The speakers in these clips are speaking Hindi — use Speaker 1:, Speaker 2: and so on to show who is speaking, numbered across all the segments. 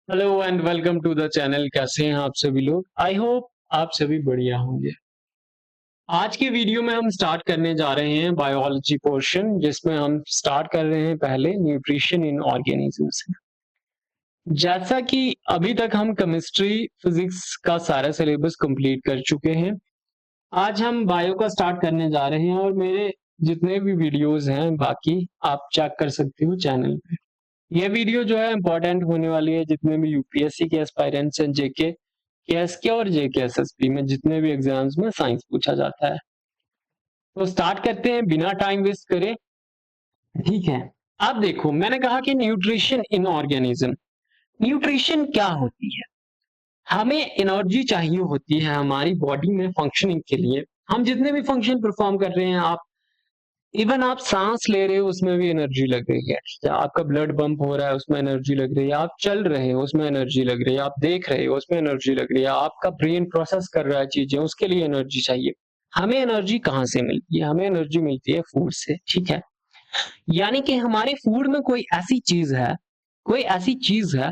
Speaker 1: Hello and welcome to the channel. कैसे हैं आप सभी लोग? आई होप आप सभी बढ़िया होंगे। आज के वीडियो में हम स्टार्ट करने जा रहे हैं बायोलॉजी पोर्शन, जिसमें हम स्टार्ट कर रहे हैं पहले न्यूट्रिशन इन ऑर्गेनिजम्स। जैसा कि अभी तक हम केमिस्ट्री फिजिक्स का सारा सिलेबस कंप्लीट कर चुके हैं, आज हम बायो का स्टार्ट करने जा रहे हैं और मेरे जितने भी वीडियोस हैं बाकी आप चेक कर सकते हो चैनल पे। ये वीडियो जो है इम्पोर्टेंट होने वाली है जितने भी यूपीएससी के एस्पायरेंट्स हैं, जेके केएसके और जेकेएसएसपी में जितने भी एग्जाम्स में साइंस पूछा जाता है। तो स्टार्ट करते हैं बिना टाइम वेस्ट करे। ठीक है, अब देखो मैंने कहा कि न्यूट्रिशन इन ऑर्गेनिज्म। न्यूट्रिशन क्या होती है? हमें एनर्जी चाहिए होती है हमारी बॉडी में फंक्शनिंग के लिए। हम जितने भी फंक्शन परफॉर्म कर रहे हैं, आप इवन आप सांस ले रहे हो उसमें भी एनर्जी लग रही है, ठीक है? आपका ब्लड पंप हो रहा है उसमें एनर्जी लग रही है, आप चल रहे हो उसमें एनर्जी लग रही है, आप देख रहे हो उसमें एनर्जी लग रही है, आपका ब्रेन प्रोसेस कर रहा है चीजें, उसके लिए एनर्जी चाहिए। हमें एनर्जी कहाँ से मिलती है? हमें एनर्जी मिलती है फूड से, ठीक है? यानी कि हमारे फूड में कोई ऐसी चीज है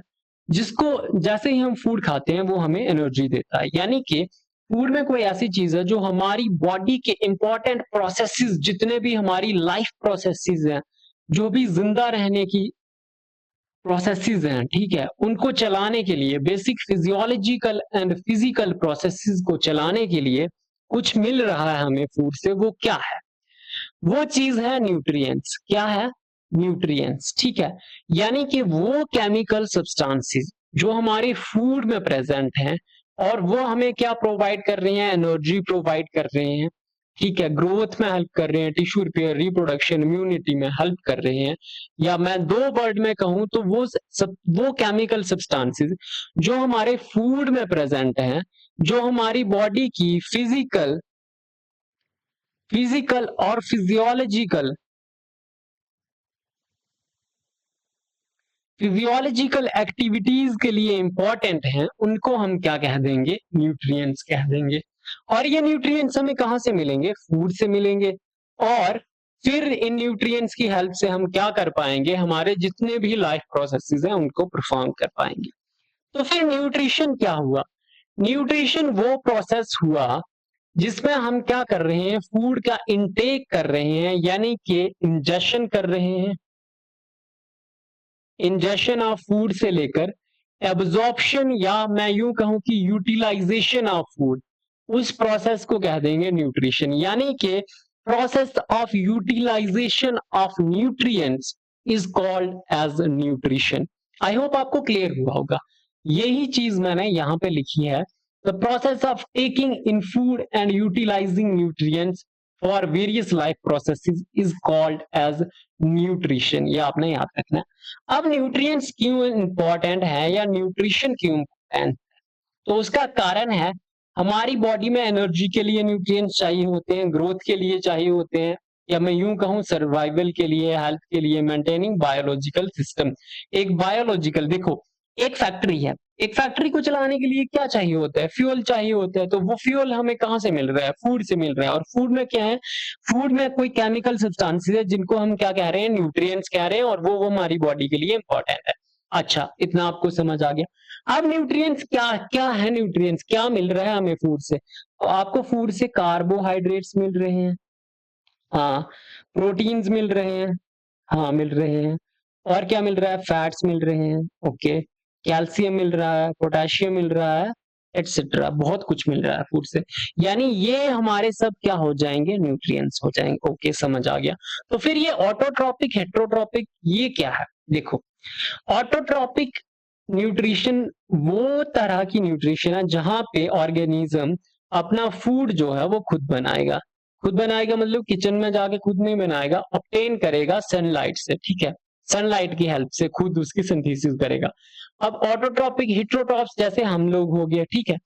Speaker 1: जिसको जैसे ही हम फूड खाते हैं वो हमें एनर्जी देता है। यानी कि फूड में कोई ऐसी चीज है जो हमारी बॉडी के इंपॉर्टेंट प्रोसेसेस, जितने भी हमारी लाइफ प्रोसेसेस हैं, जो भी जिंदा रहने की प्रोसेसेस हैं, ठीक है, उनको चलाने के लिए, basic physiological and physical processes को चलाने के लिए कुछ मिल रहा है हमें फूड से। वो क्या है? वो चीज है न्यूट्रिएंट्स। क्या है? न्यूट्रिएंट्स, ठीक है। यानी कि वो केमिकल सब्सटेंसेस जो हमारे फूड में प्रेजेंट हैं और वो हमें क्या प्रोवाइड कर रहे हैं? एनर्जी प्रोवाइड कर रहे हैं, ठीक है, ग्रोथ में हेल्प कर रहे हैं, टिश्यू रिपेयर, रिप्रोडक्शन, इम्यूनिटी में हेल्प कर रहे हैं। या मैं दो वर्ड में कहूं तो वो केमिकल सब्सटेंसेस जो हमारे फूड में प्रेजेंट हैं, जो हमारी बॉडी की फिजिकल और फिजियोलॉजिकल एक्टिविटीज के लिए इंपॉर्टेंट हैं, उनको हम क्या कह देंगे? न्यूट्रिएंट्स कह देंगे। और ये न्यूट्रिएंट्स हमें कहां से मिलेंगे? फूड से मिलेंगे। और फिर इन न्यूट्रिएंट्स की हेल्प से हम क्या कर पाएंगे? हमारे जितने भी लाइफ प्रोसेसेस हैं उनको परफॉर्म कर पाएंगे। तो फिर न्यूट्रिशन क्या हुआ? न्यूट्रिशन वो प्रोसेस हुआ जिसमें हम क्या कर रहे हैं? फूड का इनटेक कर रहे हैं, यानी कि इंजेशन कर रहे हैं। इंजेशन ऑफ फूड से लेकर एब्जॉर्प्शन, या मैं यूं कहूं कि यूटिलाइजेशन ऑफ फूड, उस प्रोसेस को कह देंगे न्यूट्रिशन। यानी कि process of utilisation of nutrients is called as nutrition. I hope आपको क्लियर हुआ होगा। यही चीज मैंने यहां पे लिखी है। The process of taking in food and utilising nutrients for various life processes is called as nutrition. ये आपने याद रखना है। अब न्यूट्रिएंट्स क्यों इंपॉर्टेंट है या न्यूट्रिशन क्यों इंपॉर्टेंट? तो उसका कारण है, हमारी बॉडी में एनर्जी के लिए न्यूट्रिएंट्स चाहिए होते हैं, ग्रोथ के लिए चाहिए होते हैं, या मैं यूं कहूं सर्वाइवल के लिए, हेल्थ के लिए, मेंटेनिंग बायोलॉजिकल सिस्टम। एक बायोलॉजिकल, देखो एक फैक्ट्री है, एक फैक्ट्री को चलाने के लिए क्या चाहिए होता है? फ्यूल चाहिए होता है। तो वो फ्यूल हमें कहां से मिल रहा है? फूड से मिल रहा है। और फूड में क्या है? फूड में कोई केमिकल सब्सटेंसेस है जिनको हम क्या कह रहे हैं? न्यूट्रिएंट्स कह रहे हैं, और वो हमारी बॉडी के लिए इंपॉर्टेंट है। अच्छा, इतना आपको समझ आ गया। अब न्यूट्रिएंट्स क्या क्या है? न्यूट्रिएंट्स क्या मिल रहा है हमें फूड से? तो आपको फूड से कार्बोहाइड्रेट्स मिल रहे हैं, हाँ, प्रोटीन्स मिल रहे हैं, हाँ मिल रहे हैं, और क्या मिल रहा है? फैट्स मिल रहे हैं, ओके, कैल्शियम मिल रहा है, पोटेशियम मिल रहा है, एटसेट्रा, बहुत कुछ मिल रहा है फूड से। यानी ये हमारे सब क्या हो जाएंगे? न्यूट्रिएंट्स हो जाएंगे। ओके, समझ आ गया। तो फिर ये ऑटोट्रॉपिक, हेट्रोट्रॉपिक, ये क्या है? देखो, ऑटोट्रॉपिक न्यूट्रिशन वो तरह की न्यूट्रिशन है जहां पे ऑर्गेनिज्म अपना फूड जो है वो खुद बनाएगा। खुद बनाएगा मतलब किचन में जाके खुद नहीं बनाएगा, ऑब्टेन करेगा सनलाइट से, ठीक है, सनलाइट की हेल्प से खुद उसकी सिंथेसिस करेगा। अब ऑटोट्रॉपिक, हिट्रोट्रॉप्स जैसे हम लोग हो गए, ठीक है,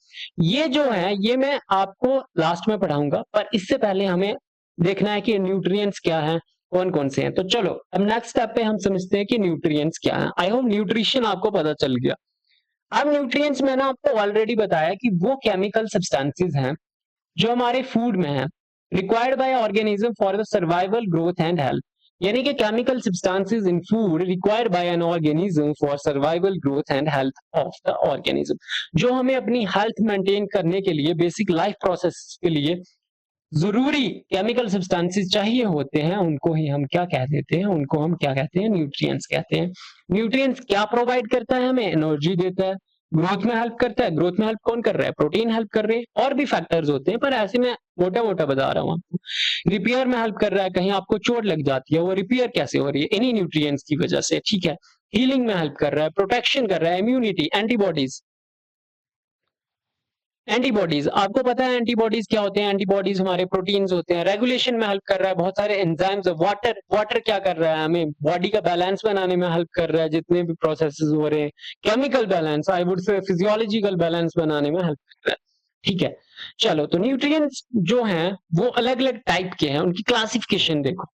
Speaker 1: ये जो है ये मैं आपको लास्ट में पढ़ाऊंगा, पर इससे पहले हमें देखना है कि न्यूट्रिएंट्स क्या है, कौन कौन से हैं। तो चलो अब नेक्स्ट स्टेप पे हम समझते हैं कि न्यूट्रिएंट्स क्या है। आई होप न्यूट्रिशन आपको पता चल गया। अब न्यूट्रिएंट्स मैंने आपको ऑलरेडी बताया कि वो केमिकल सब्सटेंसेस हैं जो हमारे फूड में है, required by organism for the survival, growth and health. यानी कि chemical substances in food required by an organism for survival growth and health of the organism, जो हमें अपनी हेल्थ मेंटेन करने के लिए, बेसिक लाइफ प्रोसेस के लिए जरूरी केमिकल सब्सटेंसेस चाहिए होते हैं, उनको ही हम क्या कह देते हैं, उनको हम क्या कहते हैं, न्यूट्रिएंट्स कहते हैं। न्यूट्रिएंट्स क्या प्रोवाइड करता है, हमें एनर्जी देता है, ग्रोथ में हेल्प करता है। ग्रोथ में हेल्प कौन कर रहा है, प्रोटीन हेल्प कर रही है, और भी फैक्टर्स होते हैं पर ऐसे में मोटा मोटा बता रहा हूं आपको। रिपेयर में हेल्प कर रहा है, कहीं आपको चोट लग जाती है, वो रिपेयर कैसे हो रही है, इन्हीं न्यूट्रिएंट्स की वजह से, ठीक है। हीलिंग में हेल्प कर रहा है, प्रोटेक्शन कर रहा है, इम्यूनिटी, एंटीबॉडीज। एंटीबॉडीज, आपको पता है एंटीबॉडीज क्या होते हैं, एंटीबॉडीज हमारे प्रोटीन्स होते हैं। रेगुलेशन में हेल्प कर रहा है, बहुत सारे एंजाइम्स। वाटर, वाटर क्या कर रहा है, हमें बॉडी का बैलेंस बनाने में हेल्प कर रहा है, जितने भी प्रोसेसेस हो रहे हैं। Chemical balance, I would say physiological balance बनाने में हेल्प कर रहा है, ठीक है। चलो, तो न्यूट्रिएंट्स जो हैं वो अलग अलग टाइप के हैं, उनकी क्लासिफिकेशन देखो।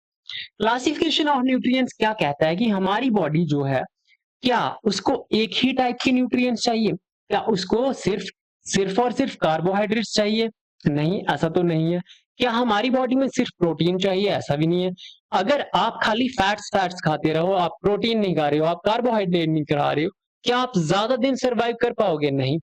Speaker 1: क्लासिफिकेशन ऑफ न्यूट्रिएंट्स क्या कहता है कि हमारी बॉडी जो है, क्या उसको एक ही टाइप के न्यूट्रिएंट्स चाहिए, क्या उसको सिर्फ सिर्फ और सिर्फ कार्बोहाइड्रेट्स चाहिए, नहीं, ऐसा तो नहीं है। क्या हमारी बॉडी में सिर्फ प्रोटीन चाहिए, ऐसा भी नहीं है। अगर आप खाली फैट्स फैट्स खाते रहो, आप प्रोटीन नहीं खा रहे हो, आप कार्बोहाइड्रेट नहीं खा रहे हो, क्या आप ज्यादा दिन सर्वाइव कर पाओगे, नहीं।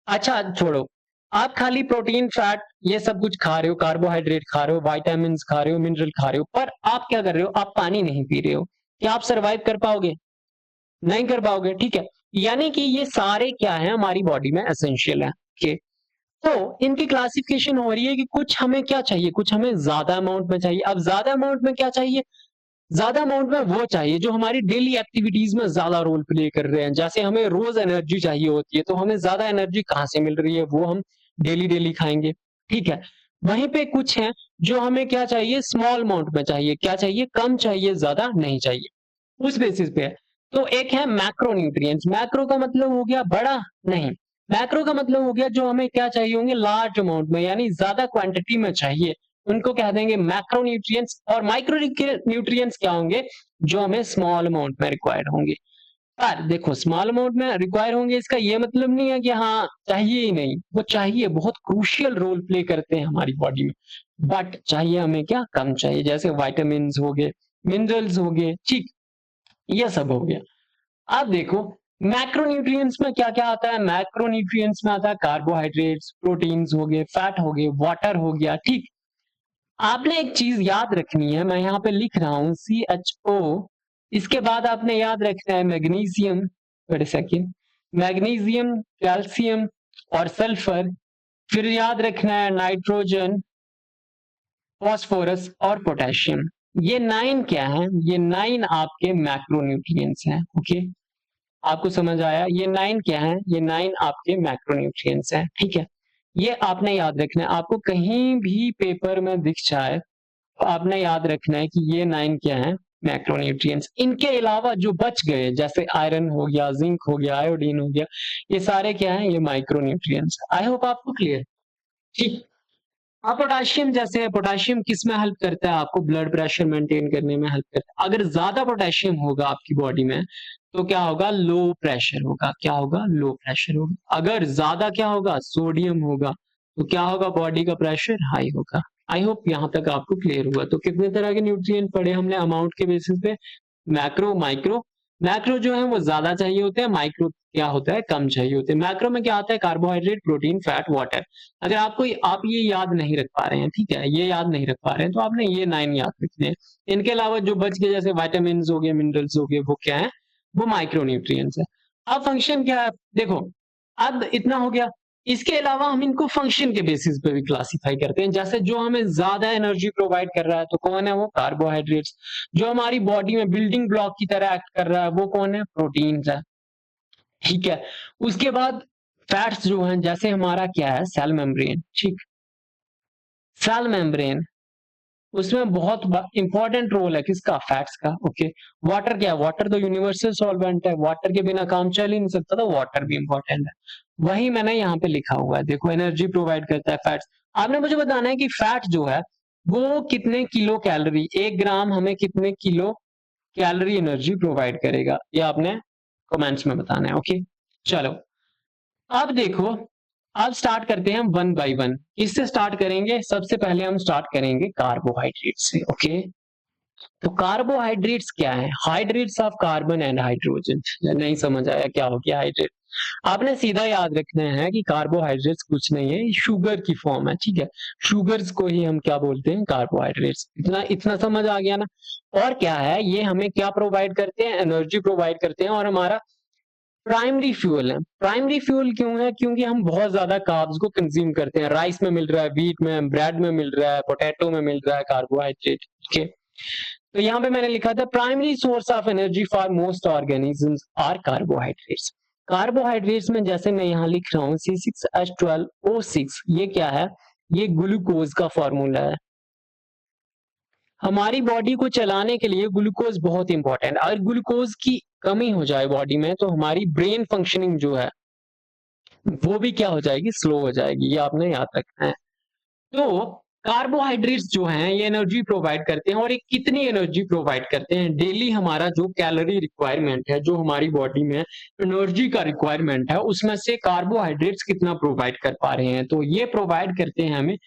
Speaker 1: अच्छा छोड़ो, आप खाली प्रोटीन फैट ये सब कुछ खा रहे हो, कार्बोहाइड्रेट खा रहे हो, वाइटामिन खा रहे हो, मिनरल खा रहे हो, पर आप क्या कर रहे हो, आप पानी नहीं पी रहे हो, क्या आप सर्वाइव कर पाओगे, नहीं कर पाओगे, ठीक है। यानी कि ये सारे क्या है, हमारी बॉडी में एसेंशियल है, ओके। तो इनकी क्लासिफिकेशन हो रही है कि कुछ हमें क्या चाहिए, कुछ हमें ज्यादा अमाउंट में चाहिए। अब ज्यादा अमाउंट में क्या चाहिए, ज्यादा अमाउंट में वो चाहिए जो हमारी डेली एक्टिविटीज में ज्यादा रोल प्ले कर रहे हैं। जैसे हमें रोज एनर्जी चाहिए होती है, तो हमें ज्यादा एनर्जी कहाँ से मिल रही है, वो हम डेली डेली खाएंगे, ठीक है। वहीं पे कुछ है जो हमें क्या चाहिए, स्मॉल अमाउंट में चाहिए, क्या चाहिए, कम चाहिए, ज्यादा नहीं चाहिए, उस बेसिस पे है। तो एक है मैक्रो न्यूट्रिएंट्स। मैक्रो का मतलब हो गया बड़ा, नहीं, मैक्रो का मतलब हो गया जो हमें क्या चाहिए होंगे, लार्ज अमाउंट में, यानी ज्यादा क्वांटिटी में चाहिए, उनको कह देंगे मैक्रो न्यूट्रिएंट्स। और माइक्रो न्यूट्रिएंट्स क्या होंगे, जो हमें स्मॉल अमाउंट में रिक्वायर्ड होंगे। पर देखो, स्मॉल अमाउंट में रिक्वायर होंगे, इसका ये मतलब नहीं है कि हाँ चाहिए ही नहीं, वो चाहिए, बहुत क्रूशियल रोल प्ले करते हैं हमारी बॉडी में, बट चाहिए हमें क्या, कम चाहिए। जैसे वाइटामिन हो गए, मिनरल्स हो गए, ठीक, ये सब हो गया। अब देखो मैक्रोन्यूट्रिएंट्स में क्या क्या आता है। मैक्रोन्यूट्रिएंट्स में आता है कार्बोहाइड्रेट्स, प्रोटीन्स हो गए, फैट हो गए, वाटर हो गया, ठीक। आपने एक चीज याद रखनी है, मैं यहाँ पे लिख रहा हूं CHO। इसके बाद आपने याद रखना है magnesium, wait a second, magnesium, calcium और सल्फर। फिर याद रखना है नाइट्रोजन, फास्फोरस और पोटेशियम। ये 9 क्या है, ये 9 आपके मैक्रोन्यूट्रिएंट्स हैं, ओके। आपको समझ आया, ये 9 क्या है, ये 9 आपके मैक्रोन्यूट्रिएंट्स हैं, ठीक है। ये आपने याद रखना है, आपको कहीं भी पेपर में दिख जाए तो आपने याद रखना है कि ये 9 क्या है, मैक्रोन्यूट्रिएंट्स। इनके अलावा जो बच गए, जैसे आयरन हो गया, जिंक हो गया, आयोडीन हो गया, ये सारे क्या है, ये माइक्रोन्यूट्रिएंट्स। आई होप आपको क्लियर, ठीक। हाँ, पोटाशियम जैसे है, पोटाशियम किस में हेल्प करता है, आपको ब्लड प्रेशर मेंटेन करने में हेल्प करता है। अगर ज्यादा पोटेशियम होगा आपकी बॉडी में तो क्या होगा, लो प्रेशर होगा, क्या होगा, लो प्रेशर होगा। अगर ज्यादा क्या होगा, सोडियम होगा, तो क्या होगा, बॉडी का प्रेशर हाई होगा। आई होप यहाँ तक आपको क्लियर हुआ। तो कितने तरह के न्यूट्रिएंट पढ़े हमने अमाउंट के बेसिस पे, मैक्रो, माइक्रो। मैक्रो जो है वो ज्यादा चाहिए होते हैं, माइक्रो क्या होता है, कम चाहिए होते हैं। मैक्रो में क्या आता है, कार्बोहाइड्रेट, प्रोटीन, फैट, वाटर। अगर आपको आप ये याद नहीं रख पा रहे हैं, ठीक है, ये याद नहीं रख पा रहे हैं, तो आपने ये 9 याद रखने हैं। इनके अलावा जो बच गए, जैसे वाइटामिन हो गए, मिनरल्स हो गए, वो क्या है, वो माइक्रोन्यूट्रिएंट्स है। अब फंक्शन क्या है, देखो, अब इतना हो गया। इसके अलावा हम इनको फंक्शन के बेसिस पे भी क्लासिफाई करते हैं। जैसे जो हमें ज्यादा एनर्जी प्रोवाइड कर रहा है, तो कौन है, वो कार्बोहाइड्रेट्स। जो हमारी बॉडी में बिल्डिंग ब्लॉक की तरह एक्ट कर रहा है, वो कौन है, प्रोटीन है, ठीक है। उसके बाद फैट्स जो हैं, जैसे हमारा क्या है, सेल मेम्ब्रेन, ठीक, सेल मेम्ब्रेन, उसमें बहुत इंपॉर्टेंट रोल है किसका, फैट्स का, ओके। वाटर क्या है, वाटर तो यूनिवर्सल सॉल्वेंट है, वाटर के बिना काम चल ही नहीं सकता, तो वाटर भी इंपॉर्टेंट है। वही मैंने यहाँ पे लिखा हुआ है, देखो, एनर्जी प्रोवाइड करता है फैट्स। आपने मुझे बताना है कि फैट जो है वो कितने किलो कैलोरी, 1 ग्राम हमें कितने किलो कैलोरी एनर्जी प्रोवाइड करेगा, ये आपने कमेंट्स में बताना है, ओके। चलो, अब देखो, अब स्टार्ट करते हैं हम वन बाय वन। किससे स्टार्ट करेंगे, सबसे पहले हम स्टार्ट करेंगे कार्बोहाइड्रेट से, ओके। तो कार्बोहाइड्रेट्स क्या है? Hydrates of carbon and hydrogen. नहीं समझ आया क्या हो गया हाइड्रेट? आपने सीधा याद रखना है कि कार्बोहाइड्रेट्स कुछ नहीं है, शुगर की फॉर्म है, ठीक है। शुगर्स को ही हम क्या बोलते हैं? कार्बोहाइड्रेट्स। इतना इतना समझ आ गया ना। और क्या है, ये हमें क्या प्रोवाइड करते हैं? एनर्जी प्रोवाइड करते हैं, और हमारा प्राइमरी फ्यूल है। प्राइमरी फ्यूल क्यों है? क्योंकि हम बहुत ज्यादा कार्ब्स को कंज्यूम करते हैं। राइस में मिल रहा है, व्हीट में, ब्रेड में मिल रहा है, पोटैटो में मिल रहा है कार्बोहाइड्रेट, ठीक है। तो यहाँ पे मैंने लिखा था primary source of energy for most organisms are carbohydrates. Carbohydrates में जैसे मैं यहाँ लिख रहा हूँ C6H12O6, ये क्या है? ये ग्लूकोज का फॉर्मूला है। हमारी बॉडी को चलाने के लिए ग्लूकोज बहुत इंपॉर्टेंट है। अगर ग्लूकोज की कमी हो जाए बॉडी में तो हमारी ब्रेन फंक्शनिंग जो है वो भी क्या हो जाएगी? स्लो हो जाएगी। ये आपने याद रखना है। तो कार्बोहाइड्रेट्स जो हैं ये एनर्जी प्रोवाइड करते हैं, और ये कितनी एनर्जी प्रोवाइड करते हैं? डेली हमारा जो कैलोरी रिक्वायरमेंट है, जो हमारी बॉडी में एनर्जी का रिक्वायरमेंट है, उसमें से कार्बोहाइड्रेट्स कितना प्रोवाइड कर पा रहे हैं? तो ये प्रोवाइड करते हैं हमें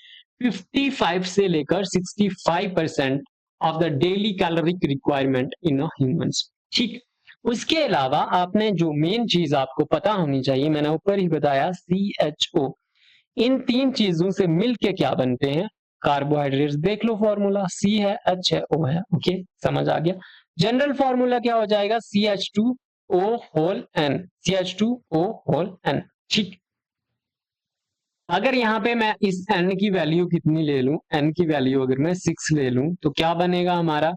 Speaker 1: 55 से लेकर 65% of the daily caloric requirement in humans, ठीक। उसके अलावा आपने जो मेन चीज आपको पता होनी चाहिए, मैंने ऊपर ही बताया, CHO। इन तीन चीजों से मिलके क्या बनते हैं? कार्बोहाइड्रेट्स। देख लो फॉर्मूला, C है, H है, O है, ओके, समझ आ गया। जनरल फॉर्मूला क्या हो जाएगा? CH2O whole N, CH2O whole N, ठीक। अगर यहाँ पे मैं इस N की वैल्यू कितनी ले लूं, N की वैल्यू अगर मैं 6 ले लूं तो क्या बनेगा हमारा?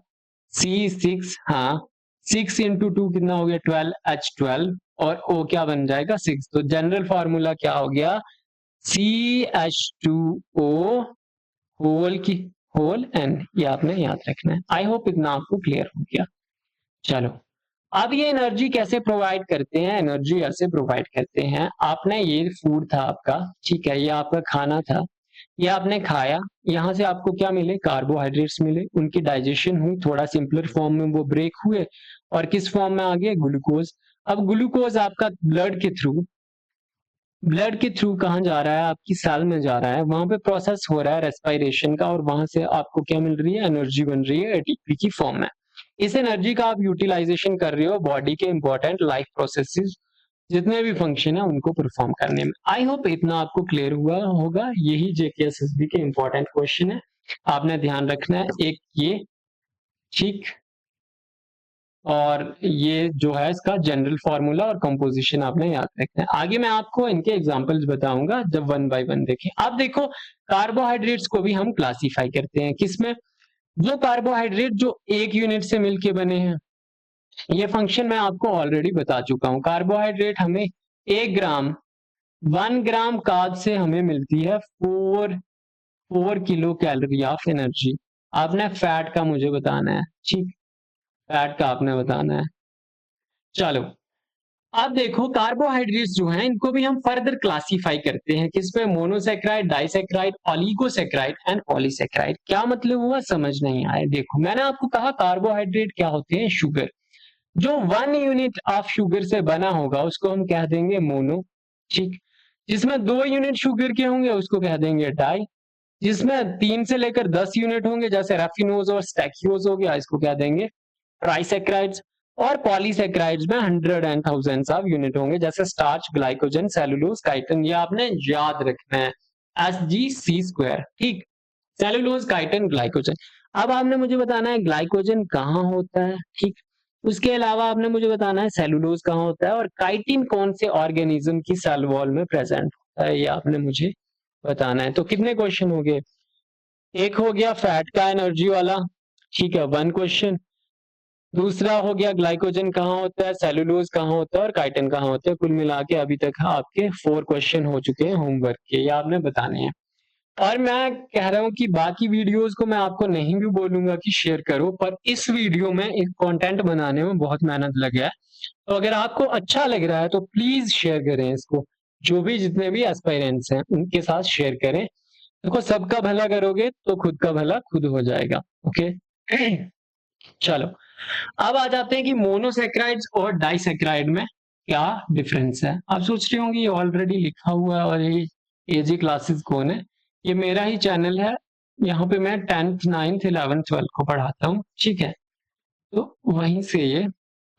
Speaker 1: C6, हाँ, 6 इंटू 2 कितना हो गया? 12, H12, और O क्या बन जाएगा? 6। तो जनरल फॉर्मूला क्या हो गया? CH2O whole N। ये आपने याद रखना है। आई होप इतना आपको क्लियर हो गया। चलो, अब ये एनर्जी कैसे प्रोवाइड करते हैं? एनर्जी ऐसे प्रोवाइड करते हैं, आपने ये फूड था आपका, ठीक है, ये आपका खाना था, ये आपने खाया, यहाँ से आपको क्या मिले? कार्बोहाइड्रेट्स मिले, उनकी डाइजेशन हुई, थोड़ा सिंपलर फॉर्म में वो ब्रेक हुए, और किस फॉर्म में आ गए? ग्लूकोज। अब ग्लूकोज आपका ब्लड के थ्रू कहाँ जा रहा है? आपकी सेल में जा रहा है, वहां पे प्रोसेस हो रहा है रेस्पिरेशन का, और वहां से आपको क्या मिल रही है? एनर्जी बन रही है ATP की फॉर्म में। इस एनर्जी का आप यूटिलाइजेशन कर रहे हो बॉडी के इंपॉर्टेंट लाइफ प्रोसेसेस, जितने भी फंक्शन है उनको परफॉर्म करने में। आई होप इतना आपको क्लियर हुआ होगा। यही JKSSB के इंपॉर्टेंट क्वेश्चन है, आपने ध्यान रखना है। एक ये, ठीक, और ये जो है इसका जनरल फॉर्मूला और कंपोजिशन आपने याद रखना है। आगे मैं आपको इनके एग्जांपल्स बताऊंगा जब 1 बाय 1 देखें। अब देखो, कार्बोहाइड्रेट्स को भी हम क्लासिफाई करते हैं किसमें? वो कार्बोहाइड्रेट जो एक यूनिट से मिलके बने हैं। ये फंक्शन मैं आपको ऑलरेडी बता चुका हूं। कार्बोहाइड्रेट हमें 1 ग्राम 1 ग्राम कार्ब से हमें मिलती है 4 किलो कैलोरी ऑफ एनर्जी। आपने फैट का मुझे बताना है, ठीक, फैट का आपने बताना है। चलो, अब देखो, कार्बोहाइड्रेट्स जो हैं इनको भी हम फर्दर क्लासिफाई करते हैं किसमें? Monosaccharide, disaccharide, oligosaccharide and polysaccharide. क्या मतलब हुआ? समझ नहीं आया? देखो, मैंने आपको कहा कार्बोहाइड्रेट क्या होते हैं? शुगर। जो 1 यूनिट ऑफ शुगर से बना होगा उसको हम कह देंगे मोनो, ठीक। जिसमें 2 यूनिट शुगर के होंगे उसको कह देंगे डाई। जिसमें 3 से लेकर 10 यूनिट होंगे, जैसे रैफिनोज और स्टैक्यूज हो गया, इसको कह देंगे ट्राइसेक्राइड्स। और पॉलीसेक्राइड्स में 100 एंड थाउजेंड्स ऑफ यूनिट होंगे, जैसे स्टार्च, ग्लाइकोजन, सेलुलोज, काइटिन। ये आपने याद रखना है, SGC², ठीक। Cellulose, chitin, glycogen. अब आपने मुझे बताना है ग्लाइकोजन कहाँ होता है, ठीक। उसके अलावा आपने मुझे बताना है सेलुलोज कहाँ होता है, और काइटिन कौन से ऑर्गेनिज्म की सेल वॉल में प्रेजेंट होता है, ये आपने मुझे बताना है। तो कितने क्वेश्चन हो गए? एक हो गया फैट का एनर्जी वाला, ठीक है, 1 क्वेश्चन। दूसरा हो गया ग्लाइकोजन कहाँ होता है, सेलुलोज कहाँ होता है, और काइटिन कहाँ होता है। कुल मिला के अभी तक आपके 4 क्वेश्चन हो चुके हैं होमवर्क के, ये आपने बताने हैं। और मैं कह रहा हूं कि बाकी वीडियोस को मैं आपको नहीं भी बोलूंगा कि शेयर करो, पर इस वीडियो में एक कंटेंट बनाने में बहुत मेहनत लगा है। तो अगर आपको अच्छा लग रहा है तो प्लीज शेयर करें इसको, जो भी जितने भी एस्पायरेंट्स हैं उनके साथ शेयर करें। देखो, सबका भला करोगे तो खुद का भला खुद हो जाएगा, ओके। चलो, अब आ जाते हैं कि मोनोसेक्राइड्स और डाइसेक्राइड में क्या डिफरेंस है। आप सोच रहे होंगे ये ऑलरेडी लिखा हुआ है और ये एजी क्लासेस कौन है? ये मेरा ही चैनल है, यहाँ पे मैं 10th 9th 11th 12th को पढ़ाता हूँ, ठीक है। तो वहीं से ये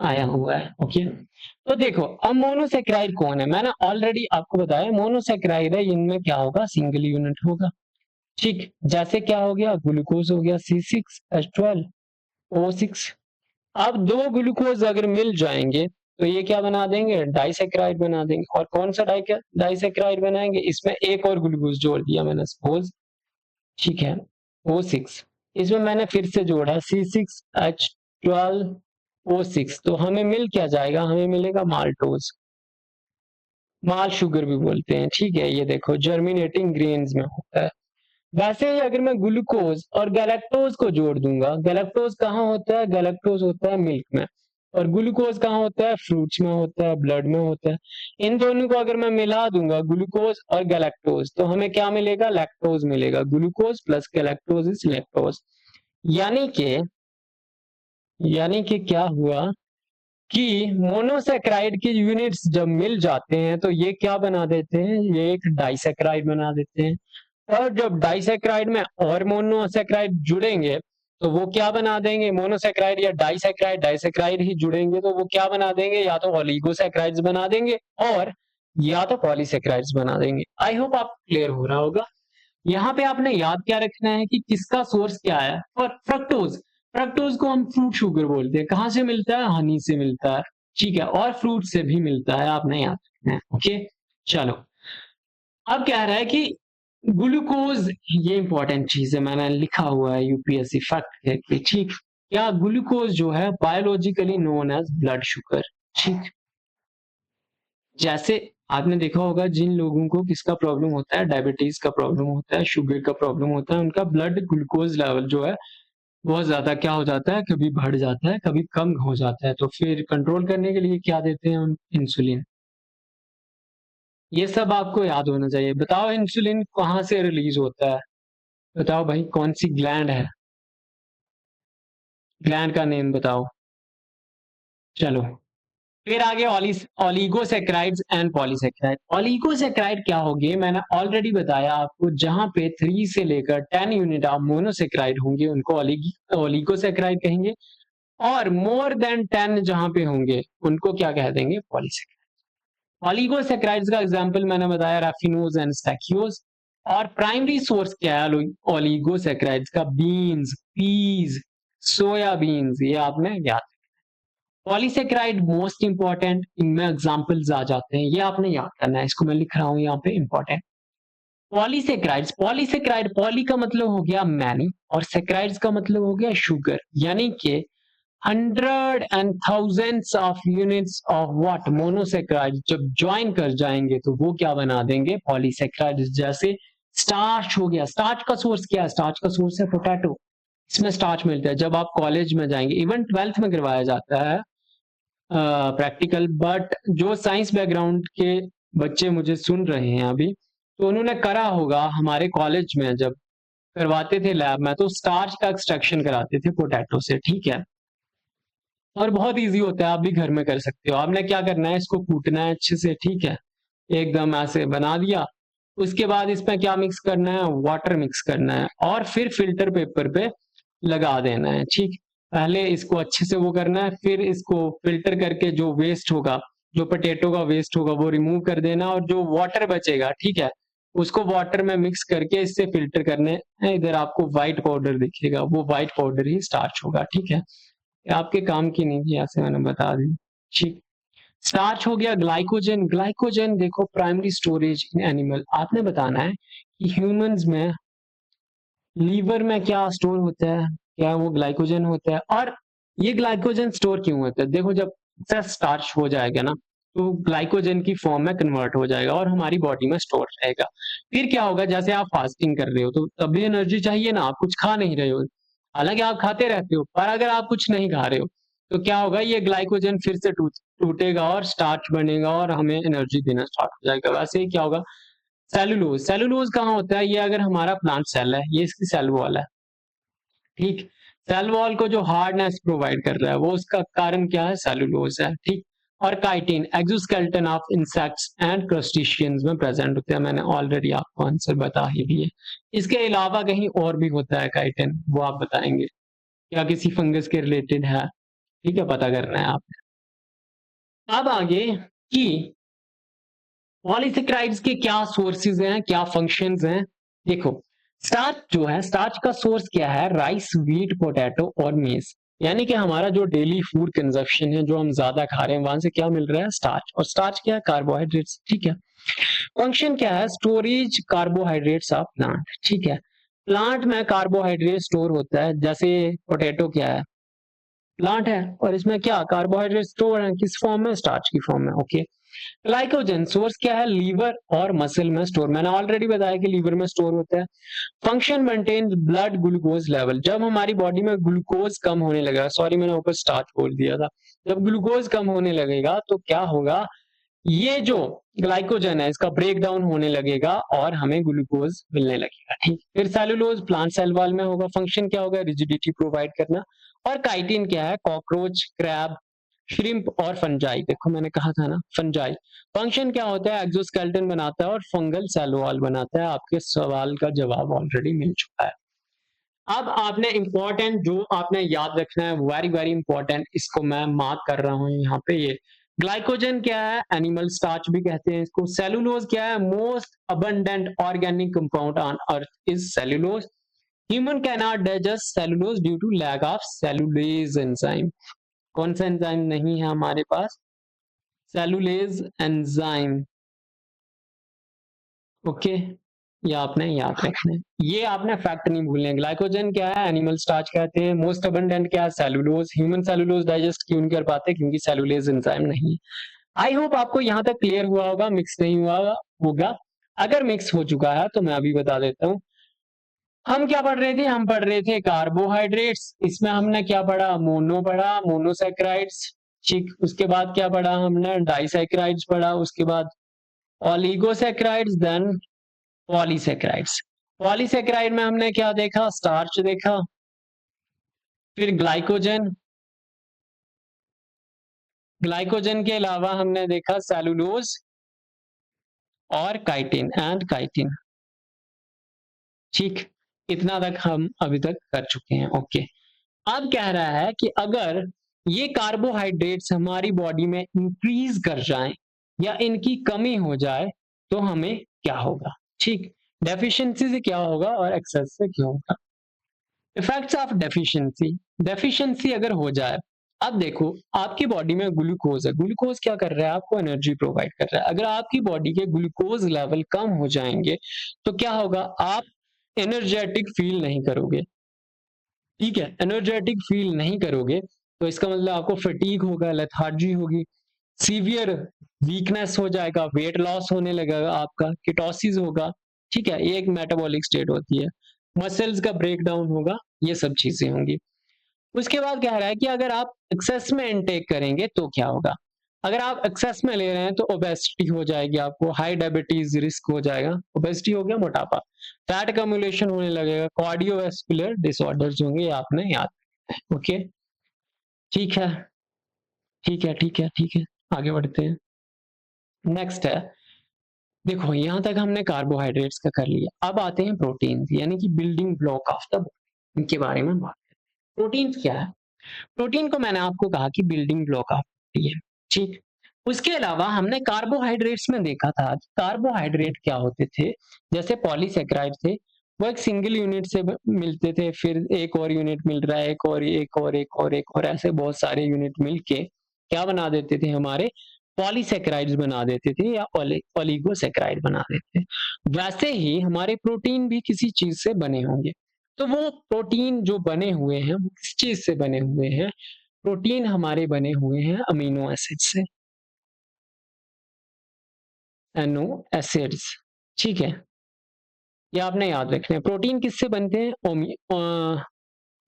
Speaker 1: आया हुआ है। ओके, तो देखो अब मोनोसेक्राइड कौन है, मैंने ऑलरेडी आपको बताया मोनोसेक्राइड है, इनमें क्या होगा, सिंगल यूनिट होगा। ठीक, जैसे क्या हो गया, ग्लूकोज हो गया C6H12O6। अब दो ग्लूकोज अगर मिल जाएंगे तो ये क्या बना देंगे, डाइसेक्राइड बना देंगे। और कौन सा डाइसेक्राइड बनाएंगे, इसमें एक और ग्लूकोज जोड़ दिया मैंने सपोज, ठीक है, O6, इसमें मैंने फिर से जोड़ा C6H12O6, तो हमें मिल क्या जाएगा, हमें मिलेगा माल्टोज, माल शुगर भी बोलते हैं। ठीक है, ये देखो जर्मिनेटिंग ग्रेन्स में होता है। वैसे ही अगर मैं ग्लूकोज और गैलेक्टोज को जोड़ दूंगा, गैलेक्टोज कहाँ होता है, गैलेक्टोज होता है मिल्क में, और ग्लूकोज कहाँ होता है, फ्रूट्स में होता है, ब्लड में होता है। इन दोनों को अगर मैं मिला दूंगा, ग्लूकोज और गैलेक्टोज, तो हमें क्या मिलेगा, लैक्टोज मिलेगा। Glucose plus galactose is lactose. यानी कि क्या हुआ कि मोनोसेक्राइड के यूनिट्स जब मिल जाते हैं तो ये क्या बना देते हैं, ये एक डाइसेक्राइड बना देते हैं। और जब डाइसेक्राइड में और मोनोसेक्राइड जुड़ेंगे तो वो क्या बना देंगे, मोनोसेक्राइड या डाइसेक्राइड, डाइसेक्राइड ही जुड़ेंगे तो वो क्या बना देंगे, या तो ओलिगोसेक्राइड्स बना देंगे और या तो पॉलीसेक्राइड्स बना देंगे। आई होप आप क्लियर हो रहा होगा। यहाँ पे आपने याद क्या रखना है कि किसका सोर्स क्या है, और फ्रक्टोज, फ्रक्टोज को हम फ्रूट शुगर बोलते हैं। कहाँ से मिलता है, हनी से मिलता है, ठीक है, और फ्रूट से भी मिलता है, आपने याद रखना है। ओके, चलो अब कह रहा है कि ग्लूकोज, ये इंपॉर्टेंट चीज है, मैंने लिखा हुआ है यूपीएससी फैक्ट है कि ठीक, क्या ग्लूकोज जो है biologically known as blood sugar. ठीक, जैसे आपने देखा होगा जिन लोगों को किसका प्रॉब्लम होता है, डायबिटीज का प्रॉब्लम होता है, शुगर का प्रॉब्लम होता है, उनका ब्लड ग्लूकोज लेवल जो है बहुत ज्यादा क्या हो जाता है, कभी बढ़ जाता है, कभी कम हो जाता है। तो फिर कंट्रोल करने के लिए क्या देते हैं हम, इंसुलिन। ये सब आपको याद होना चाहिए। बताओ इंसुलिन कहाँ से रिलीज होता है, बताओ भाई, कौन सी ग्लैंड है, ग्लैंड का नेम बताओ। चलो फिर आगे ओलिगोसेक्राइड्स एंड पॉलीसेक्राइड। ओलिगोसेक्राइड क्या होगी, मैंने ऑलरेडी बताया आपको, जहां पे 3 से लेकर 10 यूनिट ऑफ मोनोसेक्राइड होंगे उनको ओलिगोसेक्राइड कहेंगे, और मोर देन 10 जहां पे होंगे उनको क्या कह देंगे, पॉलीसेक्राइड। ओलिगोसेक्राइड्स का एग्जांपल मैंने बताया रैफिनोज एंड स्टैक्यूज। और प्राइमरी सोर्स क्या है ओलिगोसेक्राइड्स का, बीन्स, पीज, सोयाबीन्स, ये आपने याद। पॉलीसेक्राइड मोस्ट इंपॉर्टेंट, इनमें एग्जांपल्स आ जाते हैं, ये आपने याद करना है, इसको मैं लिख रहा हूं यहाँ पे इंपॉर्टेंट। पॉलीसेक्राइड्स, पॉलीसेक्राइड, पॉली का मतलब हो गया मैनी और सेक्राइड्स का मतलब हो गया शुगर, यानी कि 100 and thousands of units of what, monosaccharide जब ज्वाइन कर जाएंगे तो वो क्या बना देंगे, पॉलीसेक्राइड। जैसे स्टार्च हो गया, स्टार्च का सोर्स क्या है, स्टार्च का सोर्स है पोटैटो, इसमें स्टार्च मिलता है। जब आप कॉलेज में जाएंगे, इवन 12th में करवाया जाता है प्रैक्टिकल, बट जो साइंस बैकग्राउंड के बच्चे मुझे सुन रहे हैं अभी, तो उन्होंने करा होगा, हमारे कॉलेज में जब करवाते थे लैब में तो स्टार्च का एक्सट्रैक्शन कराते थे पोटैटो से। ठीक है, और बहुत इजी होता है, आप भी घर में कर सकते हो। आपने क्या करना है, इसको कूटना है अच्छे से, ठीक है, एकदम ऐसे बना दिया। उसके बाद इसमें क्या मिक्स करना है, वाटर मिक्स करना है, और फिर फिल्टर पेपर पे लगा देना है। ठीक, पहले इसको अच्छे से वो करना है, फिर इसको फिल्टर करके जो वेस्ट होगा, जो पोटैटो का वेस्ट होगा वो रिमूव कर देना, और जो वाटर बचेगा, ठीक है, उसको वाटर में मिक्स करके इससे फिल्टर करने हैं। इधर आपको व्हाइट पाउडर दिखेगा, वो व्हाइट पाउडर ही स्टार्च होगा। ठीक है, ये आपके काम की नहीं थी, ऐसे मैंने बता दी। ठीक, स्टार्च हो गया। ग्लाइकोजन, ग्लाइकोजन देखो प्राइमरी स्टोरेज इन एनिमल, आपने बताना है कि ह्यूमंस में लीवर में क्या स्टोर होता है, क्या वो ग्लाइकोजन होता है। और ये ग्लाइकोजन स्टोर क्यों होता है, देखो जब स्टार्च हो जाएगा ना तो ग्लाइकोजन की फॉर्म में कन्वर्ट हो जाएगा और हमारी बॉडी में स्टोर रहेगा। फिर क्या होगा, जैसे आप फास्टिंग कर रहे हो तो तब भी एनर्जी चाहिए ना, आप कुछ खा नहीं रहे हो, हालांकि आप खाते रहते हो, पर अगर आप कुछ नहीं खा रहे हो तो क्या होगा, ये ग्लाइकोजन फिर से टूटेगा और स्टार्च बनेगा और हमें एनर्जी देना स्टार्ट हो जाएगा। वैसे ही क्या होगा, सेलुलोज, सेलुलोज कहाँ होता है, ये अगर हमारा प्लांट सेल है, ये इसकी सेल वॉल है। ठीक, सेल वॉल को जो हार्डनेस प्रोवाइड कर रहा है वो उसका कारण क्या है, सेलुलोज है। ठीक, और chitin, exoskeleton of insects and crustaceans में प्रेजेंट होता है, मैंने ऑलरेडी आपको आंसर बता ही दिए। इसके अलावा कहीं और भी होता है काइटिन, वो आप बताएंगे, क्या किसी फंगस के रिलेटेड है, ठीक है, पता करना है आपने। अब आगे कि पॉलीसेक्राइड्स के क्या सोर्सेज हैं, क्या फंक्शंस हैं। देखो, स्टार्च जो है, स्टार्च का सोर्स क्या है? राइस, व्हीट, पोटैटो और मेज। यानी कि हमारा जो डेली फूड कंजप्शन है, जो हम ज्यादा खा रहे हैं, वहां से क्या मिल रहा है? स्टार्च। और स्टार्च क्या है? कार्बोहाइड्रेट्स। ठीक है। फंक्शन क्या है? Storage carbohydrates of plant. ठीक है। प्लांट में कार्बोहाइड्रेट स्टोर होता है, जैसे पोटैटो क्या है? प्लांट है, और इसमें क्या कार्बोहाइड्रेट स्टोर है? किस फॉर्म में? स्टार्च की फॉर्म में। ओके। ग्लाइकोजन सोर्स क्या है? लीवर और मसल में स्टोर। मैंने ऑलरेडी बताया कि लीवर में स्टोर होता है। Function maintain blood glucose level. जब हमारी बॉडी में ग्लूकोज कम होने लगेगा, सॉरी मैंने ऊपर स्टार्च बोल दिया था, जब ग्लूकोज कम होने लगेगा तो क्या होगा? ये जो ग्लाइकोजन है, इसका ब्रेक डाउन होने लगेगा और हमें ग्लूकोज मिलने लगेगा। ठीक। फिर सेलुलोज प्लांट सेल वॉल में होगा। फंक्शन क्या होगा? रिजिडिटी प्रोवाइड करना। और काइटिन क्या है? कॉकरोच, क्रैब, श्रिम्प और फंजाई। देखो मैंने कहा था ना, फंजाई। फंक्शन क्या होता है? एक्सोस्केलेटन बनाता है और फंगल सेल वॉल बनाता है। आपके सवाल का जवाब ऑलरेडी मिल चुका है। अब आपने इंपॉर्टेंट जो आपने याद रखना है, वेरी वेरी इंपॉर्टेंट, इसको मैं मार्क कर रहा हूं यहाँ पे। ये ग्लाइकोजन क्या है? एनिमल स्टार्च भी कहते हैं इसको। सेलुलोज क्या है? Most abundant organic compound on earth is cellulose. Human can not digest cellulose due to lack of cellulase enzyme. कौन सा एंजाइम नहीं है हमारे पास? Cellulase enzyme. ओके, ये आपने याद रखना है। ये आपने फैक्ट नहीं भूलने। ग्लाइकोजन क्या है? एनिमल स्टार्च कहते हैं। मोस्ट अबंडेंट क्या है? सेलुलोज। ह्यूमन सेलुलोज डाइजेस्ट क्यों नहीं कर पाते? क्योंकि सेलुलेज एंजाइम नहीं है। आई होप आपको यहां तक क्लियर हुआ होगा, मिक्स नहीं हुआ होगा। अगर मिक्स हो चुका है तो मैं अभी बता देता हूँ। हम क्या पढ़ रहे थे? हम पढ़ रहे थे कार्बोहाइड्रेट्स। इसमें हमने क्या पढ़ा? मोनो पढ़ा, मोनोसैकेराइड्स। ठीक। उसके बाद क्या पढ़ा हमने? डाइसैकेराइड्स पढ़ा। उसके बाद ओलिगोसैकेराइड्स, देन पॉलीसैकेराइड्स। पॉलीसैकेराइड में हमने क्या देखा? स्टार्च देखा। फिर ग्लाइकोजन। ग्लाइकोजन के अलावा हमने देखा सेलुलोज और काइटिन एंड काइटिन। ठीक। इतना तक हम अभी तक कर चुके हैं। ओके। अब कह रहा है कि अगर ये कार्बोहाइड्रेट्स हमारी बॉडी में इंक्रीज कर जाएं या इनकी कमी हो जाए तो हमें क्या होगा? ठीक। डेफिशिएंसी से क्या होगा और एक्सेस से क्या होगा? Effects of deficiency. डेफिशिएंसी अगर हो जाए, अब देखो आपकी बॉडी में ग्लूकोज है। ग्लूकोज क्या कर रहा है? आपको एनर्जी प्रोवाइड कर रहा है। अगर आपकी बॉडी के ग्लूकोज लेवल कम हो जाएंगे तो क्या होगा? आप एनर्जेटिक फील नहीं करोगे। ठीक है, एनर्जेटिक फील नहीं करोगे तो इसका मतलब आपको फटीग होगा, लेथार्जी होगी, सीवियर वीकनेस हो जाएगा, वेट लॉस होने लगेगा आपका, किटोसिस होगा। ठीक है, ये एक मेटाबॉलिक स्टेट होती है। मसल्स का ब्रेक डाउन होगा, ये सब चीजें होंगी। उसके बाद कह रहा है कि अगर आप एक्सेस में इनटेक करेंगे तो क्या होगा? अगर आप एक्सेस में ले रहे हैं तो ओबेसिटी हो जाएगी, आपको हाई डायबिटीज रिस्क हो जाएगा। ओबेसिटी हो गया मोटापा, फैट अकम्युलेशन होने लगेगा, कार्डियोवैस्कुलर डिसऑर्डर्स होंगे, ये आपने याद रखना है। ओके, ठीक है, ठीक है, ठीक है, ठीक है। आगे बढ़ते हैं। नेक्स्ट है, देखो यहां तक हमने कार्बोहाइड्रेट्स का कर लिया। अब आते हैं प्रोटीन, यानी कि building block of the body, इनके बारे में बात। प्रोटीन क्या है? प्रोटीन को मैंने आपको कहा कि बिल्डिंग ब्लॉक ऑफ बॉडी है। ठीक। उसके अलावा हमने कार्बोहाइड्रेट्स में देखा था कि कार्बोहाइड्रेट क्या होते थे। जैसे पॉलीसेकेराइड थे, वो एक सिंगल यूनिट से मिलते थे, फिर एक और यूनिट मिल रहा है, एक और एक और एक और एक और ऐसे बहुत सारे यूनिट मिलके क्या बना देते थे? हमारे पॉलीसेकेराइड्स बना देते थे या ओलिगोसेकेराइड बना देते थे। वैसे ही हमारे प्रोटीन भी किसी चीज से बने होंगे। तो वो प्रोटीन जो बने हुए हैं वो किस चीज से बने हुए हैं? प्रोटीन हमारे बने हुए हैं अमीनो एसिड से। एनो एसिड्स। ठीक है, ये आपने याद रखना है। प्रोटीन किससे बनते हैं?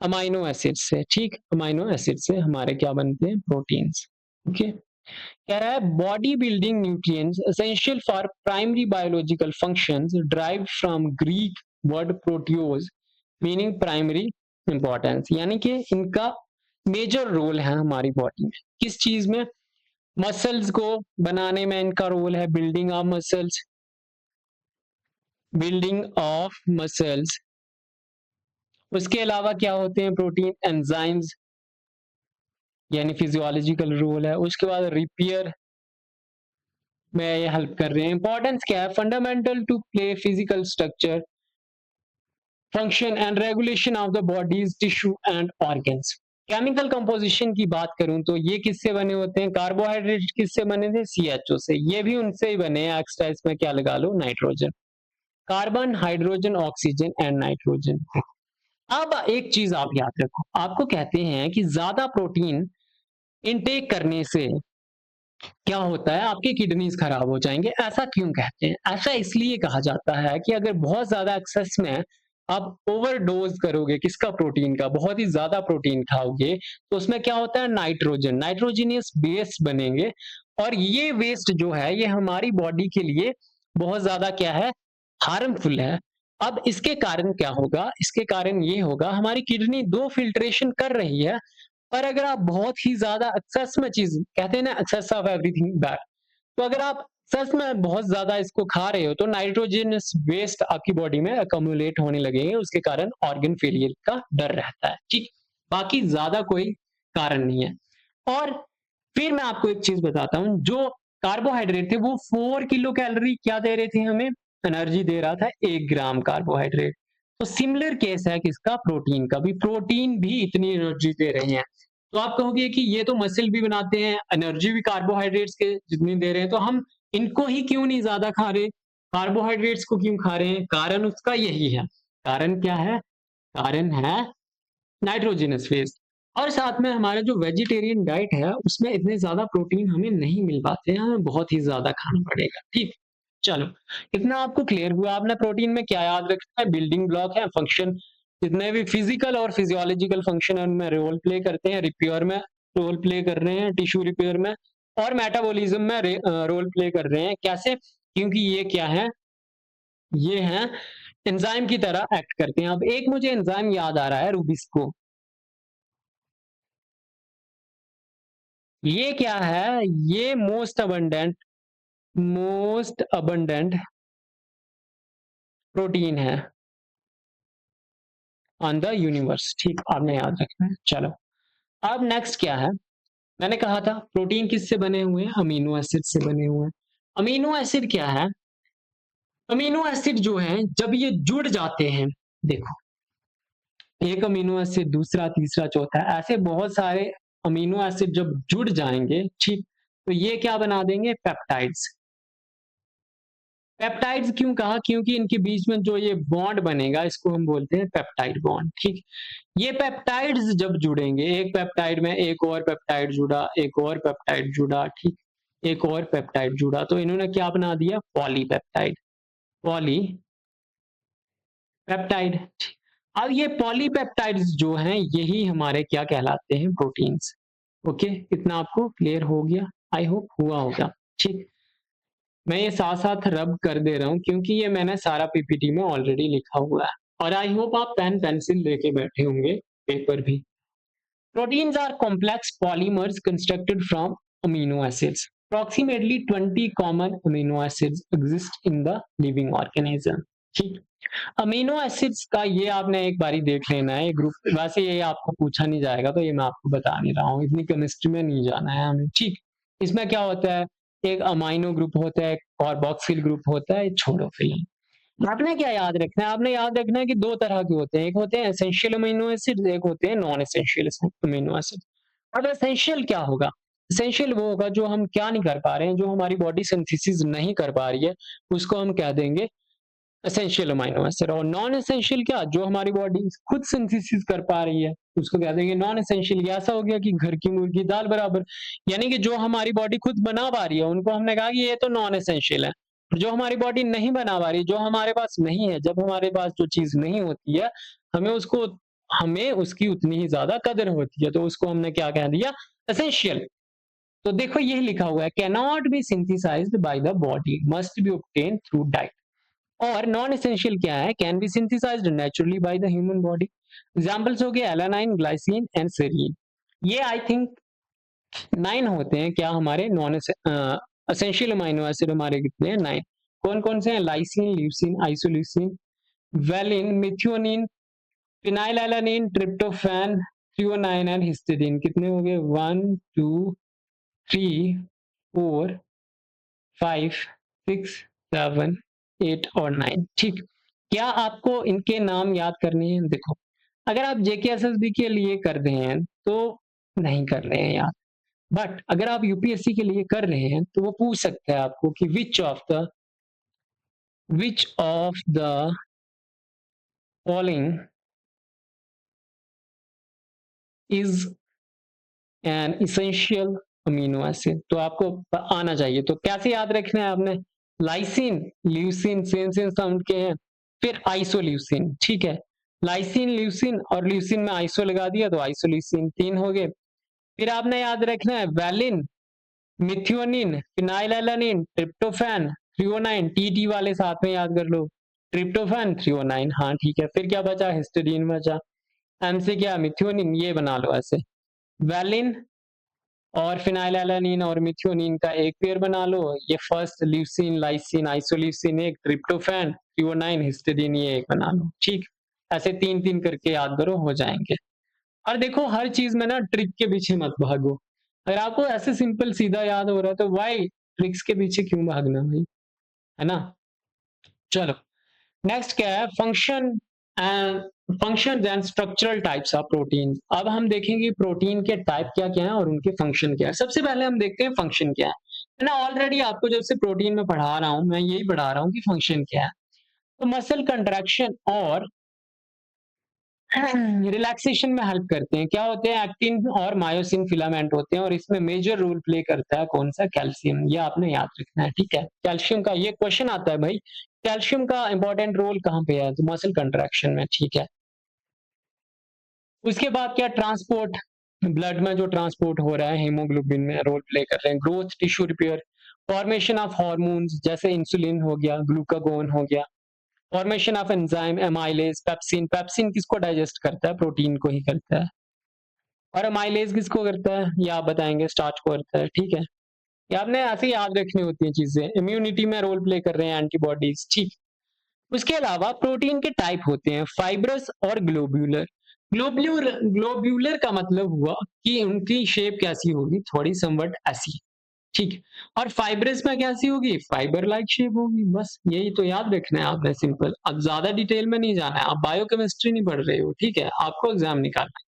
Speaker 1: अमाइनो एसिड से। ठीक, अमाइनो एसिड से हमारे क्या बनते हैं? प्रोटीन्स। ओके। कह रहा है body building nutrients essential for primary biological functions drive from Greek word proteios meaning primary importance. यानी कि इनका मेजर रोल है हमारी बॉडी में। किस चीज में? मसल्स को बनाने में इनका रोल है, building of muscles, building of muscles. उसके अलावा क्या होते हैं प्रोटीन? एंजाइम्स। यानी फिजियोलॉजिकल रोल है। उसके बाद रिपेयर में ये हेल्प कर रहे हैं। इंपॉर्टेंस क्या है? Fundamental to play physical structure, function and regulation of the body's tissue and organs. Chemical composition की बात करूं तो ये किससे बने होते हैं? कार्बोहाइड्रेट किससे बने थे? CHO से। ये भी उनसे ही बने हैं। एक्स्ट्रा इसमें क्या लगा लो? Nitrogen, carbon, hydrogen, oxygen and nitrogen. अब एक चीज आप याद रखो, आपको कहते हैं कि ज्यादा प्रोटीन इनटेक करने से क्या होता है? आपकी किडनीज खराब हो जाएंगे। ऐसा क्यों कहते हैं? ऐसा इसलिए कहा जाता है कि अगर बहुत ज्यादा एक्सेस में आप ओवरडोज करोगे किसका? प्रोटीन का, बहुत ही ज्यादा प्रोटीन खाओगे तो उसमें क्या होता है? नाइट्रोजन, नाइट्रोजिनियस वेस्ट बनेंगे और ये वेस्ट जो है ये हमारी बॉडी के लिए बहुत ज्यादा क्या है? हार्मफुल है। अब इसके कारण क्या होगा? इसके कारण ये होगा हमारी किडनी दो फिल्ट्रेशन कर रही है, पर अगर आप बहुत ही ज्यादा एक्सेस में चीज, कहते हैं ना एक्सेस ऑफ एवरीथिंग बैड, तो अगर आप एक्सेस में बहुत ज्यादा इसको खा रहे हो तो नाइट्रोजनस वेस्ट आपकी बॉडी में अकोमुलेट होने लगेंगे, उसके कारण ऑर्गन फेलियर का डर रहता है। ठीक, बाकी ज्यादा कोई कारण नहीं है। और फिर मैं आपको एक चीज बताता हूं, जो कार्बोहाइड्रेट थे वो 4 किलो कैलोरी क्या दे रहे थे हमें? एनर्जी दे रहा था 1 ग्राम कार्बोहाइड्रेट। तो सिमिलर केस है किसका? प्रोटीन का भी। प्रोटीन भी इतनी एनर्जी दे रहे हैं। तो आप कहोगे कि ये तो मसल भी बनाते हैं, एनर्जी भी कार्बोहाइड्रेट्स के जितनी दे रहे हैं, तो हम इनको ही क्यों नहीं ज्यादा खा रहे? कार्बोहाइड्रेट्स को क्यों खा रहे हैं? कारण उसका यही है। कारण क्या है? कारण है नाइट्रोजनस वेस्ट। और साथ में हमारा जो वेजिटेरियन डाइट है उसमें इतने ज्यादा प्रोटीन हमें नहीं मिल पाते हैं, हमें बहुत ही ज्यादा खाना पड़ेगा। ठीक, चलो इतना आपको क्लियर हुआ। आपने प्रोटीन में क्या याद रखना है? बिल्डिंग ब्लॉक है, फंक्शन, जितने भी फिजिकल और फिजियोलॉजिकल फंक्शन है उनमें रोल प्ले करते हैं, रिपेयर में रोल प्ले कर रहे हैं, टिश्यू रिपेयर में, और मेटाबॉलिज्म में रोल प्ले कर रहे हैं। कैसे? क्योंकि ये क्या है? ये है एंजाइम की तरह एक्ट करते हैं। अब एक मुझे एंजाइम याद आ रहा है, रूबिस्को। ये क्या है? ये मोस्ट अबंडेंट प्रोटीन है ऑन द यूनिवर्स। ठीक, आपने याद रखना है। चलो अब नेक्स्ट क्या है? मैंने कहा था प्रोटीन किससे बने हुए हैं? अमीनो एसिड से बने हुए हैं। अमीनो एसिड क्या है? अमीनो एसिड जो है जब ये जुड़ जाते हैं, देखो एक अमीनो एसिड, दूसरा, तीसरा, चौथा, ऐसे बहुत सारे अमीनो एसिड जब जुड़ जाएंगे, ठीक, तो ये क्या बना देंगे? पेप्टाइड्स। पेप्टाइड्स क्यों कहा? क्योंकि इनके बीच में जो ये बॉन्ड बनेगा इसको हम बोलते हैं पेप्टाइड बॉन्ड। ठीक, ये पेप्टाइड्स जब जुड़ेंगे, एक पेप्टाइड में एक और पेप्टाइड जुड़ा, एक और पेप्टाइड जुड़ा, ठीक, एक और पेप्टाइड जुड़ा, तो इन्होंने क्या बना दिया? पॉलीपेप्टाइड। पॉलीपेप्टाइड। अब ये पॉलीपेप्टाइड्स जो हैं यही हमारे क्या कहलाते हैं? प्रोटीन्स। ओके, इतना आपको क्लियर हो गया? आई होप हुआ होगा। ठीक, मैं ये साथ साथ रब कर दे रहा हूँ क्योंकि ये मैंने सारा पीपीटी में ऑलरेडी लिखा हुआ है, और आई होप आप पेन पेंसिल लेके बैठे होंगे, पेपर भी। Proteins are complex polymers constructed from amino acids. Approximately 20 common amino acids exist in the living organism. ठीक, अमीनो एसिड्स का ये आपने एक बारी देख लेना है, ग्रुप, वैसे ये आपको पूछा नहीं जाएगा तो ये मैं आपको बता नहीं रहा हूँ, इतनी केमिस्ट्री में नहीं जाना है हमें। ठीक, इसमें क्या होता है? एक अमाइनो ग्रुप होता है, एक कार्बोक्सिल ग्रुप होता है, छोड़ो फिलहाल। आपने क्या याद रखना है? आपने याद रखना है कि दो तरह के होते हैं, एक होते हैं एसेंशियल अमीनो एसिड, एक होते हैं नॉन एसेंशियल अमीनो एसिड। अब एसेंशियल क्या होगा? एसेंशियल वो होगा जो हम क्या नहीं कर पा रहे हैं, जो हमारी बॉडी सिंथेसिस नहीं कर पा रही है, उसको हम कह देंगे एसेंशियल अमीनो एसिड। और नॉन एसेंशियल क्या? जो हमारी बॉडी खुद सिंथेसिस कर पा रही है, उसको कह देंगे नॉन एसेंशियल। ऐसा हो गया कि घर की मुर्गी दाल बराबर, यानी कि जो हमारी बॉडी खुद बना पा रही है उनको हमने कहा कि ये तो नॉन एसेंशियल है। जो हमारी बॉडी नहीं बना पा रही, जो हमारे पास नहीं है, जब हमारे पास जो चीज नहीं होती है हमें उसकी उतनी ही ज्यादा कदर होती है, तो उसको हमने क्या कह दिया? एसेंशियल। तो देखो यही लिखा हुआ है, can not be synthesised by the body, must be obtained through diet. और नॉन एसेंशियल क्या है? Can be synthesised naturally by the human body. Examples हो गए एलानाइन, ग्लाइसिन एंड सेरीन। ये आई थिंक 9 होते हैं क्या हमारे नॉन एसेंशियल अमीनो एसिड? हमारे कितने हैं? 9। कौन कौन से हैं? Lysine, leucine, isoleucine, valine, methionine, phenylalanine, tryptophan, threonine and histidine. कितने हो गए? 1 2 3 4 5 6 7 8 और 9। ठीक, क्या आपको इनके नाम याद करने हैं? देखो, अगर आप जेकेएसएसबी के लिए कर रहे हैं तो नहीं कर रहे हैं याद, बट अगर आप यूपीएससी के लिए कर रहे हैं तो वो पूछ सकता है आपको कि विच of the following is an essential amino acid. तो आपको आना चाहिए। तो कैसे याद रखना है आपने? Lysine, leucine same same sound के हैं, फिर आइसोल्यूसिन। ठीक है, लाइसिन, ल्यूसिन और ल्यूसिन में आइसो लगा दिया तो आइसोल्यूसिन, 3 हो गए। फिर आपने याद रखना है valine, methionine, phenylalanine, tryptophan, threonine. T वाले साथ में याद कर लो, ट्रिप्टोफैन, थ्रियोनाइन। हाँ ठीक है, फिर क्या बचा? हिस्टिडीन बचा। एम से क्या? मिथ्योनिन। ये बना लो ऐसे, वैलिन और फिनाइलएलानिन और मिथ्योनिन का एक पेयर बना लो। ये फर्स्ट, ल्यूसिन, लाइसिन, आइसोल्यूसिन एक, ट्रिप्टोफैन, थ्रियोनाइन, हिस्टिडीन ये एक बना लो। ठीक, ऐसे 3-3 करके याद करो, हो जाएंगे। और देखो, हर चीज में ना ट्रिक के पीछे मत भागो। अगर आपको ऐसे सिंपल सीधा याद हो रहा है तो वाई ट्रिक्स के पीछे क्यों भागना भाई, है ना? चलो, नेक्स्ट क्या है? Function and structural types of protein. अब हम देखेंगे प्रोटीन के टाइप क्या क्या है और उनके फंक्शन क्या है। सबसे पहले हम देखते हैं फंक्शन क्या है ना। ऑलरेडी आपको जब से प्रोटीन में पढ़ा रहा हूं, मैं यही पढ़ा रहा हूं कि फंक्शन क्या है। तो मसल कंट्रैक्शन और रिलैक्सेशन में हेल्प करते हैं। क्या होते हैं? एक्टिन और मायोसिन फिलामेंट होते हैं और इसमें मेजर रोल प्ले करता है कौन सा? कैल्शियम। ये आपने याद रखना है। ठीक है, कैल्शियम का ये क्वेश्चन आता है भाई, कैल्शियम का इंपॉर्टेंट रोल कहाँ पे है? तो मसल कंट्रैक्शन में। ठीक है, उसके बाद क्या? ट्रांसपोर्ट, ब्लड में जो ट्रांसपोर्ट हो रहा है हीमोग्लोबिन में रोल प्ले कर रहे हैं। Growth, tissue repair, formation of hormones जैसे इंसुलिन हो गया, ग्लूकागोन हो गया, formation of enzyme, amylase, pepsin. Pepsin किसको डाइजेस्ट करता है? प्रोटीन को ही करता है। और एमाइलेज किसको करता है? ये आप बताएंगे, स्टार्च को करता है। ठीक है, ये आपने ऐसे याद रखनी होती है चीजें। इम्यूनिटी में रोल प्ले कर रहे हैं एंटीबॉडीज। ठीक, उसके अलावा प्रोटीन के टाइप होते हैं फाइब्रस और ग्लोब्यूलर। ग्लोब्यूलर का मतलब हुआ कि उनकी शेप कैसी होगी? थोड़ी समवट ऐसी। ठीक, और फाइब्रस में कैसी होगी? फाइबर लाइक शेप होगी। बस यही तो याद रखना है आपने, सिंपल। अब ज्यादा डिटेल में नहीं जाना है, आप बायोकेमिस्ट्री नहीं पढ़ रहे हो। ठीक है, आपको एग्जाम निकालना है।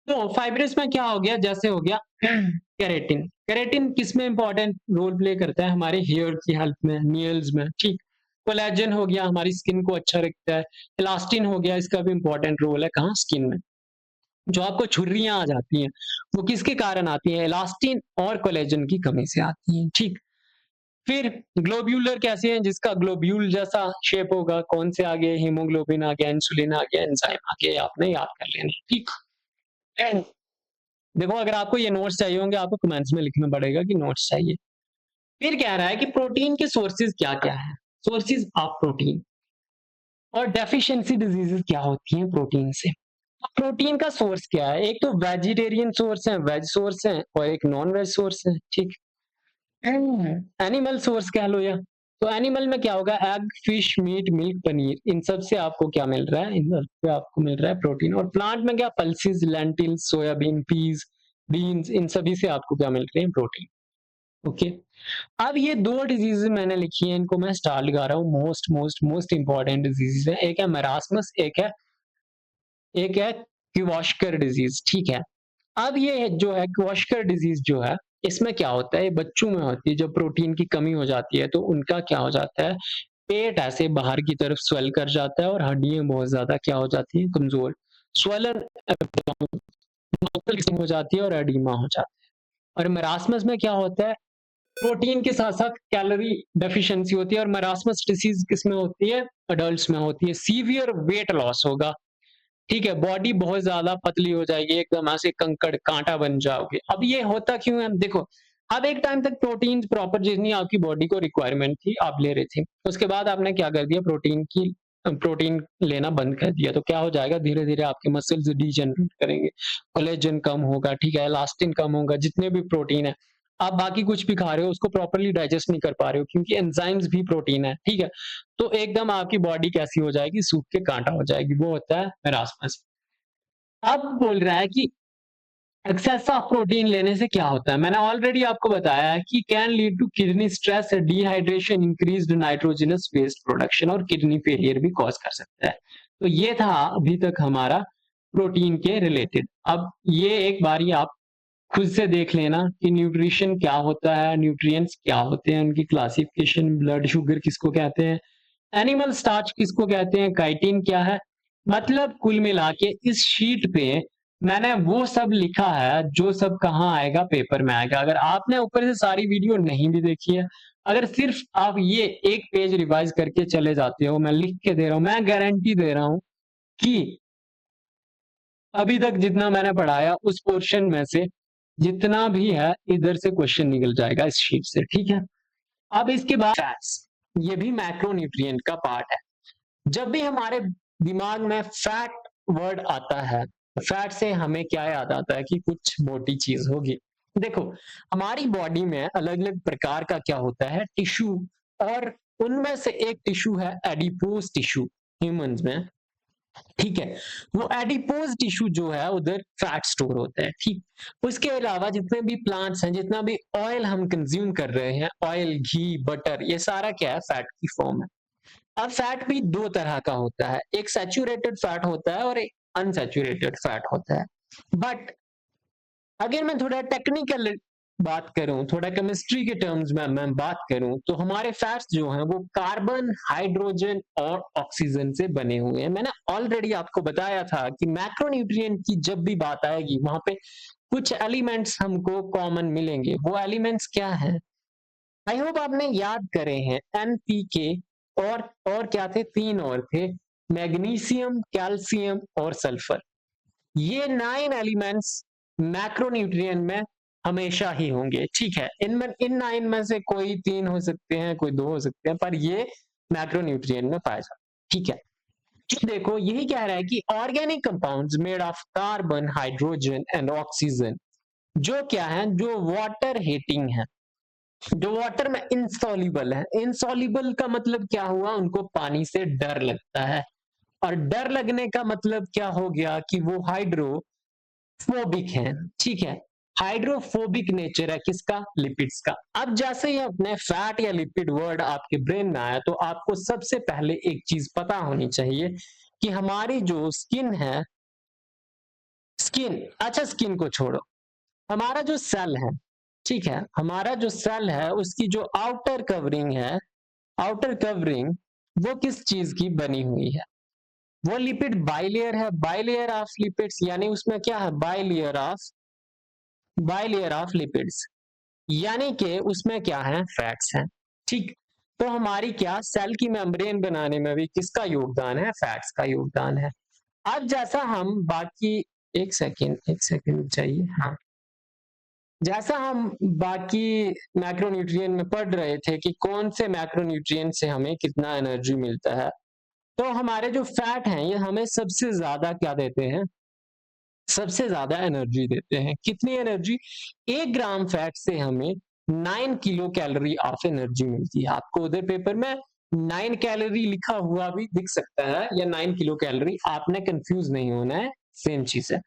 Speaker 1: तो फाइब्रस में क्या हो गया? जैसे हो गया केरेटिन। केरेटिन किस में इंपॉर्टेंट रोल प्ले करता है? हमारे हेयर की हेल्प में, नेल्स में। ठीक, कोलेजन हो गया, हमारी स्किन को अच्छा रखता है। इलास्टिन हो गया, इसका भी इंपॉर्टेंट रोल है। कहाँ? स्किन में। जो आपको झुर्रियां आ जाती हैं वो किसके कारण आती हैं? इलास्टिन और कोलेजन की कमी से आती हैं। ठीक, फिर ग्लोब्यूलर कैसे हैं? जिसका ग्लोब्यूल जैसा शेप होगा। कौन से आ गए? हीमोग्लोबिन आ गया, इंसुलिन आ गया, एंजाइम आ गया। आपने याद कर लेना। ठीक, देखो, अगर आपको ये नोट्स चाहिए होंगे, आपको कमेंट्स में लिखना पड़ेगा कि नोट्स चाहिए। फिर कह रहा है कि प्रोटीन के सोर्सेज क्या क्या है, सोर्सेज ऑफ प्रोटीन, और डेफिशिएंसी डिजीजेस क्या होती हैं प्रोटीन से। तो प्रोटीन का सोर्स क्या है? एक तो वेजिटेरियन सोर्स है, वेज सोर्स है, और एक नॉन वेज सोर्स है। ठीक, एनिमल सोर्स कह लो या। तो एनिमल में क्या होगा? Egg, fish, meat, milk, paneer. इन सब से आपको क्या मिल रहा है? इन सब से आपको मिल रहा है प्रोटीन। और प्लांट में क्या? Pulses, lentils, soybean, peas, beans. इन सभी से आपको क्या मिल रहे हैं? प्रोटीन। ओके, अब ये 2 डिजीज मैंने लिखी है, इनको मैं स्टार लगा रहा हूँ। Most most most important disease है। एक है मेरास्मस, एक है क्वाशकर डिजीज। ठीक है, अब ये जो है क्वाशकर डिजीज जो है, इसमें क्या होता है? ये बच्चों में होती है। जब प्रोटीन की कमी हो जाती है तो उनका क्या हो जाता है? पेट ऐसे बाहर की तरफ स्वेल कर जाता है और हड्डियां बहुत ज्यादा क्या हो जाती है? कमजोर। स्वेलन हो जाती है और एडीमा हो जाता है। और मेरास्मस में क्या होता है? प्रोटीन के साथ साथ कैलोरी डेफिशिएंसी होती है। और मेरास्मस डिसीज किसमें होती है? अडल्ट्स में होती है। सीवियर वेट लॉस होगा। ठीक है, बॉडी बहुत ज्यादा पतली हो जाएगी, एकदम ऐसे कंकड़ कांटा बन जाओगे। अब ये होता क्यों है? देखो, अब एक टाइम तक प्रोटीन प्रॉपर जितनी आपकी बॉडी को रिक्वायरमेंट थी आप ले रहे थे, उसके बाद आपने क्या कर दिया? प्रोटीन लेना बंद कर दिया। तो क्या हो जाएगा? धीरे धीरे आपके मसल्स डीजनरेट करेंगे, कोलेजन कम होगा। ठीक है, इलास्टिन कम होगा। जितने भी प्रोटीन है, आप बाकी कुछ भी खा रहे हो उसको प्रॉपरली डाइजेस्ट नहीं कर पा रहे हो, क्योंकि एंजाइम्स भी प्रोटीन है। ठीक है, तो एकदम आपकी बॉडी कैसी हो जाएगी? सूख के कांटा हो जाएगी। वो होता है मेरास्मस। अब बोल रहा है कि एक्सेस ऑफ प्रोटीन लेने से क्या होता है। मैंने ऑलरेडी आपको बताया है कि can lead to kidney stress, dehydration, increased nitrogenous waste production और किडनी फेलियर भी कॉज कर सकता है। तो ये था अभी तक हमारा प्रोटीन के रिलेटेड। अब ये एक बारी आप खुद से देख लेना कि न्यूट्रिशन क्या होता है, न्यूट्रिएंट्स क्या होते हैं, उनकी क्लासिफिकेशन, ब्लड शुगर किसको कहते हैं, एनिमल स्टार्च किसको कहते हैं, काइटिन क्या है। मतलब कुल मिला के इस शीट पे मैंने वो सब लिखा है जो सब कहाँ आएगा, पेपर में आएगा। अगर आपने ऊपर से सारी वीडियो नहीं भी देखी है, अगर सिर्फ आप ये एक पेज रिवाइज करके चले जाते हो, मैं लिख के दे रहा हूं, मैं गारंटी दे रहा हूं कि अभी तक जितना मैंने पढ़ाया उस पोर्शन में से जितना भी है इधर से क्वेश्चन निकल जाएगा इस शीट से, ठीक है। अब इसके बाद फैट्स, ये भी मैक्रोन्यूट्रिएंट का पार्ट है। जब भी हमारे दिमाग में फैट वर्ड आता है, फैट से हमें क्या याद आता है कि कुछ मोटी चीज होगी। देखो, हमारी बॉडी में अलग अलग प्रकार का क्या होता है, टिश्यू, और उनमें से एक टिश्यू है एडिपोज टिश्यू ह्यूमंस में, ठीक है। वो एडिपोज टिश्यू जो है उधर फैट स्टोर होता है, ठीक। उसके अलावा जितने भी प्लांट्स हैं, जितना भी ऑयल हम कंज्यूम कर रहे हैं, ऑयल, घी, बटर, ये सारा क्या है, फैट की फॉर्म है। अब फैट भी दो तरह का होता है, एक सैचुरेटेड फैट होता है और एक अनसैचुरेटेड फैट होता है। बट अगर मैं थोड़ा टेक्निकल बात करूं, थोड़ा केमिस्ट्री के टर्म्स में मैं बात करूं, तो हमारे फैट्स जो हैं वो कार्बन, हाइड्रोजन और ऑक्सीजन से बने हुए हैं। मैंने ऑलरेडी आपको बताया था कि मैक्रोन्यूट्रिएंट की जब भी बात आएगी वहां पे कुछ एलिमेंट्स हमको कॉमन मिलेंगे। वो एलिमेंट्स क्या हैं, आई होप आपने याद करे हैं, एनपीके, और क्या थे, तीन और थे, मैग्नीशियम, कैल्शियम और सल्फर। ये 9 एलिमेंट्स मैक्रोन्यूट्रिएंट में हमेशा ही होंगे, ठीक है। इनमें इन 9 में से कोई 3 हो सकते हैं, कोई 2 हो सकते हैं, पर ये मैक्रोन्यूट्रिएंट में पाए जाते हैं, ठीक है। तो देखो, यही कह रहा है कि organic compounds made of carbon, hydrogen and oxygen, जो क्या है, जो वाटर हीटिंग है, जो वाटर में इंसॉल्युबल है। इंसॉल्युबल का मतलब क्या हुआ, उनको पानी से डर लगता है, और डर लगने का मतलब क्या हो गया कि वो हाइड्रोफोबिक है, ठीक है। हाइड्रोफोबिक नेचर है किसका, लिपिड्स का। अब जैसे ही अपने फैट या लिपिड वर्ड आपके ब्रेन में आया, तो आपको सबसे पहले एक चीज पता होनी चाहिए कि हमारी जो स्किन है, स्किन, अच्छा स्किन को छोड़ो, हमारा जो सेल है, ठीक है, हमारा जो सेल है उसकी जो आउटर कवरिंग है, आउटर कवरिंग, वो किस चीज की बनी हुई है, वो लिपिड बाइलेयर है, बाइलेयर ऑफ लिपिड्स, यानी उसमें क्या है, बाइलेयर ऑफ लिपिड्स, यानी कि उसमें क्या है, फैट्स हैं, ठीक। तो हमारी क्या, सेल की मेम्ब्रेन बनाने में भी किसका योगदान है, फैट्स का योगदान है। अब जैसा हम बाकी, एक सेकेंड चाहिए, हाँ, जैसा हम बाकी मैक्रोन्यूट्रिएंट में पढ़ रहे थे कि कौन से मैक्रोन्यूट्रिएंट से हमें कितना एनर्जी मिलता है, तो हमारे जो फैट हैं ये हमें सबसे ज्यादा क्या देते हैं, सबसे ज्यादा एनर्जी देते हैं। कितनी एनर्जी, 1 ग्राम फैट से हमें 9 किलो कैलोरी ऑफ एनर्जी मिलती है। आपको उधर पेपर में 9 कैलोरी लिखा हुआ भी दिख सकता है, या 9 किलो कैलोरी, आपने कंफ्यूज नहीं होना है, सेम चीज है।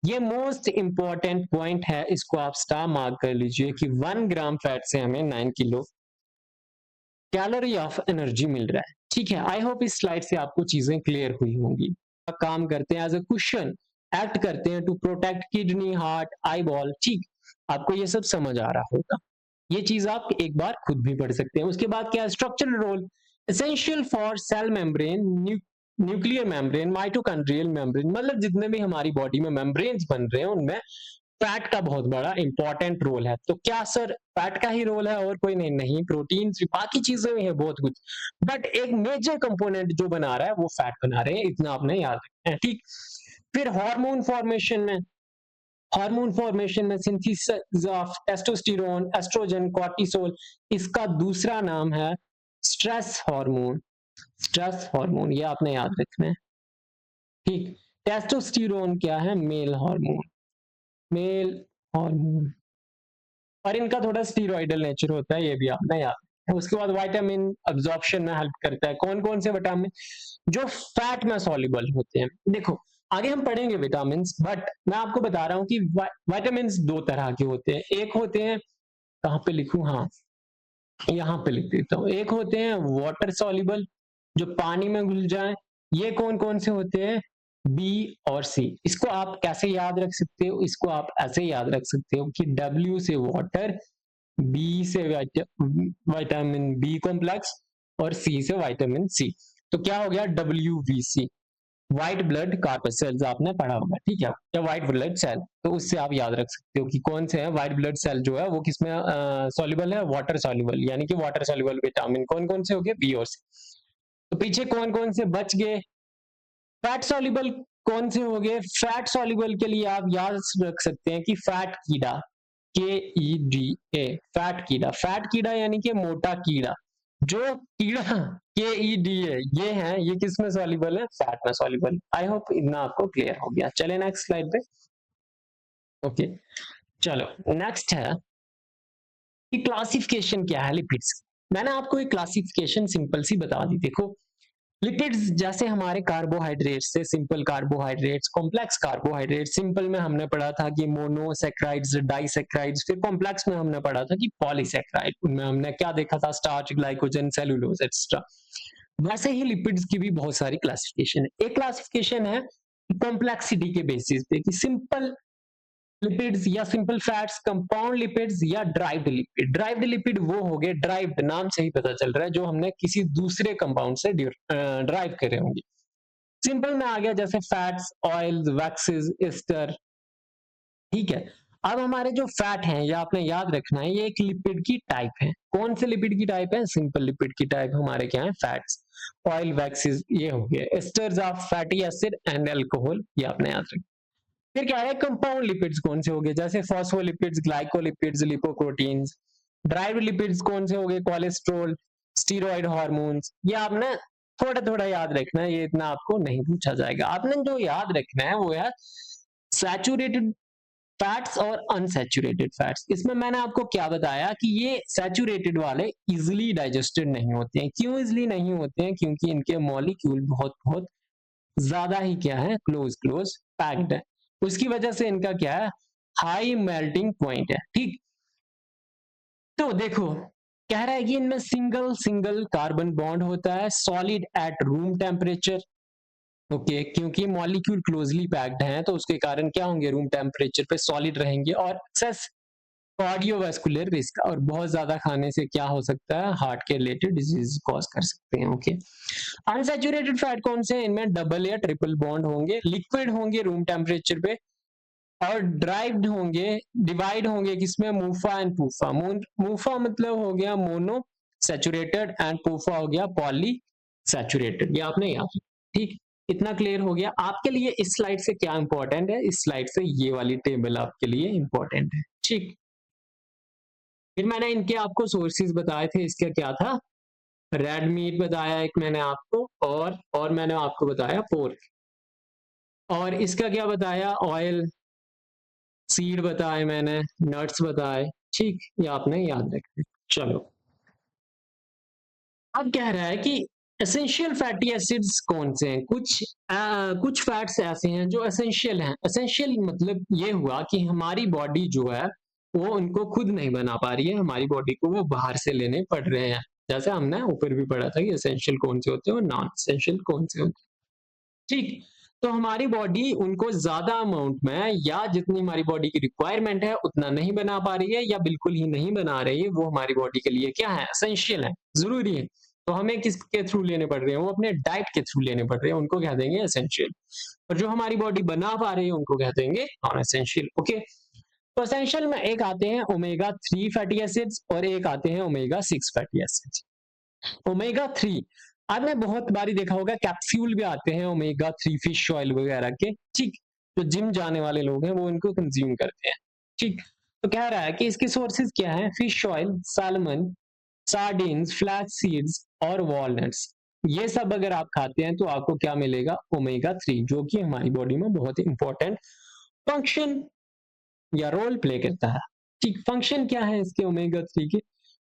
Speaker 1: ये मोस्ट इंपॉर्टेंट पॉइंट है, इसको आप स्टार मार्क कर लीजिए कि 1 ग्राम फैट से हमें 9 किलो कैलोरी ऑफ एनर्जी मिल रहा है, ठीक है। आई होप इस स्लाइड से आपको चीजें क्लियर हुई होंगी। काम करते हैं एज अ क्वेश्चन, एक्ट करते हैं to protect kidney, heart, eye ball, ठीक। आपको ये सब समझ आ रहा होगा, ये चीज आप एक बार खुद भी पढ़ सकते हैं। उसके बाद क्या, structural role, essential for cell membrane, nuclear membrane, mitochondrial membrane, मतलब जितने भी हमारी बॉडी में मेम्ब्रेन्स बन रहे हैं उनमें फैट का बहुत बड़ा इंपॉर्टेंट रोल है। तो क्या सर फैट का ही रोल है और कोई नहीं, नहीं, प्रोटीन, बाकी चीजें भी है बहुत कुछ, बट एक मेजर कंपोनेंट जो बना रहा है वो फैट बना रहे हैं, इतना आपने याद रखना है, ठीक। फिर हार्मोन फॉर्मेशन में synthesis of testosterone, oestrogen, cortisol, इसका दूसरा नाम है स्ट्रेस हार्मोन। स्ट्रेस हार्मोन ये आपने याद रखना है, ठीक। टेस्टोस्टेरोन क्या है, मेल हार्मोन, मेल हार्मोन, और इनका थोड़ा स्टीरॉयडल नेचर होता है, ये भी आपने याद रखना है। उसके बाद विटामिन अब्जॉर्प्शन में हेल्प करता है, कौन कौन से विटामिन, जो फैट में सॉल्युबल होते हैं। देखो, आगे हम पढ़ेंगे विटामिन, बट मैं आपको बता रहा हूं कि विटामिन दो तरह के होते हैं। एक होते हैं, कहाँ पे लिखूं, हाँ यहाँ पे लिख देता हूँ। एक होते हैं वाटर सॉल्युबल, जो पानी में घुल जाए। ये कौन कौन से होते हैं, बी और सी। इसको आप कैसे याद रख सकते हो, इसको आप ऐसे याद रख सकते हो कि डब्ल्यू से वाटर, बी से विटामिन बी कॉम्प्लेक्स और सी से विटामिन सी। तो क्या हो गया, WBC, व्हाइट ब्लड कार्पसेल्स आपने पढ़ा होगा, ठीक है, या व्हाइट ब्लड सेल। तो उससे आप याद रख सकते हो कि कौन से हैं व्हाइट ब्लड सेल, जो है वो किसमें सॉल्युबल है, वाटर सॉल्युबल, यानी कि वाटर सॉल्युबल विटामिन कौन कौन से हो गए, बी और सी। तो पीछे कौन कौन से बच गए, फैट सॉल्युबल कौन से हो गए। फैट सॉल्युबल के लिए आप याद रख सकते हैं कि फैट कीड़ा, KEDA, फैट कीड़ा, फैट कीड़ा यानी कि मोटा कीड़ा। जो कीड़ा KEDA ये है, ये किस में सॉल्युबल है, फैट में सॉल्युबल। आई होप इतना आपको क्लियर हो गया। चले नेक्स्ट स्लाइड पे। ओके, चलो नेक्स्ट है कि क्लासिफिकेशन क्या है लिपिड्स। मैंने आपको एक क्लासिफिकेशन सिंपल सी बता दी। देखो, लिपिड्स जैसे हमारे कार्बोहाइड्रेट्स से, simple carbohydrates, complex carbohydrates. Simple में हमने पढ़ा था कि मोनोसैकेराइड्स, डाइसैकेराइड्स, फिर कॉम्प्लेक्स में हमने पढ़ा था कि पॉलीसैकेराइड। उनमें हमने क्या देखा था, स्टार्च, ग्लाइकोजन, सेलुलोज एक्सेट्रा। वैसे ही लिपिड्स की भी बहुत सारी क्लासिफिकेशन है। एक क्लासिफिकेशन है कॉम्प्लेक्सिटी के बेसिस पे, कि सिंपल लिपिड्स या सिंपल फैट्स, कंपाउंड लिपिड्स या ड्राइव्ड लिपिड। ड्राइव्ड लिपिड वो हो गए, ड्राइव्ड नाम से ही पता चल रहा है, जो हमने किसी दूसरे कंपाउंड से ड्राइव करे होंगे। सिंपल में आ गया जैसे फैट्स, ऑयल्स, वैक्सेस, एस्टर, ठीक है। अब हमारे जो फैट हैं, या आपने याद रखना है, ये एक लिपिड की टाइप है। कौन से लिपिड की टाइप है, सिंपल लिपिड की टाइप हमारे क्या है, फैट्स। ऑयल, वैक्सेस ये हो गया। Asters of fatty acid and alcohol, ये आपने याद रखना। फिर क्या है, कंपाउंड लिपिड्स कौन से हो गए, जैसे phospholipids, glycolipids, lipoproteins. Derived lipids कौन से हो गए, कोलेस्ट्रॉल, स्टीरॉयड हार्मोन्स। ये आपने थोड़ा थोड़ा याद रखना है, ये इतना आपको नहीं पूछा जाएगा। आपने जो याद रखना है वो है सैचुरेटेड फैट्स और अनसैचुरेटेड फैट्स। इसमें मैंने आपको क्या बताया कि ये सैचुरेटेड वाले इजिली डाइजेस्टेड नहीं होते हैं। क्यों इजिली नहीं होते हैं, क्योंकि इनके मॉलिक्यूल बहुत बहुत ज्यादा ही क्या है, क्लोज क्लोज पैक्ड है। उसकी वजह से इनका क्या है, हाई मेल्टिंग पॉइंट है, ठीक। तो देखो, कह रहा है कि इनमें सिंगल सिंगल कार्बन बॉन्ड होता है, solid at room temperature. Okay, क्योंकि मॉलिक्यूल क्लोजली पैक्ड हैं, तो उसके कारण क्या होंगे, रूम टेम्परेचर पे सॉलिड रहेंगे। और एक्सेस कार्डियोवास्कुलर रिस्क, और बहुत ज्यादा खाने से क्या हो सकता है, हार्ट के रिलेटेड डिजीज कॉज कर सकते हैं। ओके, अनसैचुरेटेड फैट कौन से हैं, इनमें डबल या ट्रिपल बॉन्ड होंगे, लिक्विड होंगे रूम टेम्परेचर पे, और ड्राइव्ड होंगे, डिवाइड होंगे किसमें, मूफा एंड पूफा। मूफा मतलब हो गया मोनो सैचुरेटेड, एंड पूफा हो गया पॉली सैचुरेटेड। ये आपने याद रखना, ठीक। इतना क्लियर हो गया आपके लिए। इस स्लाइड से क्या इंपॉर्टेंट है, इस स्लाइड से ये वाली टेबल आपके लिए इंपॉर्टेंट है, ठीक। फिर मैंने इनके आपको सोर्सेज बताए थे, इसका क्या था, रेड मीट बताया एक मैंने आपको, और मैंने आपको बताया पोर्क, और इसका क्या बताया, ऑयल, सीड बताए मैंने, नट्स बताए, ठीक। ये आपने याद रखना। चलो, अब कह रहा है कि एसेंशियल फैटी एसिड्स कौन से हैं। कुछ फैट्स ऐसे हैं जो एसेंशियल हैं। एसेंशियल मतलब ये हुआ कि हमारी बॉडी जो है वो उनको खुद नहीं बना पा रही है, हमारी बॉडी को वो बाहर से लेने पड़ रहे हैं। जैसे हमने ऊपर भी पढ़ा था कि एसेंशियल कौन से होते हैं और नॉन एसेंशियल कौन से होते हैं, ठीक। तो हमारी बॉडी उनको ज्यादा अमाउंट में, या जितनी हमारी बॉडी की रिक्वायरमेंट है उतना नहीं बना पा रही है, या बिल्कुल ही नहीं बना रही है, वो हमारी बॉडी के लिए क्या है, एसेंशियल है, जरूरी है। तो हमें किसके थ्रू लेने पड़ रहे हैं, वो अपने डाइट के थ्रू लेने पड़ रहे हैं, उनको कह देंगे एसेंशियल। और जो हमारी बॉडी बना पा रही है उनको कह देंगे नॉन एसेंशियल। ओके, तो एसेंशियल में एक आते हैं ओमेगा 3 फैटी एसिड्स, और एक आते हैं ओमेगा 6 फैटी एसिड्स। ओमेगा 3 आपने बहुत बारी देखा होगा, कैप्सूल भी आते हैं ओमेगा 3 फिश ऑयल वगैरह के, ठीक। जो जिम जाने वाले लोग हैं वो इनको कंज्यूम करते हैं, ठीक। तो कह रहा है कि इसके सोर्सेज क्या है, fish oil, salmon, sardines, flax seeds और वॉलनट्स। ये सब अगर आप खाते हैं तो आपको क्या मिलेगा, ओमेगा 3, जो कि हमारी बॉडी में बहुत इंपॉर्टेंट फंक्शन या रोल प्ले करता है, ठीक। फंक्शन क्या है इसके ओमेगा 3 के,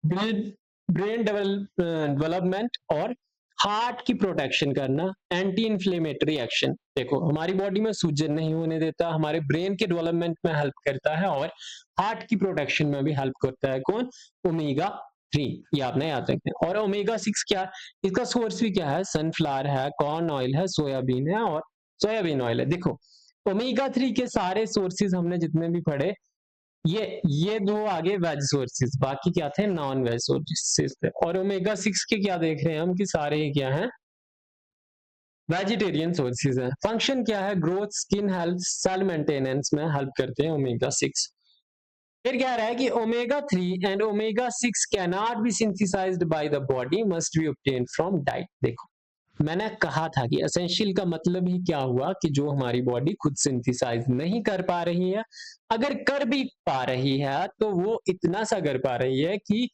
Speaker 1: ब्रेन ब्रेन डेवलपमेंट और हार्ट की प्रोटेक्शन करना, एंटी इन्फ्लेमेटरी एक्शन, देखो हमारी बॉडी में सूजन नहीं होने देता, हमारे ब्रेन के डेवलपमेंट में हेल्प करता है और हार्ट की प्रोटेक्शन में भी हेल्प करता है कौन, ओमेगा 3, ये आपने याद रखना है। और ओमेगा 6 क्या, इसका सोर्स भी क्या है, सनफ्लावर है, कॉर्न ऑयल है, सोयाबीन है और सोयाबीन ऑयल है। देखो ओमेगा 3 के सारे सोर्सेज हमने जितने भी पढ़े, ये दो आगे वेज सोर्सेज, बाकी क्या थे, नॉन वेज सोर्सेज थे। और ओमेगा 6 के क्या देख रहे हैं हम कि सारे ही क्या हैं, वेजिटेरियन सोर्सेज हैं। फंक्शन क्या है, growth, skin health, cell maintenance में हेल्प करते हैं ओमेगा 6। फिर कह रहा है कि omega 3 and omega 6 can not be synthesised by the body, must be obtained from diet. देखो मैंने कहा था कि एसेंशियल का मतलब ही क्या हुआ कि जो हमारी बॉडी खुद सिंथेसाइज नहीं कर पा रही है, अगर कर भी पा रही है तो वो इतना सा कर पा रही है कि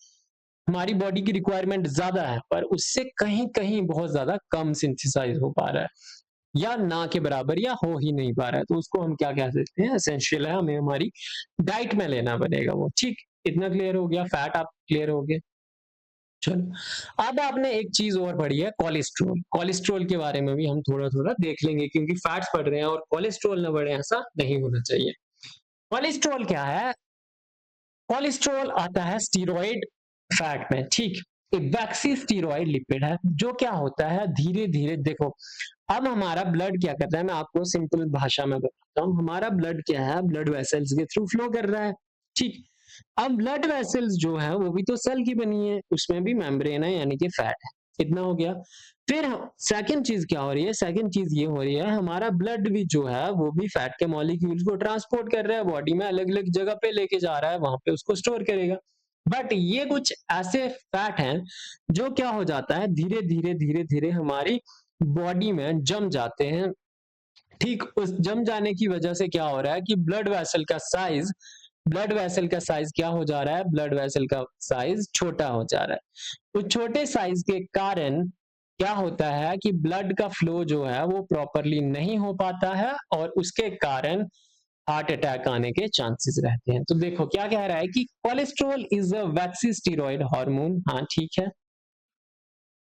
Speaker 1: हमारी बॉडी की रिक्वायरमेंट ज्यादा है, पर उससे कहीं कहीं बहुत ज्यादा कम सिंथेसाइज हो पा रहा है या ना के बराबर या हो ही नहीं पा रहा है, तो उसको हम क्या कह सकते हैं, एसेंशियल है, हमें हमारी डाइट में लेना पड़ेगा वो। ठीक, इतना क्लियर हो गया, फैट आप क्लियर हो गए। चलो अब आपने एक चीज और पढ़ी है, कोलेस्ट्रॉल। कोलेस्ट्रॉल के बारे में भी हम थोड़ा थोड़ा देख लेंगे क्योंकि फैट्स पढ़ रहे हैं और कोलेस्ट्रॉल ना बढ़े, ऐसा नहीं होना चाहिए। कोलेस्ट्रॉल क्या है, कोलेस्ट्रॉल आता है स्टीरॉयड फैट में, ठीक, वैक्सी स्टीरॉयड लिपिड है जो क्या होता है धीरे धीरे, देखो अब हमारा ब्लड क्या करता है, मैं आपको सिंपल भाषा में बताता हूँ, हमारा ब्लड क्या है, ब्लड वेसल्स के थ्रू फ्लो कर रहा है, ठीक। अब ब्लड वेसल्स जो है वो भी तो सेल की बनी है, उसमें भी मेम्ब्रेन है यानी कि फैट है, इतना हो गया। फिर सेकंड चीज क्या हो रही है, सेकंड चीज ये हो रही है, हमारा ब्लड भी जो है वो भी फैट के मॉलिक्यूल्स को ट्रांसपोर्ट कर रहा है, बॉडी में अलग अलग जगह पे लेके जा रहा है, वहां पे उसको स्टोर करेगा। बट ये कुछ ऐसे फैट हैं जो क्या हो जाता है, धीरे धीरे धीरे धीरे हमारी बॉडी में जम जाते हैं, ठीक। उस जम जाने की वजह से क्या हो रहा है कि ब्लड वेसल का साइज क्या हो जा रहा है, ब्लड वेसल का साइज छोटा हो जा रहा है। तो छोटे साइज के कारण क्या होता है कि ब्लड का फ्लो जो है वो प्रॉपरली नहीं हो पाता है और उसके कारण हार्ट अटैक आने के चांसेस रहते हैं। तो देखो क्या कह रहा है कि cholesterol is a waxy steroid hormone, हाँ ठीक है।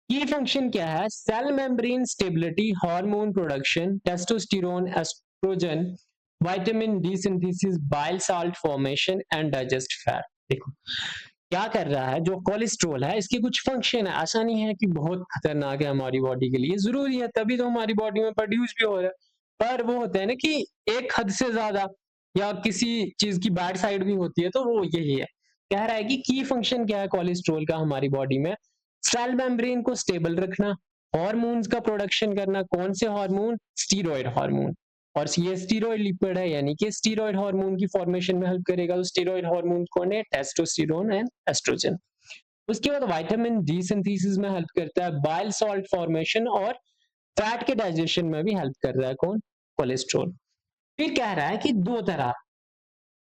Speaker 1: की फंक्शन क्या है, cell membrane stability, hormone production, testosterone, oestrogen, vitamin D synthesis, bile salt formation and digest fat. देखो क्या कर रहा है, जो कोलेस्ट्रॉल है इसके कुछ फंक्शन है, ऐसा नहीं है कि बहुत खतरनाक है हमारी बॉडी के लिए, जरूरी है तभी तो हमारी बॉडी में प्रोड्यूस भी हो रहा है, पर वो होता है ना कि एक हद से ज्यादा या किसी चीज की बैड साइड भी होती है, तो वो यही है। कह रहा है कि की फंक्शन क्या है कोलेस्ट्रॉल का हमारी बॉडी में, सेल मेम्ब्रेन को स्टेबल रखना, हार्मोन्स का प्रोडक्शन करना, कौन से हार्मोन, स्टीरॉयड हार्मोन, और ये स्टीरॉयड लिपिड है यानी कि स्टीरॉयड हार्मोन की फॉर्मेशन में हेल्प करेगा। तो स्टीरॉयड हार्मोन कौन है, टेस्टोस्टेरोन एंड एस्ट्रोजन। उसके बाद विटामिन डी सिंथेसिस में हेल्प करता है, बाइल सॉल्ट फॉर्मेशन और फैट के डाइजेशन में भी हेल्प कर रहा है कौन, कोलेस्ट्रॉल। फिर कह रहा है कि दो तरह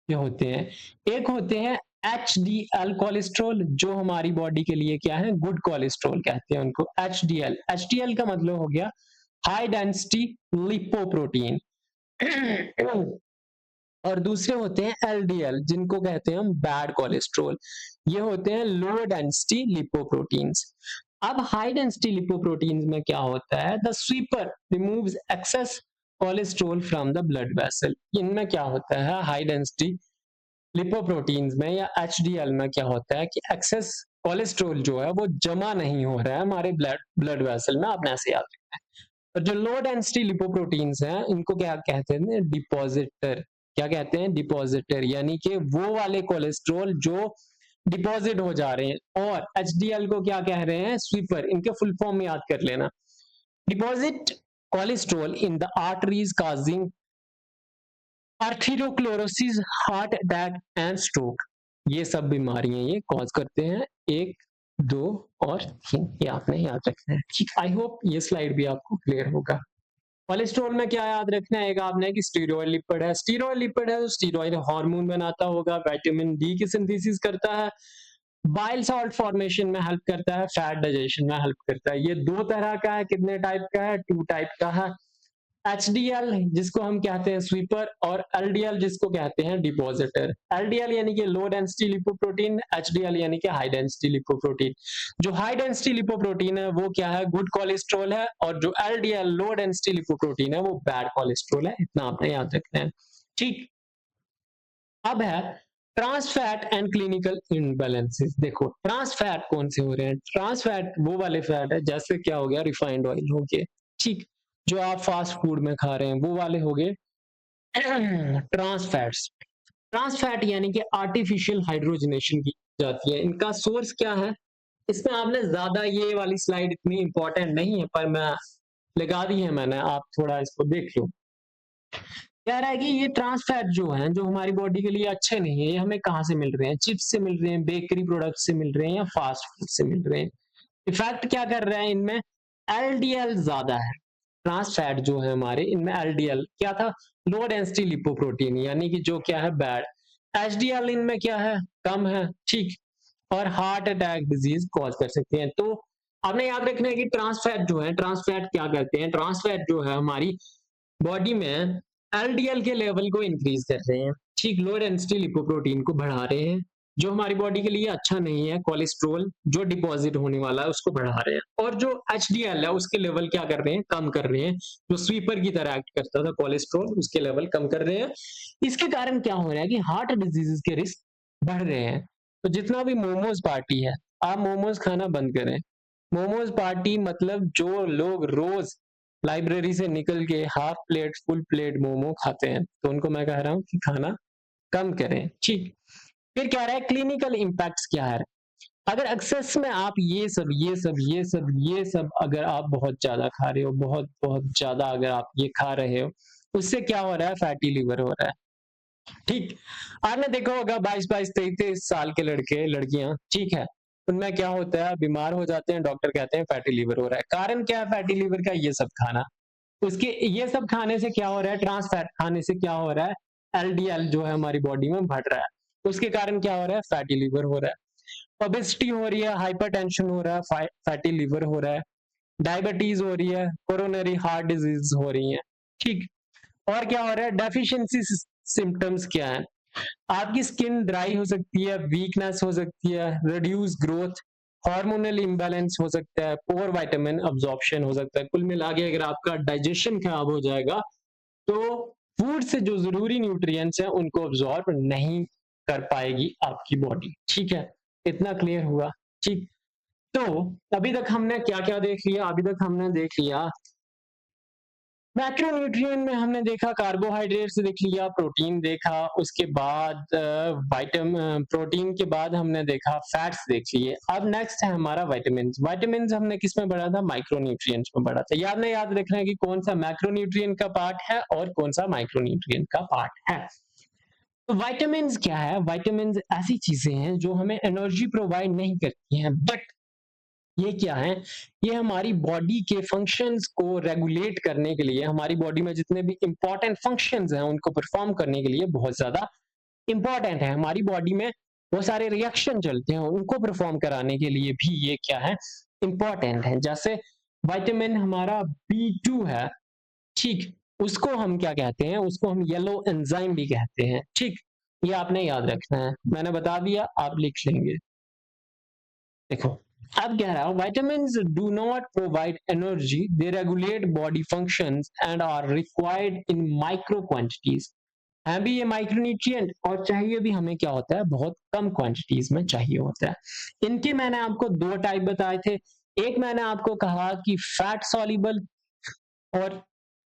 Speaker 1: के होते हैं, एक होते हैं HDL कोलेस्ट्रॉल जो हमारी बॉडी के लिए क्या है, गुड कोलेस्ट्रॉल कहते हैं उनको, HDL। HDL का मतलब हो गया हाई डेंसिटी लिपोप्रोटीन। और दूसरे होते हैं LDL जिनको कहते हैं हम बैड कोलेस्ट्रॉल, ये होते हैं लो डेंसिटी लिपोप्रोटीन्स। अब हाई डेंसिटी लिपोप्रोटीन्स में क्या होता है, the sweeper removes excess cholesterol from the blood vessel. इनमें क्या होता है, हाई डेंसिटी लिपोप्रोटीन्स में या HDL में क्या होता है कि एक्सेस कोलेस्ट्रॉल जो है वो जमा नहीं हो रहा है हमारे ब्लड वेसल में, आपने ऐसे याद रखना है। और जो लो डेंसिटी लिपोप्रोटीन्स हैं इनको क्या कहते हैं, डिपॉजिटर। क्या कहते हैं, डिपॉजिटर, यानी कि वो वाले कोलेस्ट्रॉल जो डिपॉजिट हो जा रहे हैं। और HDL को क्या कह रहे हैं, स्वीपर। इनके फुल फॉर्म में याद कर लेना, deposit cholesterol in the arteries causing atherosclerosis, heart attack and stroke. ये सब बीमारियां ये कॉज करते हैं, 1, 2 और 3, ये आपने याद रखना है, ठीक। आई होप ये स्लाइड भी आपको क्लियर होगा। कोलेस्ट्रॉल में क्या याद रखना है, एक आपने कि स्टीरॉयड लिपिड है, स्टीरॉयड लिपिड है तो स्टीरॉयड हार्मोन बनाता होगा, विटामिन डी की सिंथेसिस करता है, बाइल सॉल्ट फॉर्मेशन में हेल्प करता है, फैट डाइजेशन में हेल्प करता है। ये दो तरह का है, कितने टाइप का है, 2 टाइप का है। HDL जिसको हम कहते हैं स्वीपर, और LDL जिसको कहते हैं डिपॉजिटर। LDL यानी कि लो डेंसिटी लिपोप्रोटीन, HDL यानी कि हाई डेंसिटी लिपोप्रोटीन। जो हाई डेंसिटी लिपोप्रोटीन है वो क्या है, गुड कोलेस्ट्रॉल है, और जो LDL लो डेंसिटी लिपोप्रोटीन है वो बैड कोलेस्ट्रॉल है। इतना आपने याद रखना है, ठीक। अब है trans fat and clinical imbalances. देखो ट्रांस फैट कौन से हो रहे हैं, ट्रांस फैट वो वाले फैट है जैसे क्या हो गया, रिफाइंड ऑयल हो गया, ठीक, जो आप फास्ट फूड में खा रहे हैं वो वाले हो गए ट्रांस फैट्स। ट्रांस फैट यानी कि आर्टिफिशियल हाइड्रोजनेशन की जाती है। इनका सोर्स क्या है, इसमें आपने ज्यादा, ये वाली स्लाइड इतनी इंपॉर्टेंट नहीं है पर मैं लगा दी है मैंने, आप थोड़ा इसको देख लो। कह रहा है कि ये ट्रांस फैट जो है, जो हमारी बॉडी के लिए अच्छे नहीं है, ये हमें कहाँ से मिल रहे हैं, चिप्स से मिल रहे हैं, बेकरी प्रोडक्ट से मिल रहे हैं, या फास्ट फूड से मिल रहे हैं। इफेक्ट क्या कर रहे हैं इनमें, एलडीएल ज्यादा है। ट्रांस फैट जो है हमारे, इनमें एलडीएल क्या था, लो डेंसिटी लिपोप्रोटीन, यानी कि जो क्या है बैड। एचडीएल इनमें क्या है, कम है, ठीक, और हार्ट अटैक डिजीज कॉज कर सकते हैं। तो आपने याद रखना है कि ट्रांस फैट जो है, ट्रांस फैट क्या करते हैं, ट्रांस फैट जो है हमारी बॉडी में एलडीएल के लेवल को इंक्रीज कर रहे हैं, ठीक, लो डेंसिटी लिपोप्रोटीन को बढ़ा रहे हैं, जो हमारी बॉडी के लिए अच्छा नहीं है, कोलेस्ट्रॉल जो डिपॉजिट होने वाला है उसको बढ़ा रहे हैं, और जो एचडीएल है उसके लेवल क्या कर रहे हैं, कम कर रहे हैं, जो स्वीपर की तरह एक्ट करता था कोलेस्ट्रॉल, उसके लेवल कम कर रहे हैं। इसके कारण क्या हो रहा है कि हार्ट डिजीजेस के रिस्क बढ़ रहे हैं। तो जितना भी मोमोज पार्टी है, आप मोमोज खाना बंद करें। मोमोज पार्टी मतलब जो लोग रोज लाइब्रेरी से निकल के half plate full plate momo खाते हैं, तो उनको मैं कह रहा हूँ कि खाना कम करें, ठीक। फिर क्या रहा है, क्लिनिकल इम्पैक्ट्स क्या है, अगर एक्सेस में आप ये सब अगर आप बहुत ज्यादा खा रहे हो, बहुत बहुत ज्यादा अगर आप ये खा रहे हो, उससे क्या हो रहा है, फैटी लिवर हो रहा है, ठीक। आपने देखा होगा 22-22 23 साल के लड़के लड़कियां, ठीक है, उनमें क्या होता है, बीमार हो जाते हैं, डॉक्टर कहते हैं फैटी लिवर हो रहा है। कारण क्या है फैटी लिवर का, ये सब खाना। उसके ये सब खाने से क्या हो रहा है, ट्रांस फैट खाने से क्या हो रहा है, एलडीएल जो है हमारी बॉडी में बढ़ रहा है, उसके कारण क्या हो रहा है, फैटी लिवर हो रहा है, ओबेसिटी हो रही है, हाइपरटेंशन हो रहा है, फैटी लिवर हो रहा है, डायबिटीज हो रही है, कोरोनरी हार्ट डिजीज हो रही है, ठीक। और क्या हो रहा है, डेफिशिएंसी सिम्टम्स क्या है, आपकी स्किन ड्राई हो सकती है, वीकनेस हो सकती है, रिड्यूस ग्रोथ, हार्मोनल इम्बैलेंस हो सकता है, पोर विटामिन अब्जॉर्प्शन हो सकता है। कुल मिला के अगर आपका डाइजेशन खराब हो जाएगा तो फूड से जो जरूरी न्यूट्रिएंट्स हैं उनको अब्जॉर्ब नहीं कर पाएगी आपकी बॉडी, ठीक है। इतना क्लियर हुआ, ठीक। तो अभी तक हमने क्या क्या देख लिया, अभी तक हमने देख लिया मैक्रोन्यूट्रिएंट में, हमने देखा कार्बोहाइड्रेट्स देख लिया, प्रोटीन देखा, उसके बाद प्रोटीन के बाद हमने देखा फैट्स देख लिए। अब नेक्स्ट है हमारा विटामिन। विटामिन हमने किस में पढ़ा था, माइक्रोन्यूट्रिएंट्स में पढ़ा था। याद रखना है कि कौन सा मैक्रोन्यूट्रिएंट का पार्ट है और कौन सा माइक्रोन्यूट्रिएंट का पार्ट है। तो विटामिन क्या है, विटामिन ऐसी चीजें हैं जो हमें एनर्जी प्रोवाइड नहीं करती हैं, बट ये क्या है, ये हमारी बॉडी के फंक्शंस को रेगुलेट करने के लिए, हमारी बॉडी में जितने भी इंपॉर्टेंट फंक्शंस हैं उनको परफॉर्म करने के लिए बहुत ज्यादा इंपॉर्टेंट है। हमारी बॉडी में बहुत सारे रिएक्शन चलते हैं, उनको परफॉर्म कराने के लिए भी ये क्या है, इंपॉर्टेंट है। जैसे विटामिन हमारा B2 है, ठीक, उसको हम क्या कहते हैं, उसको हम येलो एंजाइम भी कहते हैं, ठीक। ये आपने याद रखना है, मैंने बता दिया, आप लिख लेंगे। देखो अब कह रहा हूं, vitamins do not provide energy, they regulate body functions and are required in micro quantities। है भी ये माइक्रोन्यूट्रिएंट, और चाहिए भी हमें क्या होता है, बहुत कम क्वांटिटीज में चाहिए होता है। इनके मैंने आपको दो टाइप बताए थे, एक मैंने आपको कहा कि फैट सॉल्युबल, और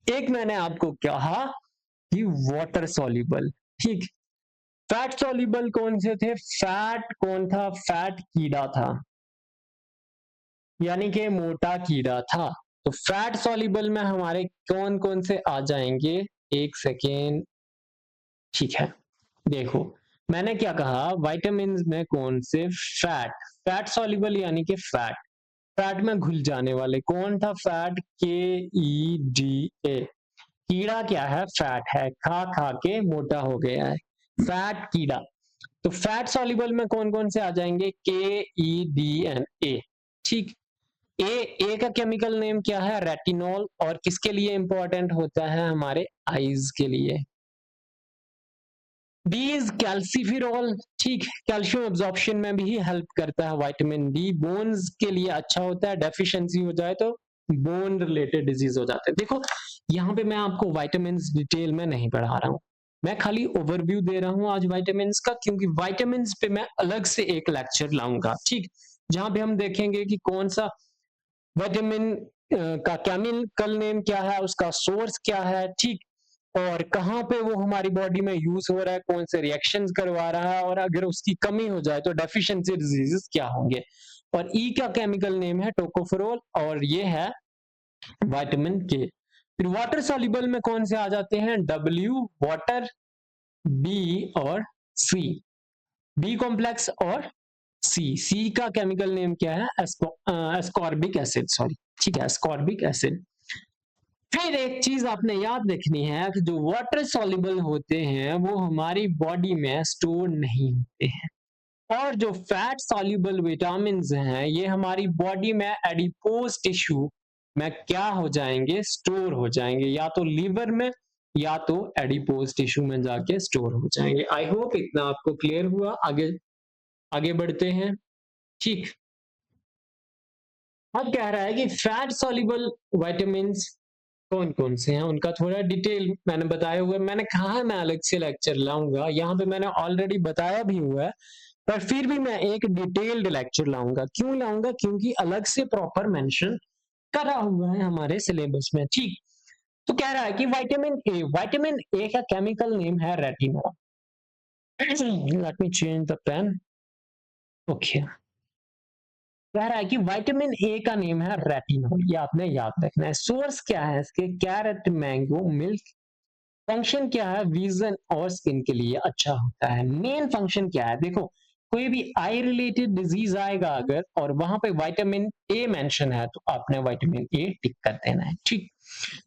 Speaker 1: एक मैंने आपको कहा कि वाटर सॉल्युबल, ठीक। फैट सॉल्युबल कौन से थे, फैट कौन था, फैट कीड़ा था, यानी कि मोटा कीड़ा था। तो फैट सॉल्युबल में हमारे कौन कौन से आ जाएंगे, एक सेकेंड, ठीक है। देखो मैंने क्या कहा, विटामिन में कौन से, फैट सॉल्युबल यानी कि फैट में घुल जाने वाले, कौन था, फैट, KEDA। कीड़ा क्या है, फैट है, खा खा के मोटा हो गया है, फैट कीड़ा। तो फैट सॉल्युबल में कौन कौन से आ जाएंगे, KEDNA, ठीक। ए का केमिकल नेम क्या है? रेटिनॉल। और किसके लिए इंपॉर्टेंट होता है? हमारे आईज के लिए। D is calciferol. ठीक, कैल्शियम एब्जॉर्प्शन में भी हेल्प करता है विटामिन डी। बोन्स के लिए अच्छा होता है, डेफिशिएंसी हो जाए तो बोन रिलेटेड डिजीज हो जाते हैं। देखो यहाँ पे मैं आपको विटामिन डिटेल में नहीं पढ़ा रहा हूँ, मैं खाली ओवरव्यू दे रहा हूँ आज विटामिन का, क्योंकि विटामिन पे मैं अलग से एक लेक्चर लाऊंगा। ठीक, जहां पे हम देखेंगे कि कौन सा विटामिन का केमिकल नेम क्या है, उसका सोर्स क्या है, ठीक, और कहाँ पे वो हमारी बॉडी में यूज हो रहा है, कौन से रिएक्शंस करवा रहा है, और अगर उसकी कमी हो जाए तो डेफिशिएंसी डिजीजेस क्या होंगे। और ई का केमिकल नेम है टोकोफेरोल, और ये है विटामिन के। फिर वाटर सॉल्युबल में कौन से आ जाते हैं? डब्ल्यू वाटर, बी और सी, बी कॉम्प्लेक्स और सी का केमिकल नेम क्या है? एस्कॉर्बिक एसिड, सॉरी, ठीक है, एस्कॉर्बिक एसिड। फिर एक चीज आपने याद रखनी है कि जो वाटर सॉल्युबल होते हैं वो हमारी बॉडी में स्टोर नहीं होते हैं, और जो फैट सॉल्युबल विटामिन हैं ये हमारी बॉडी में एडिपोज टिश्यू में क्या हो जाएंगे? स्टोर हो जाएंगे, या तो लीवर में या तो एडिपोज टिश्यू में जाके स्टोर हो जाएंगे। आई होप इतना आपको क्लियर हुआ। आगे आगे बढ़ते हैं। ठीक, अब कह रहा है कि फैट सॉल्युबल विटामिन कौन कौन से हैं, उनका थोड़ा डिटेल मैंने बताया हुआ है। मैंने कहा है मैं अलग से लेक्चर लाऊंगा, यहाँ पे मैंने ऑलरेडी बताया भी हुआ है, पर फिर भी मैं एक डिटेल्ड लेक्चर लाऊंगा। क्यों लाऊंगा? क्योंकि अलग से प्रॉपर मेंशन करा हुआ है हमारे सिलेबस में। ठीक, तो कह रहा है कि विटामिन ए का केमिकल नेम है retinol. Let me change the pen. Okay, कह रहा है कि विटामिन ए का नेम है रेटिनॉल, ये आपने याद रखना है। सोर्स क्या है इसके? Carat, mango, milk. फंक्शन क्या है? विजन और स्किन के लिए अच्छा होता है। मेन फंक्शन क्या है? देखो, कोई भी आई रिलेटेड डिजीज आएगा अगर और वहां पे विटामिन ए मेंशन है तो आपने विटामिन ए टिक कर देना है। ठीक,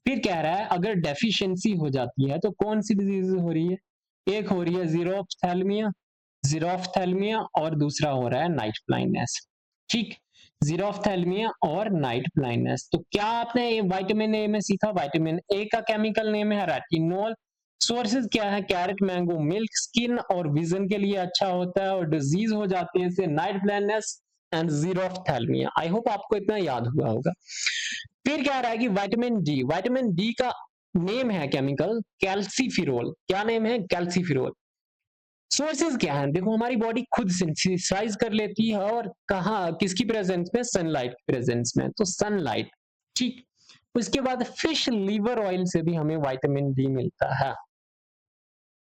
Speaker 1: फिर कह रहा है अगर डेफिशिएंसी हो जाती है तो कौन सी डिजीज हो रही है? एक हो रही है जीरोफ्थैल्मिया और दूसरा हो रहा है नाइट ब्लाइंडनेस। ठीक, जीरोफ्थैल्मिया और नाइट ब्लाइंडनेस। तो क्या आपने विटामिन ए में सीखा? विटामिन ए का केमिकल नेम है रेटिनॉल। सोर्सेज क्या है? Carrot, mango, milk. स्किन और विजन के लिए अच्छा होता है, और डिजीज हो जाती है इससे night blindness and xerophthalmia. I hope आपको इतना याद हुआ होगा। फिर क्या रहा है कि विटामिन डी का नेम है केमिकल कैल्सीफिरोल। क्या नेम है? कैल्सीफिरोल। सोर्सेज क्या है? देखो, हमारी बॉडी खुद सिंथेसाइज कर लेती है, और कहा किसकी प्रेजेंस में? सनलाइट की प्रेजेंस में, तो सनलाइट। ठीक, उसके बाद फिश लीवर ऑयल से भी हमें विटामिन डी मिलता है।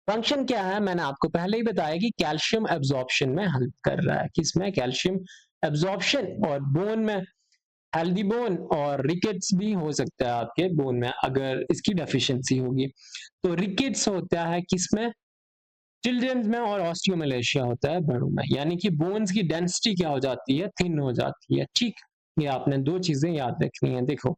Speaker 1: फंक्शन क्या है? मैंने आपको पहले ही बताया कि कैल्शियम एब्जॉर्प्शन में हेल्प कर रहा है। किसमें? Calcium absorption. और बोन में हेल्दी बोन और रिकेट्स भी हो सकता है आपके बोन में अगर इसकी डेफिशिएंसी होगी। तो रिकेट्स होता है किसमें? चिल्ड्रंस में, और ऑस्टियोमलेशिया होता है बड़ों में, यानी कि बोन्स की डेंसिटी क्या हो जाती है? थिन हो जाती है। ठीक, ये आपने दो चीजें याद रखनी है। देखो,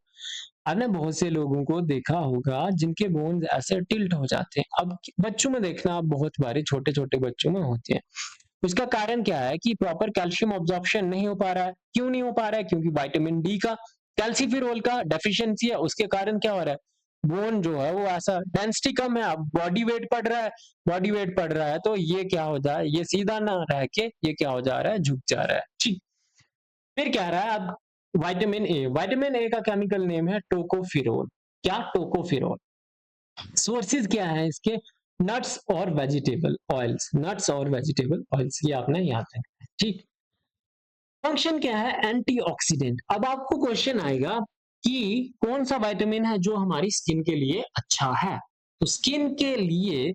Speaker 1: आपने बहुत से लोगों को देखा होगा जिनके बोन्स ऐसे टिल्ट हो जाते हैं। अब बच्चों में देखना, आप बहुत बारी छोटे छोटे बच्चों में होते हैं। उसका कारण क्या है? कि प्रॉपर कैल्शियम ऑब्जॉर्प्शन नहीं हो पा रहा है। क्यों नहीं हो पा रहा है? क्योंकि विटामिन डी का, कैल्सीफिरोल का डेफिशिएंसी है। उसके कारण क्या हो रहा है? बोन जो है वो ऐसा डेंसिटी कम है, बॉडी वेट बढ़ रहा है, बॉडी वेट बढ़ रहा है तो ये क्या हो जाए? ये सीधा ना रह के ये क्या हो जा रहा है? झुक जा रहा है। ठीक, फिर क्या रहा है अब? विटामिन ए का केमिकल नेम है टोकोफिरोल। क्या? टोकोफिरोल। सोर्सेज क्या है इसके? नट्स और वेजिटेबल ऑयल्स, नट्स और वेजिटेबल ऑयल्स, ये आपने याद रखना है। ठीक, फंक्शन क्या है? एंटीऑक्सीडेंट। अब आपको क्वेश्चन आएगा कि कौन सा विटामिन है जो हमारी स्किन के लिए अच्छा है। तो स्किन के लिए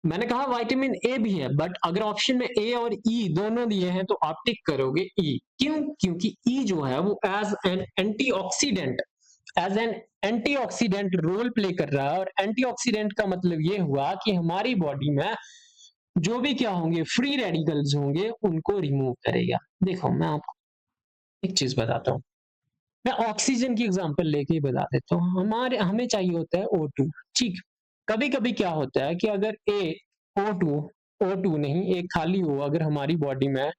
Speaker 1: मैंने कहा विटामिन ए भी है, बट अगर ऑप्शन में ए और ई दोनों दिए हैं तो आप टिक करोगे ई। क्यों? क्योंकि ई जो है वो as an antioxidant role play कर रहा है। और एंटीऑक्सीडेंट का मतलब ये हुआ कि हमारी बॉडी में जो भी क्या होंगे, फ्री रेडिकल्स होंगे, उनको रिमूव करेगा। देखो, मैं आपको एक चीज बताता हूँ, मैं ऑक्सीजन की एग्जांपल लेके ही बता देता हूँ। हमें चाहिए होता है O2। ठीक, कभी कभी क्या होता है कि अगर O2 नहीं, एक खाली हो, अगर हमारी बॉडी में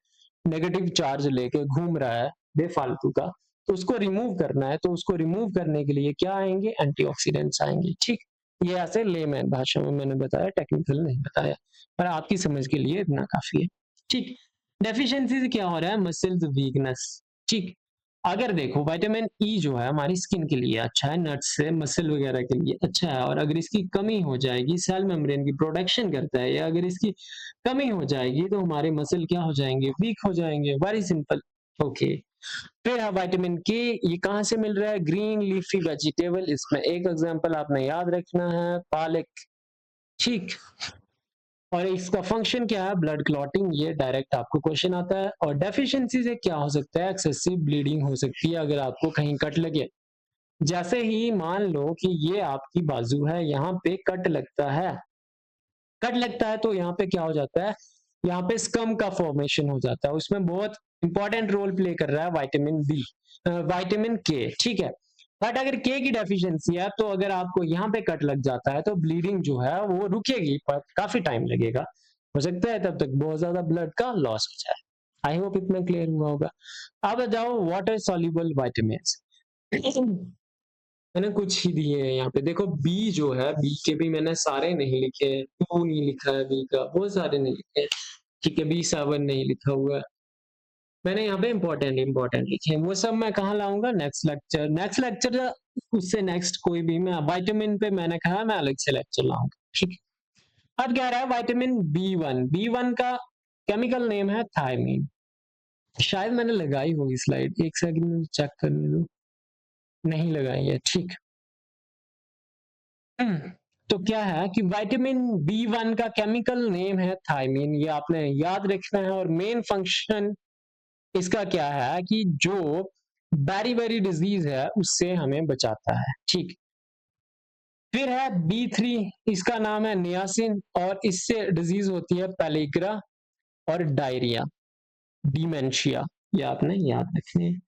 Speaker 1: नेगेटिव चार्ज लेके घूम रहा है बेफालतू का, तो उसको रिमूव करना है, तो उसको रिमूव करने के लिए क्या आएंगे, एंटीऑक्सीडेंट्स आएंगे। ठीक, ये ऐसे लेमैन भाषा में मैंने बताया, टेक्निकल नहीं बताया, पर आपकी समझ के लिए इतना काफी है। ठीक, डेफिशिएंसी से क्या हो रहा है, मसल्स वीकनेस। ठीक, अगर देखो विटामिन ई जो है हमारी स्किन के लिए अच्छा है, नट्स से मसल वगैरह के लिए अच्छा है, और अगर इसकी कमी हो जाएगी, सेल मेम्ब्रेन की प्रोटेक्शन करता है, या अगर इसकी कमी हो जाएगी तो हमारे मसल क्या हो जाएंगे, वीक हो जाएंगे, वेरी सिंपल। ओके, फिर है विटामिन के, ये कहाँ से मिल रहा है, ग्रीन लीफी वेजिटेबल, इसमें एक एग्जांपल आपने याद रखना है, पालक। ठीक, और इसका फंक्शन क्या है, ब्लड क्लॉटिंग, ये डायरेक्ट आपको क्वेश्चन आता है। और डेफिशिएंसी से क्या हो सकता है, एक्सेसिव ब्लीडिंग हो सकती है, अगर आपको कहीं कट लगे, जैसे ही मान लो कि ये आपकी बाजू है, यहाँ पे कट लगता है, कट लगता है तो यहाँ पे क्या हो जाता है, यहाँ पे स्कम का फॉर्मेशन हो जाता है, उसमें बहुत इंपॉर्टेंट रोल प्ले कर रहा है विटामिन बी, विटामिन के। ठीक है, बट अगर के की डेफिशिएंसी है तो अगर आपको यहाँ पे कट लग जाता है तो ब्लीडिंग जो है वो रुकेगी, पर काफी टाइम लगेगा, हो सकता है तब तक बहुत ज्यादा ब्लड का लॉस हो जाए। आई होप इतना क्लियर हुआ होगा। अब जाओ वाटर सॉल्युबल विटामिन, मैंने कुछ ही दिए हैं यहाँ पे, देखो बी जो है, बी के भी मैंने सारे नहीं लिखे, 2 नहीं लिखा है बी का, बहुत सारे नहीं लिखे हैं। ठीक है, B7 नहीं लिखा हुआ है, मैंने यहाँ पे इंपॉर्टेंट इंपॉर्टेंट लिखे हैं, वो सब मैं कहाँ लाऊंगा, नेक्स्ट लेक्चर, नेक्स्ट लेक्चर उससे नेक्स्ट कोई भी, मैं विटामिन पे मैंने कहा मैं अलग से लेक्चर लाऊंगा। ठीक, अब कह रहा है विटामिन B1, B1 का केमिकल नेम है थायमीन, शायद मैंने लगाई होगी स्लाइड, एक सेकंड चेक करने दो, नहीं लगाई है। ठीक, तो क्या है कि विटामिन B1 का केमिकल नेम है थायमीन, ये आपने याद रखना है, और मेन फंक्शन इसका क्या है कि जो बेरी डिजीज है उससे हमें बचाता है। ठीक, फिर है B3, इसका नाम है नियासिन, और इससे डिजीज होती है पेलिग्रा और डायरिया, डिमेंशिया, ये आपने याद रखने।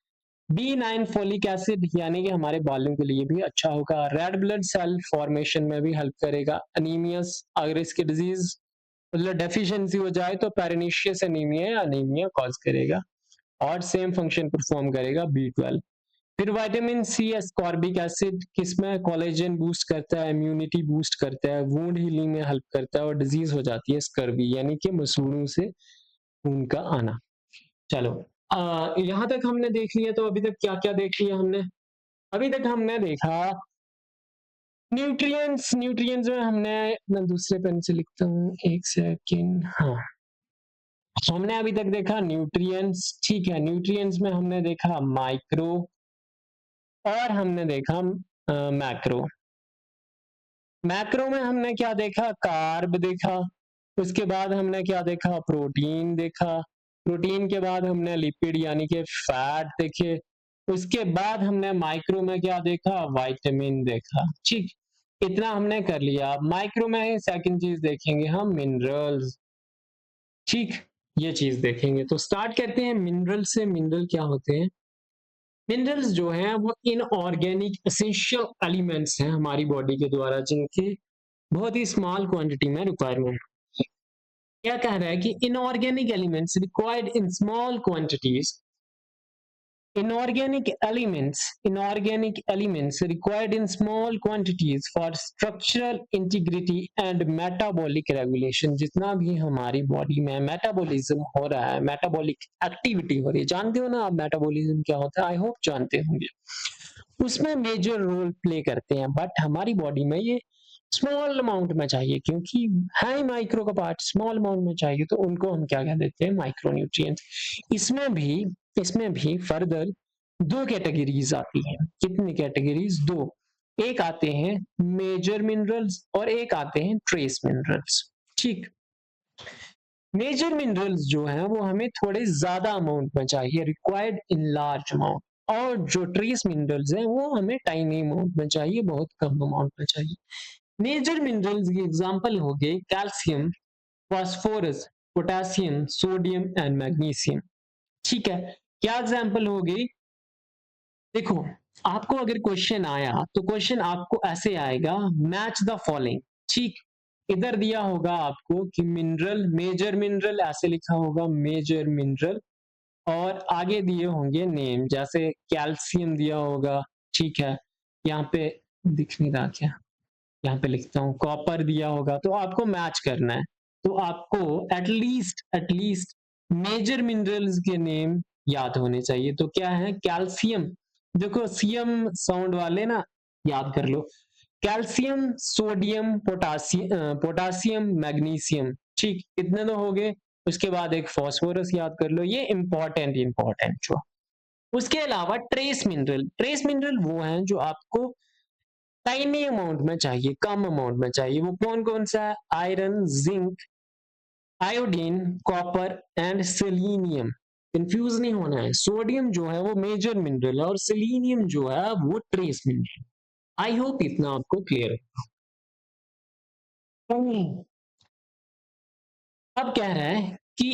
Speaker 1: B9 फोलिक एसिड, यानी कि हमारे बालों के लिए भी अच्छा होगा, रेड ब्लड सेल फॉर्मेशन में भी हेल्प करेगा, अनीमियस, अगर इसकी डिजीज मतलब डेफिशिएंसी हो जाए तो पेरिनिशियस एनीमिया, अनीमिया कॉज करेगा, और सेम फंक्शन परफॉर्म करेगा B12। फिर विटामिन सी, एस्कॉर्बिक एसिड, किसमें कोलेजन बूस्ट करता है, इम्यूनिटी बूस्ट करता है, वुंड हीलिंग में हेल्प करता है, और डिजीज हो जाती है स्कर्वी, यानी कि मसूड़ों से खून का आना। चलो, यहाँ तक हमने देख लिया, तो अभी तक क्या क्या देख लिया हमने, अभी तक हमने देखा न्यूट्रिएंट्स, न्यूट्रिएंट्स में हमने, मैं दूसरे पेन से लिखता हूँ, एक सेकेंड, हाँ, हमने अभी तक देखा न्यूट्रिएंट्स। ठीक है, न्यूट्रिएंट्स में हमने देखा माइक्रो, और हमने देखा मैक्रो। मैक्रो में हमने क्या देखा, कार्ब देखा, उसके बाद हमने क्या देखा, प्रोटीन देखा, प्रोटीन के बाद हमने लिपिड यानी कि फैट देखे, उसके बाद हमने माइक्रो में क्या देखा, विटामिन देखा। ठीक, इतना हमने कर लिया। माइक्रो में सेकंड चीज देखेंगे हम, मिनरल्स। ठीक, ये चीज देखेंगे, तो स्टार्ट करते हैं मिनरल से। मिनरल क्या होते हैं, मिनरल्स जो हैं वो इनऑर्गेनिक एसेंशियल एलिमेंट्स हैं हमारी बॉडी के द्वारा, जिनकी बहुत ही स्मॉल क्वांटिटी में रिक्वायरमेंट। क्या कह रहा है कि inorganic elements required in small quantities, inorganic elements required in small quantities for structural integrity and metabolic regulation, जितना भी हमारी बॉडी में मेटाबॉलिज्म हो रहा है, मेटाबॉलिक एक्टिविटी हो रही है, जानते हो ना आप मेटाबॉलिज्म क्या होता है, आई होप जानते होंगे, उसमें मेजर रोल प्ले करते हैं, बट हमारी बॉडी में ये स्मॉल अमाउंट में चाहिए, क्योंकि है माइक्रो का पार्ट, स्मॉल अमाउंट में चाहिए, तो उनको हम क्या कह देते हैं, माइक्रो न्यूट्रिएंट्स। इसमें भी फर्दर 2 कैटेगरीज आती हैं, कितनी कैटेगरीज, 2, एक आते हैं मेजर मिनरल्स और एक आते हैं ट्रेस मिनरल्स। ठीक, मेजर मिनरल्स जो हैं वो हमें थोड़े ज्यादा अमाउंट में चाहिए, रिक्वायर्ड इन लार्ज अमाउंट, और जो ट्रेस मिनरल्स हैं वो हमें टाइनी अमाउंट में चाहिए, बहुत कम अमाउंट में चाहिए। मेजर मिनरल्स की एग्जांपल हो गए calcium, phosphorus, potassium, sodium and magnesium. ठीक है, क्या एग्जांपल हो गई, देखो आपको अगर क्वेश्चन आया तो क्वेश्चन आपको ऐसे आएगा, मैच द फॉलोइंग। ठीक, इधर दिया होगा आपको कि मिनरल, मेजर मिनरल ऐसे लिखा होगा, मेजर मिनरल, और आगे दिए होंगे नेम, जैसे कैल्शियम दिया होगा, ठीक है, यहाँ पे दिख नहीं रहा क्या, यहाँ पे लिखता हूँ, कॉपर दिया होगा, तो आपको मैच करना है। तो आपको एटलीस्ट मेजर मिनरल्स के नेम याद होने चाहिए। तो क्या है, कैल्शियम, देखो सीएम साउंड वाले ना याद कर लो, कैल्शियम, सोडियम, पोटासियम, मैग्नीशियम, ठीक, इतने तो हो गए। उसके बाद एक फास्फोरस याद कर लो, ये इंपॉर्टेंट जो। उसके अलावा ट्रेस मिनरल वो हैं जो आपको टाइनी अमाउंट में चाहिए, कम अमाउंट में चाहिए। वो कौन कौन सा है, iron, zinc, iodine, copper and selenium. Confuse नहीं होना है, सोडियम जो है वो मेजर मिनरल है और सेलेनियम जो है वो ट्रेस मिनरल। आई होप इतना आपको क्लियर है। अब कह रहे हैं कि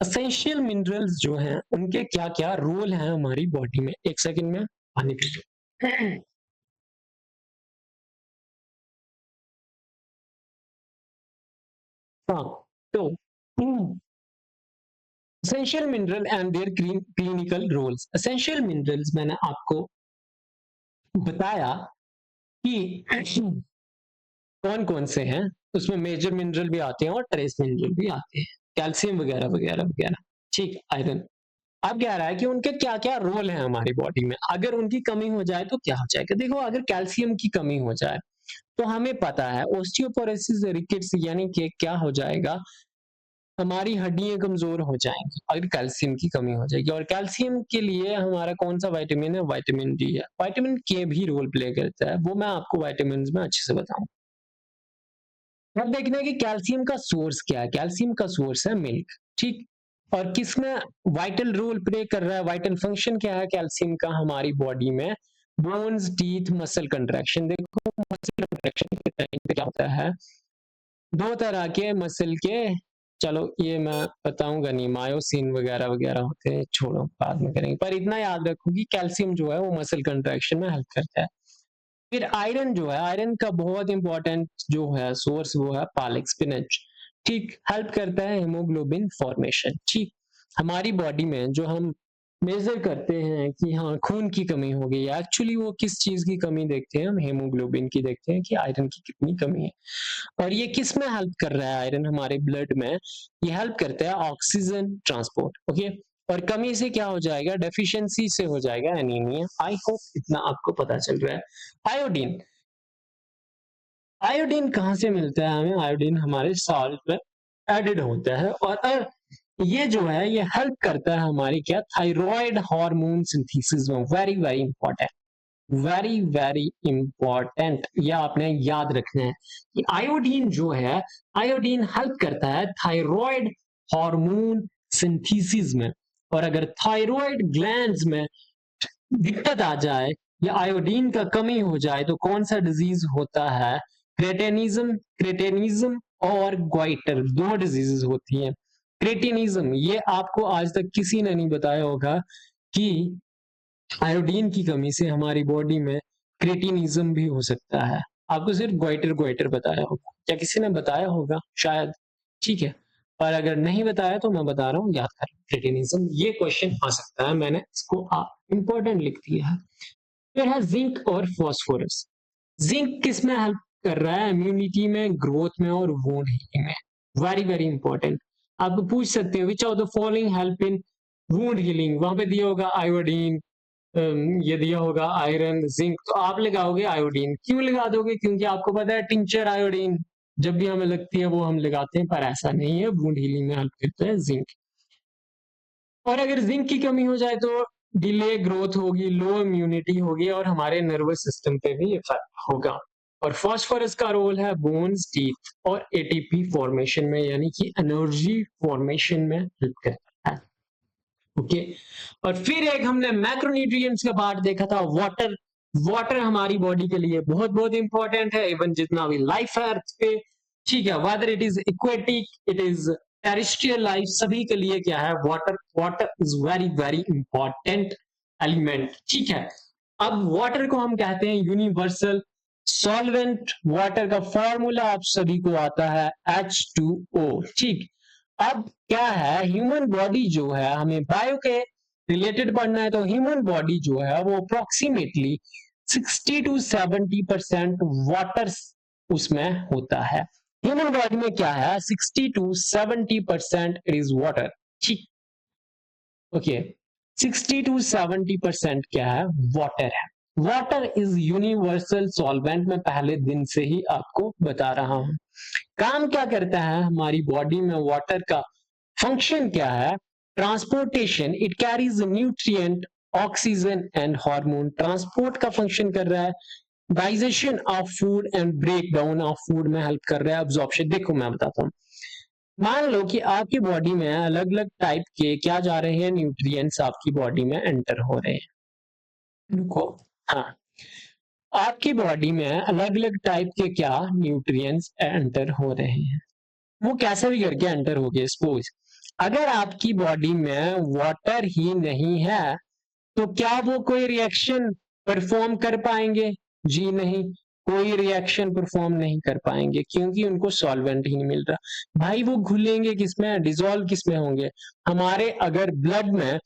Speaker 1: एसेंशियल मिनरल्स जो हैं उनके क्या क्या रोल हैं हमारी बॉडी में। एक सेकंड में पानी पी लो। हाँ, तो essential mineral and their clinical roles. Essential minerals मैंने आपको बताया कि कौन कौन से हैं, उसमें मेजर मिनरल भी आते हैं और ट्रेस मिनरल भी आते हैं, कैल्शियम वगैरह वगैरह वगैरह, ठीक, आयरन। अब कह रहा है कि उनके क्या क्या रोल है हमारी बॉडी में, अगर उनकी कमी हो जाए तो क्या हो जाएगा। देखो, अगर कैल्शियम की कमी हो जाए तो हमें पता है ओस्टियोपोरोसिस रिकेट्स, यानी कि क्या हो जाएगा, हमारी हड्डियां कमजोर हो जाएंगी अगर कैल्शियम की कमी हो जाएगी। और कैल्शियम के लिए हमारा कौन सा विटामिन है, विटामिन डी है। विटामिन के भी रोल प्ले करता है, वो मैं आपको विटामिन में अच्छे से बताऊंगा। अब देखना है कि कैल्शियम का सोर्स क्या है। कैल्शियम का सोर्स है मिल्क, ठीक। और किसमें वाइटल रोल प्ले कर रहा है, वाइटल फंक्शन क्या है कैल्शियम का हमारी बॉडी में, बोन्स, टीथ, मसल कंट्रैक्शन। देखो मसल कंट्रैक्शन के टाइम पे क्या होता है, दो तरह के मसल के, चलो ये मैं बताऊंगा नहीं, मायोसिन वगैरह वगैरह होते हैं, छोड़ो बाद में करेंगे, पर इतना याद रखो कि कैल्शियम जो है वो मसल कंट्रैक्शन में हेल्प करता है। फिर आयरन जो है, आयरन का बहुत इंपॉर्टेंट जो है सोर्स वो है पालक, स्पिनच, ठीक, हेल्प करता है हेमोग्लोबिन फॉर्मेशन, ठीक। हमारी बॉडी में जो हम मेजर करते हैं कि हाँ खून की कमी हो गई, एक्चुअली वो किस चीज की कमी देखते हैं, हम हेमोग्लोबिन की देखते हैं कि आयरन की कितनी कमी है। और ये किस में हेल्प कर रहा है आयरन हमारे ब्लड में, ये हेल्प करता है ऑक्सीजन ट्रांसपोर्ट, ओके। और कमी से क्या हो जाएगा, डेफिशिएंसी से हो जाएगा एनीमिया। आई होप इतना आपको पता चल रहा है। आयोडीन, आयोडीन कहाँ से मिलता है हमें, आयोडीन हमारे सॉल्ट में एडेड होता है। और ये जो है ये हेल्प करता है हमारी क्या, थायराइड हार्मोन सिंथेसिस में। Very very important, very very important, ये आपने याद रखना है कि आयोडीन जो है, आयोडीन हेल्प करता है थायराइड हार्मोन सिंथेसिस में। और अगर थायराइड ग्लैंड्स में दिक्कत आ जाए या आयोडीन का कमी हो जाए तो कौन सा डिजीज होता है, क्रेटेनिज्म, क्रेटेनिज्म और ग्वाइटर, दो डिजीजेस होती हैं। क्रेटिनिज्म, ये आपको आज तक किसी ने नहीं बताया होगा कि आयोडीन की कमी से हमारी बॉडी में क्रेटिनिज्म भी हो सकता है। आपको सिर्फ ग्वाइटर ग्वाइटर बताया होगा, या किसी ने बताया होगा शायद, ठीक है। पर अगर नहीं बताया तो मैं बता रहा हूँ, याद करें क्रेटिनिज्म, ये क्वेश्चन आ सकता है, मैंने इसको इंपॉर्टेंट लिख दिया है। फिर है जिंक और फास्फोरस। जिंक किस में हेल्प कर रहा है, इम्यूनिटी में, ग्रोथ में और वोंड हीलिंग में। वेरी वेरी इंपॉर्टेंट, आपको पूछ सकते हो विच of the following help in wound healing, वहां पे दिया होगा आयोडीन, ये दिया होगा आयरन, जिंक, तो आप लगाओगे आयोडीन। क्यों लगा दोगे, क्योंकि आपको पता है टिंचर आयोडीन जब भी हमें लगती है वो हम लगाते हैं, पर ऐसा नहीं है, वुंड हीलिंग में हेल्प करता है जिंक। और अगर जिंक की कमी हो जाए तो डिले ग्रोथ होगी, लो इम्यूनिटी होगी और हमारे नर्वस सिस्टम पे भी इफेक्ट होगा। और फास्फोरस का रोल है बोन्स, टीथ और एटीपी फॉर्मेशन में, यानी कि एनर्जी फॉर्मेशन में हेल्प करता है, ओके। और फिर एक हमने मैक्रोन्यूट्रिएंट्स का पार्ट देखा था, वाटर। वाटर हमारी बॉडी के लिए बहुत बहुत इंपॉर्टेंट है, इवन जितना भी लाइफ है अर्थ पे, ठीक है, whether it is aquatic, it is terrestrial life, सभी के लिए क्या है, water, water is very very important element, ठीक है। अब वाटर को हम कहते हैं यूनिवर्सल सॉल्वेंट। वाटर का फॉर्मूला आप सभी को आता है H2O, ठीक। अब क्या है, ह्यूमन बॉडी जो है हमें बायो के रिलेटेड पढ़ना है तो ह्यूमन बॉडी जो है वो अप्रोक्सीमेटली 60 to 70% वाटर उसमें होता है। ह्यूमन बॉडी में क्या है, 60 to 70% इट इज वाटर। ठीक, ओके, 60 to 70% क्या है, वाटर है। वाटर इज यूनिवर्सल सॉल्वेंट, मैं पहले दिन से ही आपको बता रहा हूं। काम क्या करता है हमारी बॉडी में वाटर का, फंक्शन क्या है, transportation, it carries nutrient, oxygen and hormone, transport का फंक्शन कर रहा है, digestion of food and break down of food में हेल्प कर रहा है, अब्जॉर्प्शन। देखो मैं बताता हूँ, मान लो कि आपकी बॉडी में अलग अलग टाइप के क्या जा रहे हैं, न्यूट्रिएंट्स आपकी बॉडी में एंटर हो रहे हैं। रुको, हाँ, आपकी बॉडी में अलग अलग टाइप के क्या न्यूट्रिएंट्स एंटर हो रहे हैं, वो कैसे भी करके एंटर हो गए। सपोज अगर आपकी बॉडी में वाटर ही नहीं है तो क्या वो कोई रिएक्शन परफॉर्म कर पाएंगे? जी नहीं, कोई रिएक्शन परफॉर्म नहीं कर पाएंगे, क्योंकि उनको सॉल्वेंट ही नहीं मिल रहा। भाई वो घुलेंगे किसमें, डिसॉल्व किसमें होंगे? हमारे अगर ब्लड में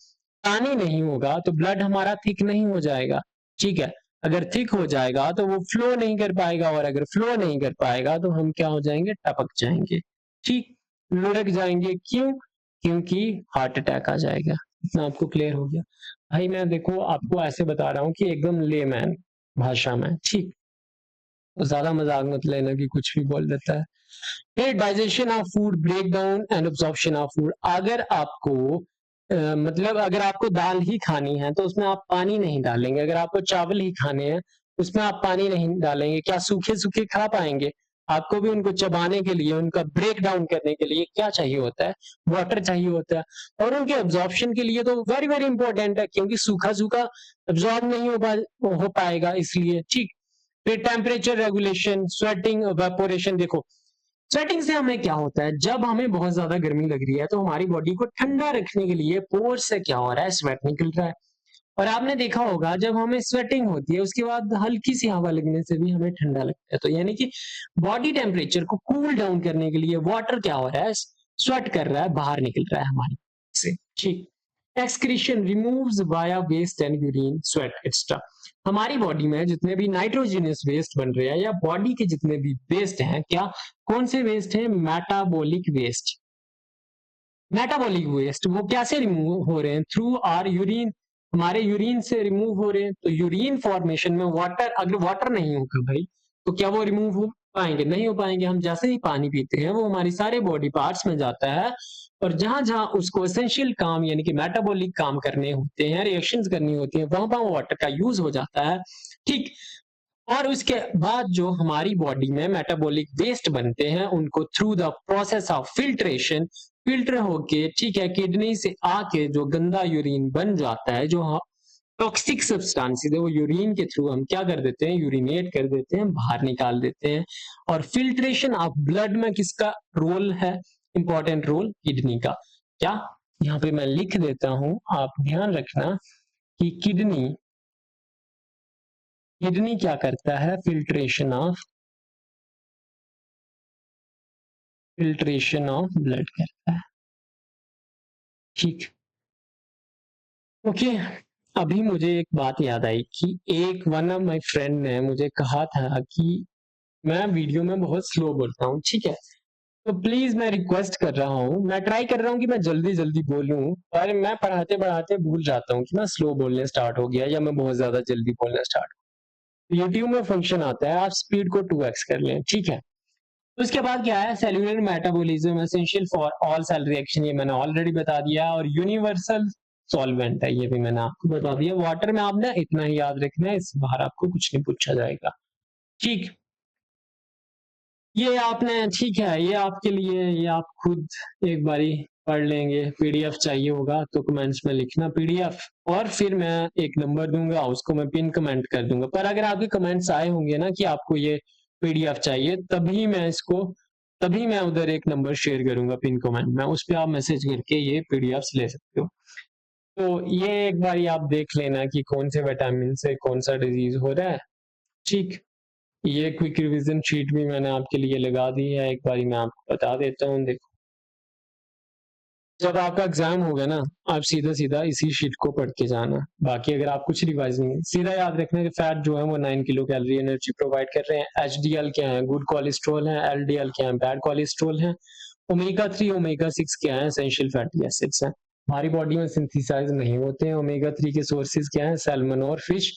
Speaker 1: पानी नहीं होगा तो ब्लड हमारा थिक नहीं हो जाएगा। ठीक है, अगर थिक हो जाएगा तो वो फ्लो नहीं कर पाएगा, और अगर फ्लो नहीं कर पाएगा तो हम क्या हो जाएंगे, टपक जाएंगे। ठीक, लुढ़क जाएंगे। क्यों? क्योंकि हार्ट अटैक आ जाएगा। इतना आपको क्लियर हो गया? भाई मैं देखो आपको ऐसे बता रहा हूँ कि एकदम लेमैन भाषा में, ठीक, तो ज्यादा मजाक मत लेना कि कुछ भी बोल देता है। फिर digestion of food, break down and absorption of food. अगर आपको मतलब अगर आपको दाल ही खानी है तो उसमें आप पानी नहीं डालेंगे, अगर आपको चावल ही खाने हैं उसमें आप पानी नहीं डालेंगे, क्या सूखे सूखे खा पाएंगे? आपको भी उनको चबाने के लिए, उनका ब्रेक डाउन करने के लिए क्या चाहिए होता है, वाटर चाहिए होता है। और उनके एब्जॉर्प्शन के लिए तो वेरी वेरी इंपॉर्टेंट है, क्योंकि सूखा सूखा एब्जॉर्ब नहीं हो पाएगा, इसलिए। ठीक, फिर टेम्परेचर रेगुलेशन, स्वेटिंग, वेपोरेशन। देखो स्वेटिंग से हमें क्या होता है, जब हमें बहुत ज्यादा गर्मी लग रही है तो हमारी बॉडी को ठंडा रखने के लिए पोर से क्या हो रहा है, स्वेट निकल रहा है। और आपने देखा होगा जब हमें स्वेटिंग होती है उसके बाद हल्की सी हवा लगने से भी हमें ठंडा लगता है। तो यानी कि बॉडी टेम्परेचर को कूल डाउन करने के लिए वाटर क्या हो रहा है, स्वेट कर रहा है, बाहर निकल रहा है हमारी से। ठीक, excretion, removes via waste and urine, sweat extra. हमारी बॉडी में जितने भी नाइट्रोजनियस वेस्ट बन रहे हैं या बॉडी के जितने भी वेस्ट हैं, क्या कौन से वेस्ट हैं, मेटाबॉलिक वेस्ट। मेटाबॉलिक वेस्ट वो कैसे रिमूव हो रहे हैं, थ्रू आर यूरिन, हमारे यूरिन से रिमूव हो रहे हैं। तो यूरिन फॉर्मेशन में वाटर, अगर वाटर नहीं होगा भाई तो क्या वो रिमूव हो पाएंगे? नहीं हो पाएंगे। हम जैसे ही पानी पीते हैं वो हमारी सारे बॉडी पार्ट्स में जाता है, और जहां जहां उसको एसेंशियल काम यानी कि मेटाबॉलिक काम करने होते हैं, रिएक्शंस करनी होती हैं, वहां वहां वाटर का यूज हो जाता है। ठीक, और उसके बाद जो हमारी बॉडी में मेटाबॉलिक वेस्ट बनते हैं उनको through the process of filtration, filter होके, ठीक है, किडनी से आके जो गंदा यूरिन बन जाता है, जो टॉक्सिक सब्सटेंसेस है, वो यूरिन के थ्रू हम क्या कर देते हैं, यूरिनेट कर देते हैं, बाहर निकाल देते हैं। और फिल्ट्रेशन ऑफ ब्लड में किसका रोल है, इंपॉर्टेंट रोल किडनी का। क्या, यहाँ पे मैं लिख देता हूं, आप ध्यान रखना कि किडनी, किडनी क्या करता है, फिल्ट्रेशन ऑफ ब्लड करता है। ठीक, ओके। अभी मुझे एक बात याद आई कि एक वन ऑफ माय फ्रेंड ने मुझे कहा था कि मैं वीडियो में बहुत स्लो बोलता हूँ, ठीक है, तो प्लीज मैं रिक्वेस्ट कर रहा हूँ, मैं ट्राई कर रहा हूँ कि मैं जल्दी जल्दी बोलूं, पर मैं पढ़ाते पढ़ाते भूल जाता हूँ कि मैं स्लो बोलने स्टार्ट हो गया या मैं बहुत ज्यादा जल्दी बोलना स्टार्ट। यूट्यूब में फंक्शन आता है, आप स्पीड को 2x कर लें, ठीक है। उसके बाद क्या है, cellular metabolism essential for all cell reaction, ये मैंने ऑलरेडी बता दिया। और यूनिवर्सल सॉल्वेंट है, ये भी मैंने आपको बता दिया। वाटर में आपने इतना ही याद रखना है, इस बाहर आपको कुछ नहीं पूछा जाएगा। ठीक, ये आपने, ठीक है, ये आपके लिए, ये आप खुद एक बारी पढ़ लेंगे। पीडीएफ चाहिए होगा तो कमेंट्स में लिखना पीडीएफ, और फिर मैं एक नंबर दूंगा, उसको मैं पिन कमेंट कर दूंगा। पर अगर आपके कमेंट्स आए होंगे ना कि आपको ये पीडीएफ चाहिए, तभी मैं इसको, तभी मैं उधर एक नंबर शेयर करूंगा पिन कमेंट में, उस पर आप मैसेज करके ये पीडीएफ ले सकते हो। तो ये एक बारी आप देख लेना कि कौन से विटामिन से कौन सा डिजीज हो रहा है। ठीक, ये क्विक रिवीजन शीट भी मैंने आपके लिए लगा दी है, एक बारी मैं आपको बता देता हूँ। देखो, जब आपका एग्जाम होगा ना, आप सीधा सीधा इसी शीट को पढ़ के जाना, बाकी अगर आप कुछ रिवाइज नहीं, सीधा याद रखना कि फैट जो है वो 9 किलो कैलोरी एनर्जी प्रोवाइड कर रहे हैं। एचडीएल क्या है, गुड कोलेस्ट्रॉल है। एलडीएल क्या है, बैड कोलेस्ट्रॉल है। ओमेगा 3 ओमेगा 6 क्या है, एसेंशियल फैटी एसिड्स हैं। हमारी बॉडी में सिंथेसाइज नहीं होते हैं। ओमेगा 3 के सोर्सेज क्या है, सैल्मन और फिश।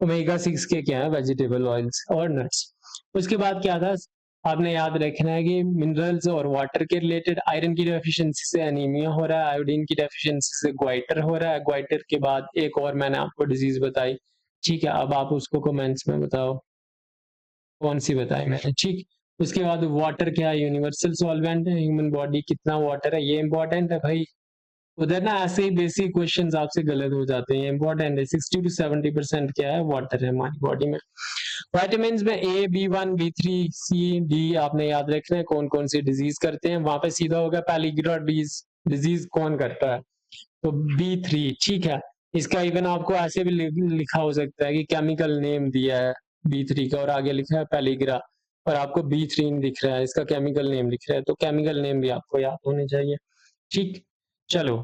Speaker 1: ओमेगा 6 के क्या है, वेजिटेबल ऑयल्स और नट्स। उसके बाद क्या था, आपने याद रखना है कि मिनरल्स और वाटर के रिलेटेड, आयरन की डेफिशिएंसी से एनीमिया हो रहा है, आयोडीन की डेफिशिएंसी से ग्वाइटर हो रहा है। ग्वाइटर के बाद एक और मैंने आपको डिजीज बताई, ठीक है, अब आप उसको कमेंट्स में बताओ कौन सी बताई मैंने, ठीक। उसके बाद वाटर क्या है, यूनिवर्सल सॉल्वेंट है। ह्यूमन बॉडी कितना वाटर है, ये इंपॉर्टेंट है भाई। उधर ना ऐसे ही बेसिक क्वेश्चंस आपसे गलत हो जाते हैं, इंपॉर्टेंट है। 60 to 70% क्या है, वाटर है हमारी बॉडी में। विटामिन में ए, B1, B3, C, D आपने याद रखना है कौन कौन सी डिजीज करते हैं। वहां पे सीधा होगा पैलिग्रा डिजीज कौन करता है, तो B3, ठीक है। इसका इवन आपको ऐसे भी लिखा हो सकता है कि केमिकल नेम दिया है B3 का और आगे लिखा है पैलिग्रा, और आपको B3 दिख रहा है, इसका केमिकल नेम लिख रहा है, तो केमिकल नेम भी आपको याद होने चाहिए, ठीक। चलो,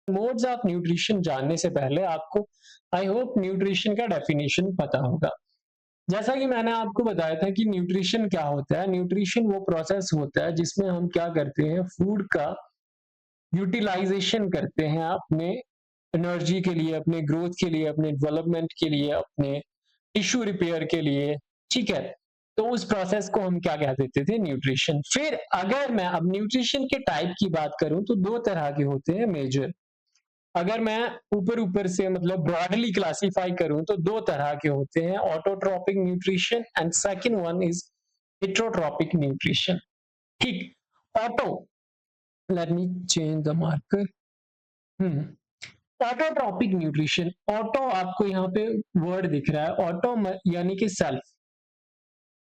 Speaker 1: मोड्स ऑफ न्यूट्रिशन जानने से पहले आपको आई होप न्यूट्रिशन का डेफिनेशन पता होगा। जैसा कि मैंने आपको बताया था कि न्यूट्रिशन क्या होता है। न्यूट्रिशन वो प्रोसेस होता है जिसमें हम क्या करते हैं, फूड का यूटिलाइजेशन करते हैं अपने एनर्जी के लिए, अपने ग्रोथ के लिए, अपने डेवलपमेंट के लिए, अपने टिश्यू रिपेयर के लिए, ठीक है। तो उस प्रोसेस को हम क्या कह देते थे, न्यूट्रिशन। फिर अगर मैं अब न्यूट्रिशन के टाइप की बात करूं तो दो तरह के होते हैं मेजर। अगर मैं ऊपर ऊपर से मतलब ब्रॉडली क्लासिफाई करूं तो दो तरह के होते हैं, autotrophic nutrition and second one is heterotrophic nutrition, ठीक। Auto, let me change the marker. Autotrophic nutrition, auto आपको यहाँ पे वर्ड दिख रहा है, ऑटो यानी कि सेल्फ,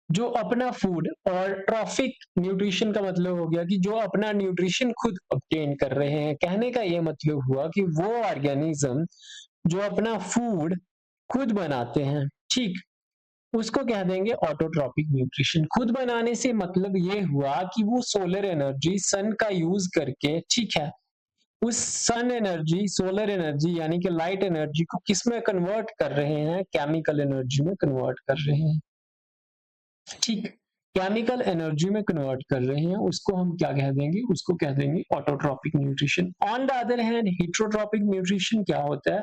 Speaker 1: जो अपना फूड, और ट्रॉफिक न्यूट्रिशन का मतलब हो गया कि जो अपना न्यूट्रिशन खुद ऑब्टेन कर रहे हैं। कहने का ये मतलब हुआ कि वो ऑर्गेनिज्म जो अपना फूड खुद बनाते हैं, ठीक, उसको कह देंगे ऑटोट्रॉपिक न्यूट्रिशन। खुद बनाने से मतलब ये हुआ कि वो सोलर एनर्जी सन का यूज करके, ठीक है, उस सन एनर्जी, सोलर एनर्जी यानी कि लाइट एनर्जी को किस में कन्वर्ट कर रहे हैं, केमिकल एनर्जी में कन्वर्ट कर रहे हैं, ठीक। केमिकल एनर्जी में कन्वर्ट कर रहे हैं, उसको हम क्या कह देंगे, उसको कह देंगे autotrophic nutrition. On the other hand heterotrophic nutrition क्या होता है,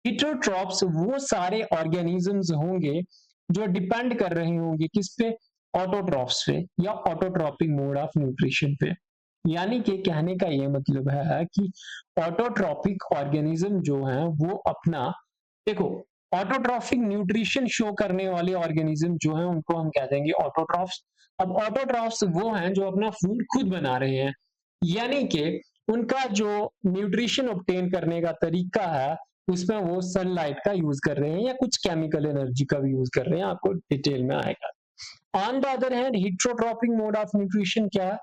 Speaker 1: हेटेरोट्रॉप्स वो सारे ऑर्गेनिजम्स होंगे जो डिपेंड कर रहे होंगे किस पे, ऑटोट्रॉप्स पे या ऑटोट्रॉपिक मोड ऑफ न्यूट्रिशन पे। यानी कि कहने का ये मतलब है कि ऑटोट्रॉपिक ऑर्गेनिज्म जो है वो अपना, देखो, ऑटोट्रॉफिक न्यूट्रिशन शो करने वाले ऑर्गेनिज्म जो हैं उनको हम कह देंगे ऑटोट्रॉफ्स। अब ऑटोट्रॉफ्स वो हैं जो अपना फूड खुद बना रहे हैं, यानी कि उनका जो न्यूट्रिशन ऑब्टेन करने का तरीका है उसमें वो सनलाइट का यूज कर रहे हैं या कुछ केमिकल एनर्जी का भी यूज कर रहे हैं, आपको डिटेल में आएगा। On the other hand heterotrophic mode of nutrition क्या है,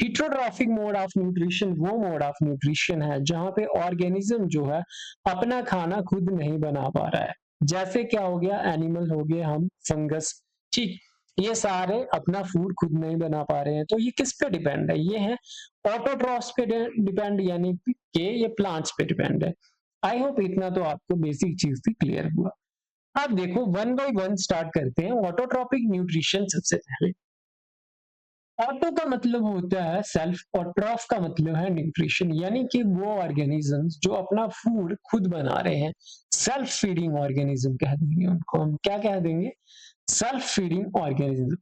Speaker 1: हेटेरोट्रॉपिक मोड ऑफ न्यूट्रिशन वो मोड ऑफ न्यूट्रिशन है जहां पे ऑर्गेनिज्म जो है अपना खाना खुद नहीं बना पा रहा है। जैसे क्या हो गया, एनिमल हो गए हम, फंगस, ठीक, ये सारे अपना फूड खुद नहीं बना पा रहे हैं। तो ये किस पे डिपेंड है, ये है ऑटोट्रॉफ्स पे डिपेंड, यानी कि ये प्लांट्स पे डिपेंड है। आई होप इतना तो आपको बेसिक चीज भी क्लियर हुआ। अब देखो वन बाय वन स्टार्ट करते हैं। ऑटोट्रॉपिक न्यूट्रिशन सबसे पहले, ऑटो का मतलब होता है सेल्फ और ट्रॉफ का मतलब है न्यूट्रिशन, यानी कि वो ऑर्गेनिजम्स जो अपना फूड खुद बना रहे हैं। सेल्फ फीडिंग ऑर्गेनिज्म कह देंगे उनको हम, क्या कह देंगे, सेल्फ फीडिंग ऑर्गेनिज्म,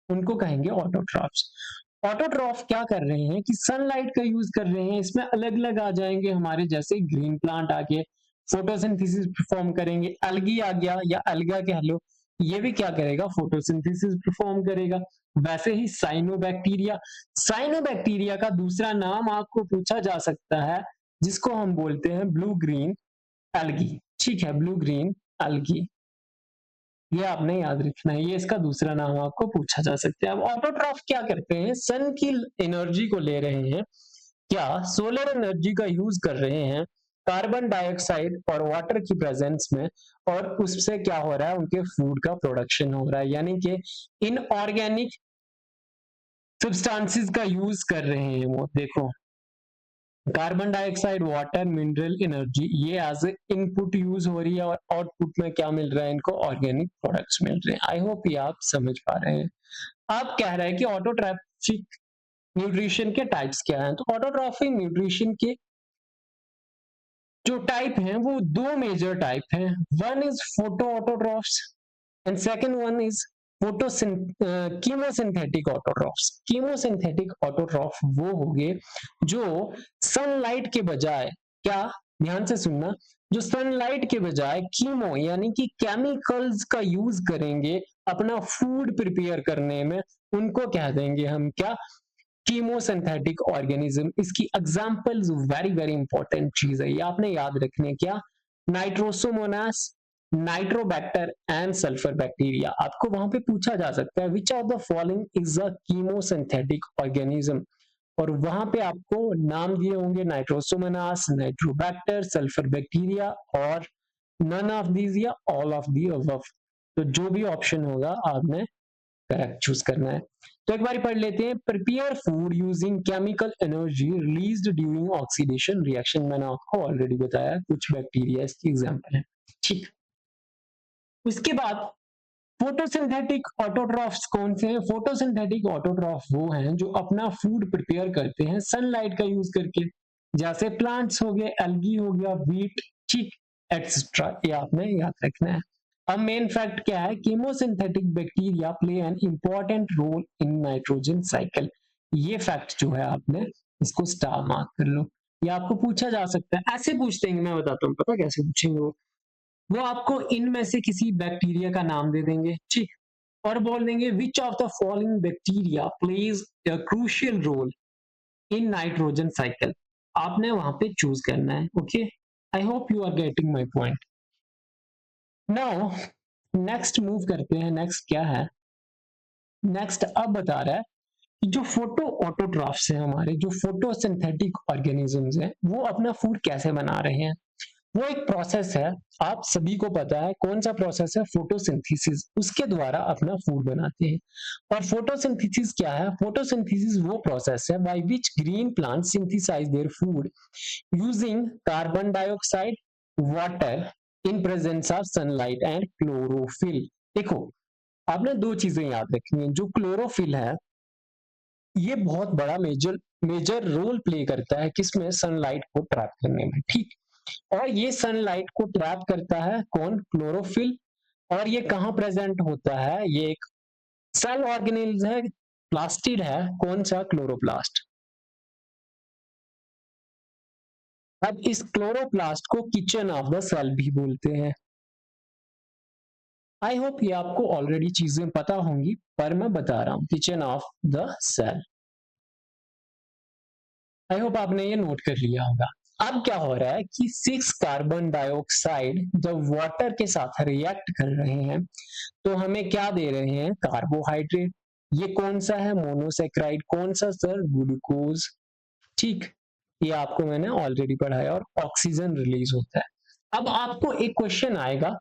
Speaker 1: उनको कहेंगे ऑटोट्रॉफ्स। ऑटोट्रॉफ क्या कर रहे हैं कि सनलाइट का यूज कर रहे हैं। इसमें अलग अलग आ जाएंगे हमारे, जैसे ग्रीन प्लांट आ गए, फोटोसिंथेसिस परफॉर्म करेंगे। अलगी आ गया या अलगा कह लो, ये भी क्या करेगा, फोटोसिंथेसिस परफॉर्म करेगा। वैसे ही साइनोबैक्टीरिया, साइनोबैक्टीरिया का दूसरा नाम आपको पूछा जा सकता है जिसको हम बोलते हैं ब्लू ग्रीन एल्गी, ठीक है, ब्लू ग्रीन एल्गी, ये आपने याद रखना है, ये इसका दूसरा नाम आपको पूछा जा सकता है। अब ऑटोट्रॉफ क्या करते हैं, सन की एनर्जी को ले रहे हैं, क्या सोलर एनर्जी का यूज कर रहे हैं कार्बन डाइऑक्साइड और वाटर की प्रेजेंस में, और उससे क्या हो रहा है, उनके फूड का प्रोडक्शन हो रहा है, यानी कि इनऑर्गेनिक सब्सटेंसेस का यूज कर रहे हैं वो। देखो carbon dioxide, water, mineral, energy, ये एज ए इनपुट यूज हो रही है और आउटपुट में क्या मिल रहा है इनको, ऑर्गेनिक प्रोडक्ट्स मिल रहे हैं। आई होप ये आप समझ पा रहे हैं। आप कह रहे हैं कि ऑटोट्रॉफिक न्यूट्रिशन के टाइप्स क्या हैं, तो ऑटोट्रॉफिक न्यूट्रिशन के जो टाइप हैं वो दो मेजर टाइप हैं। One is photo autotrophs and second one is chemosynthetic autotrophs. Chemosynthetic autotroph वो हो गए जो सनलाइट के बजाय, क्या, ध्यान से सुनना, जो सनलाइट के बजाय कीमो यानी कि केमिकल्स का यूज करेंगे अपना फूड प्रिपेयर करने में, उनको कह देंगे हम क्या, कीमोसिंथेटिक ऑर्गेनिज्म। इसकी एग्जांपल्स वेरी वेरी इंपॉर्टेंट चीज है, ये आपने याद रखनी है। क्या, Nitrosomonas, Nitrobacter and sulphur bacteria. आपको वहां पे पूछा जा सकता है विच of the following is a chemosynthetic organism, और वहां पे आपको नाम दिए होंगे नाइट्रोसोमोनास, नाइट्रोबैक्टर, सल्फर बैक्टीरिया, और नन ऑफ दीज या ऑल ऑफ दी अबव। तो जो भी ऑप्शन होगा आपने करेक्ट चूज करना है। तो एक बार पढ़ लेते हैं। Prepare food using chemical energy released during oxidation reaction. मैंने आपको ऑलरेडी बताया कुछ बैक्टीरिया इसकी एग्जांपल है, ठीक। उसके बाद फोटोसिंथेटिक ऑटोट्रॉफ्स कौन से हैं? फोटोसिंथेटिक ऑटोट्रॉफ वो हैं जो अपना फूड प्रिपेयर करते हैं सनलाइट का यूज करके, जैसे प्लांट्स हो गए, एल्गी हो गया, व्हीट, ठीक, एक्सेट्रा। ये आपने याद रखना है। अब मेन फैक्ट क्या है, chemosynthetic bacteria play an important role in nitrogen cycle. ये फैक्ट जो है आपने इसको स्टार मार्क कर लो। ये आपको पूछा जा सकता है, ऐसे पूछते हैं, मैं बताता हूँ, पता कैसे पूछेंगे वो आपको इनमें से किसी बैक्टीरिया का नाम दे देंगे, ठीक, और बोल देंगे which of the following bacteria plays a crucial role in nitrogen cycle. आपने वहां पे चूज करना है, okay. I hope you are getting my point. Now next move करते हैं। नेक्स्ट क्या है, नेक्स्ट अब बता रहा है कि जो फोटो ऑटोट्रॉफ्स हैं हमारे, जो फोटोसिंथेटिक ऑर्गेनिजम्स हैं, वो अपना फूड कैसे बना रहे हैं। वो एक प्रोसेस है, आप सभी को पता है कौन सा प्रोसेस है, फोटोसिंथेसिस। उसके द्वारा अपना फूड बनाते हैं। और फोटोसिंथेसिस क्या है, फोटोसिंथेसिस वो प्रोसेस है by which green plant synthesise their food using carbon dioxide, water in presence of sunlight and chlorophyll. देखो, आपने दो चीजें याद रखनी है। जो क्लोरोफिल है ये बहुत बड़ा मेजर मेजर रोल प्ले करता है किसमें, सनलाइट को ट्रैप करने में, ठीक। और ये सनलाइट को ट्रैप करता है कौन, क्लोरोफिल। और ये कहां प्रेजेंट होता है, ये एक सेल ऑर्गेनिज्म है, प्लास्टिड है, कौन सा, क्लोरोप्लास्ट। अब इस क्लोरोप्लास्ट को किचन ऑफ द सेल भी बोलते हैं। आई होप ये आपको ऑलरेडी चीजें पता होंगी, पर मैं बता रहा हूं, kitchen of the cell. I hope आपने ये नोट कर लिया होगा। अब क्या हो रहा है कि 6 कार्बन डाइऑक्साइड जब वाटर के साथ रिएक्ट कर रहे हैं तो हमें क्या दे रहे हैं, कार्बोहाइड्रेट। ये कौन सा है, मोनोसेक्राइड। कौन सा सर, ग्लूकोज, ठीक। ये आपको मैंने ऑलरेडी पढ़ाया। और ऑक्सीजन रिलीज होता है। अब आपको एक क्वेश्चन आएगा,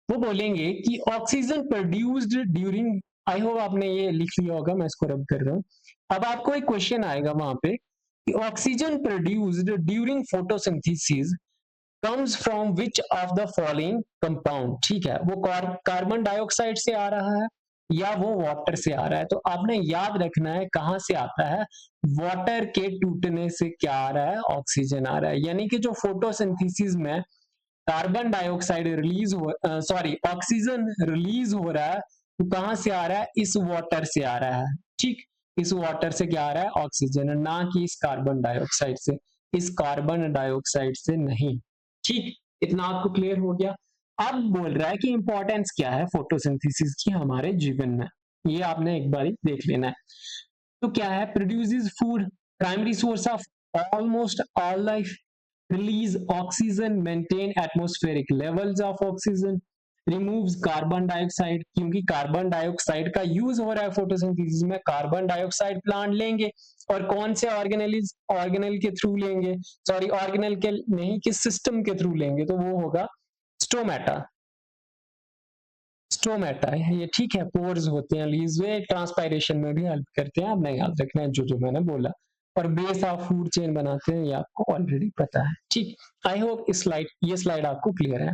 Speaker 1: वो बोलेंगे कि ऑक्सीजन प्रोड्यूस्ड ड्यूरिंग, आई होप आपने ये लिख लिया होगा, मैं इसको रब कर रहा हूं। अब आपको एक क्वेश्चन आएगा वहां पे कि oxygen produced during photosynthesis comes from which of the following compound. ठीक है, वो कार्बन डाइऑक्साइड से आ रहा है या वो वाटर से आ रहा है। तो आपने याद रखना है कहां से आता है, वाटर के टूटने से क्या आ रहा है, ऑक्सीजन आ रहा है। यानी कि जो फोटोसिंथेसिस में कार्बन डाइऑक्साइड रिलीज हो, सॉरी, ऑक्सीजन रिलीज हो रहा है, तो कहां से आ रहा है, इस वाटर से आ रहा है, ठीक। इस वाटर से क्या आ रहा है, ऑक्सीजन, ना कि इस कार्बन डाइऑक्साइड से, इस कार्बन डाइऑक्साइड से नहीं, ठीक। इतना आपको क्लियर हो गया। अब बोल रहा है कि इंपॉर्टेंस क्या है फोटोसिंथेसिस की हमारे जीवन में, ये आपने एक बार देख लेना है। तो क्या है, produces food, primary source of almost all life, release oxygen, maintain atmospheric levels of oxygen, removes carbon dioxide, क्योंकि कार्बन डाइऑक्साइड का यूज हो रहा है फोटोसिंथेसिस में। कार्बन डाइऑक्साइड प्लांट लेंगे और कौन से ऑर्गेनल के थ्रू लेंगे, सॉरी ऑर्गेनल के नहीं, किस सिस्टम के थ्रू लेंगे, तो वो होगा स्टोमेटा। स्टोमेटा है ये, ठीक है। पोर्स होते हैं, लीज वे ट्रांसपायरेशन में भी हेल्प करते हैं, आपने याद रखना है जो जो मैंने बोला। और बेस ऑफ फूड चेन बनाते हैं, ये आपको ऑलरेडी पता है। ठीक, आई होप ये स्लाइड आपको क्लियर है।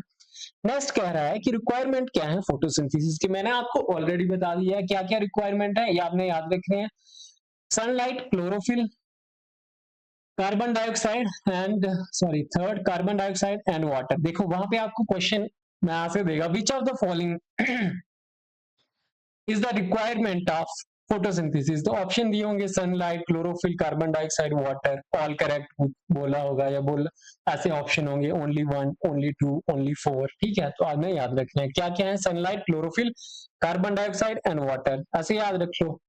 Speaker 1: नेक्स्ट कह रहा है कि रिक्वायरमेंट क्या है फोटोसिंथेसिस की। मैंने आपको ऑलरेडी बता दिया है क्या क्या रिक्वायरमेंट है, ये आपने याद रखने हैं। Sunlight, chlorophyll, carbon dioxide and third carbon dioxide and water. देखो वहां पे आपको क्वेश्चन मैं आपसे देगा, विच of the following is the requirement of photosynthesis. तो ऑप्शन दिए होंगे sunlight, chlorophyll, carbon dioxide, water. All correct बोला होगा या बोल ऐसे ऑप्शन होंगे, ओनली 1, ओनली 2, ओनली 4। ठीक है, तो आपने याद रखना है क्या क्या है, sunlight, chlorophyll, carbon dioxide and water, ऐसे याद रखो।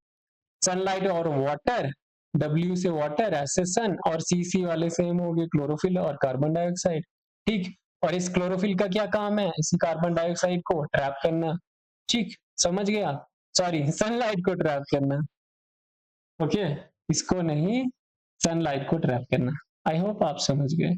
Speaker 1: सनलाइट और वाटर, W से वाटर, S से सन, और C वाले सेम हो गए, क्लोरोफिल और कार्बन डाइऑक्साइड। ठीक, और इस क्लोरोफिल का क्या काम है, इसी कार्बन डाइऑक्साइड को ट्रैप करना। ठीक, समझ गया, सॉरी सनलाइट को ट्रैप करना। ओके, इसको नहीं, सनलाइट को ट्रैप करना। आई होप आप समझ गए।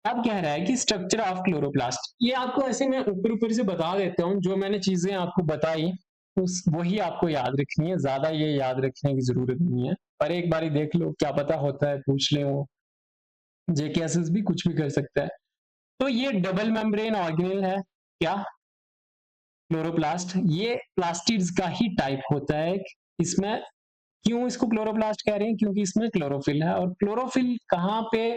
Speaker 1: अब कह रहा है कि स्ट्रक्चर ऑफ क्लोरोप्लास्ट, ये आपको ऐसे मैं ऊपर ऊपर से बता देता हूँ, जो मैंने चीजें आपको बताई उस वही आपको याद रखनी है, ज्यादा ये याद रखने की जरूरत नहीं है, पर एक बार देख लो, क्या पता होता है पूछ ले, वो जेकेएसएस भी कुछ भी कर सकता है। तो ये डबल मेम्ब्रेन ऑर्गेनेल है क्या, क्लोरोप्लास्ट। ये प्लास्टिड्स का ही टाइप होता है। इसमें क्यों इसको क्लोरोप्लास्ट कह रहे हैं, क्योंकि इसमें क्लोरोफिल है, और क्लोरोफिल कहाँ पे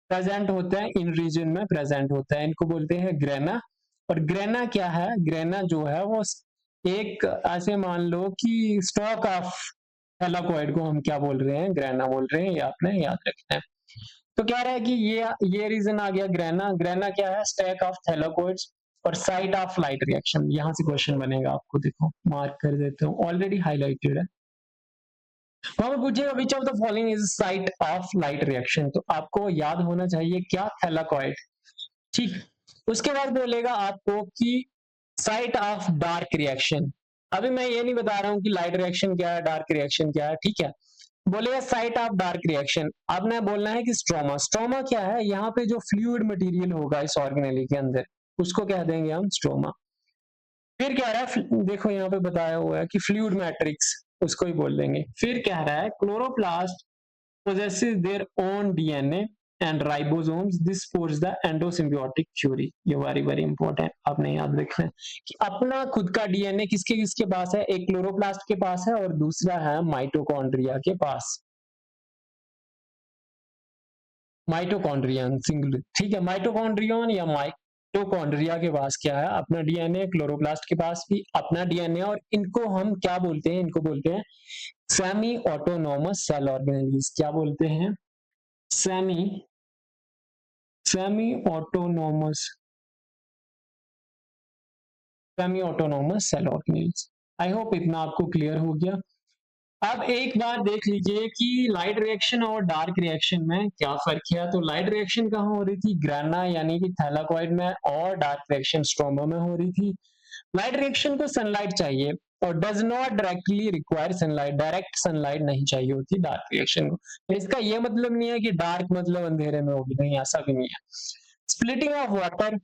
Speaker 1: प्रेजेंट होता है, इन रीजन में प्रेजेंट होता है, इनको बोलते हैं ग्रेना। और ग्रेना क्या है, ग्रेना जो है वो एक ऐसे मान लो कि स्टॉक ऑफ थैलाकोइड को हम क्या बोल रहे हैं, ग्रेना बोल रहे हैं, ये आपने याद रखना है। तो कह रहा है कि ये रीजन आ गया ग्रेना। ग्रेना क्या है, स्टैक ऑफ थैलाकोइड्स और साइट ऑफ लाइट रिएक्शन। यहां से क्वेश्चन बनेगा, आपको देखो मार्क कर देते हो, ऑलरेडी हाईलाइटेड है। वहां पर पूछेगा विच of the following is site of light reaction, तो आपको याद होना चाहिए क्या, थैलाकोइड। ठीक, उसके बाद बोलेगा आपको कि साइट ऑफ डार्क रिएक्शन। अभी मैं ये नहीं बता रहा हूं कि लाइट रिएक्शन क्या है, डार्क रिएक्शन क्या है, ठीक है। बोलेगा साइट ऑफ डार्क रिएक्शन, आपने बोलना है कि स्ट्रोमा। स्ट्रोमा क्या है, यहाँ पे जो फ्लूइड मटेरियल होगा इस ऑर्गेनेली के अंदर, उसको कह देंगे हम स्ट्रोमा। फिर कह रहा है, देखो यहाँ पे बताया हुआ है कि फ्लूइड मैट्रिक्स, उसको ही बोल देंगे। फिर कह रहा है chloroplast possesses their own DNA and ribosomes. This supports the endosymbiotic theory. ये वेरी वेरी इंपॉर्टेंट, आपने याद रखना है कि अपना खुद का डीएनए किसके किसके पास है, एक क्लोरोप्लास्ट के पास है और दूसरा है माइटोकॉन्ड्रिया के पास। माइटोकॉन्ड्रियन सिंगुलर, ठीक है, माइटोकॉन्ड्रियन या माइटोकॉन्ड्रिया के पास क्या है, अपना डीएनए। क्लोरोप्लास्ट के पास भी अपना डीएनए, और इनको हम क्या बोलते हैं, इनको बोलते हैं सेमी ऑटोनॉमस सेल ऑर्गेनेल्स। क्या बोलते हैं, semi autonomous cell organelles. I hope इतना आपको क्लियर हो गया। अब एक बार देख लीजिए कि लाइट रिएक्शन और डार्क रिएक्शन में क्या फर्क है। तो लाइट रिएक्शन कहाँ हो रही थी, ग्राना यानी कि थैलाकोइड में, और डार्क रिएक्शन स्ट्रोमा में हो रही थी। लाइट रिएक्शन को सनलाइट चाहिए और does not directly require sunlight, direct sunlight नहीं चाहिए होती डार्क रिएक्शन को। तो इसका ये मतलब नहीं है कि डार्क मतलब अंधेरे में होगी, नहीं, ऐसा भी नहीं है। Splitting of water,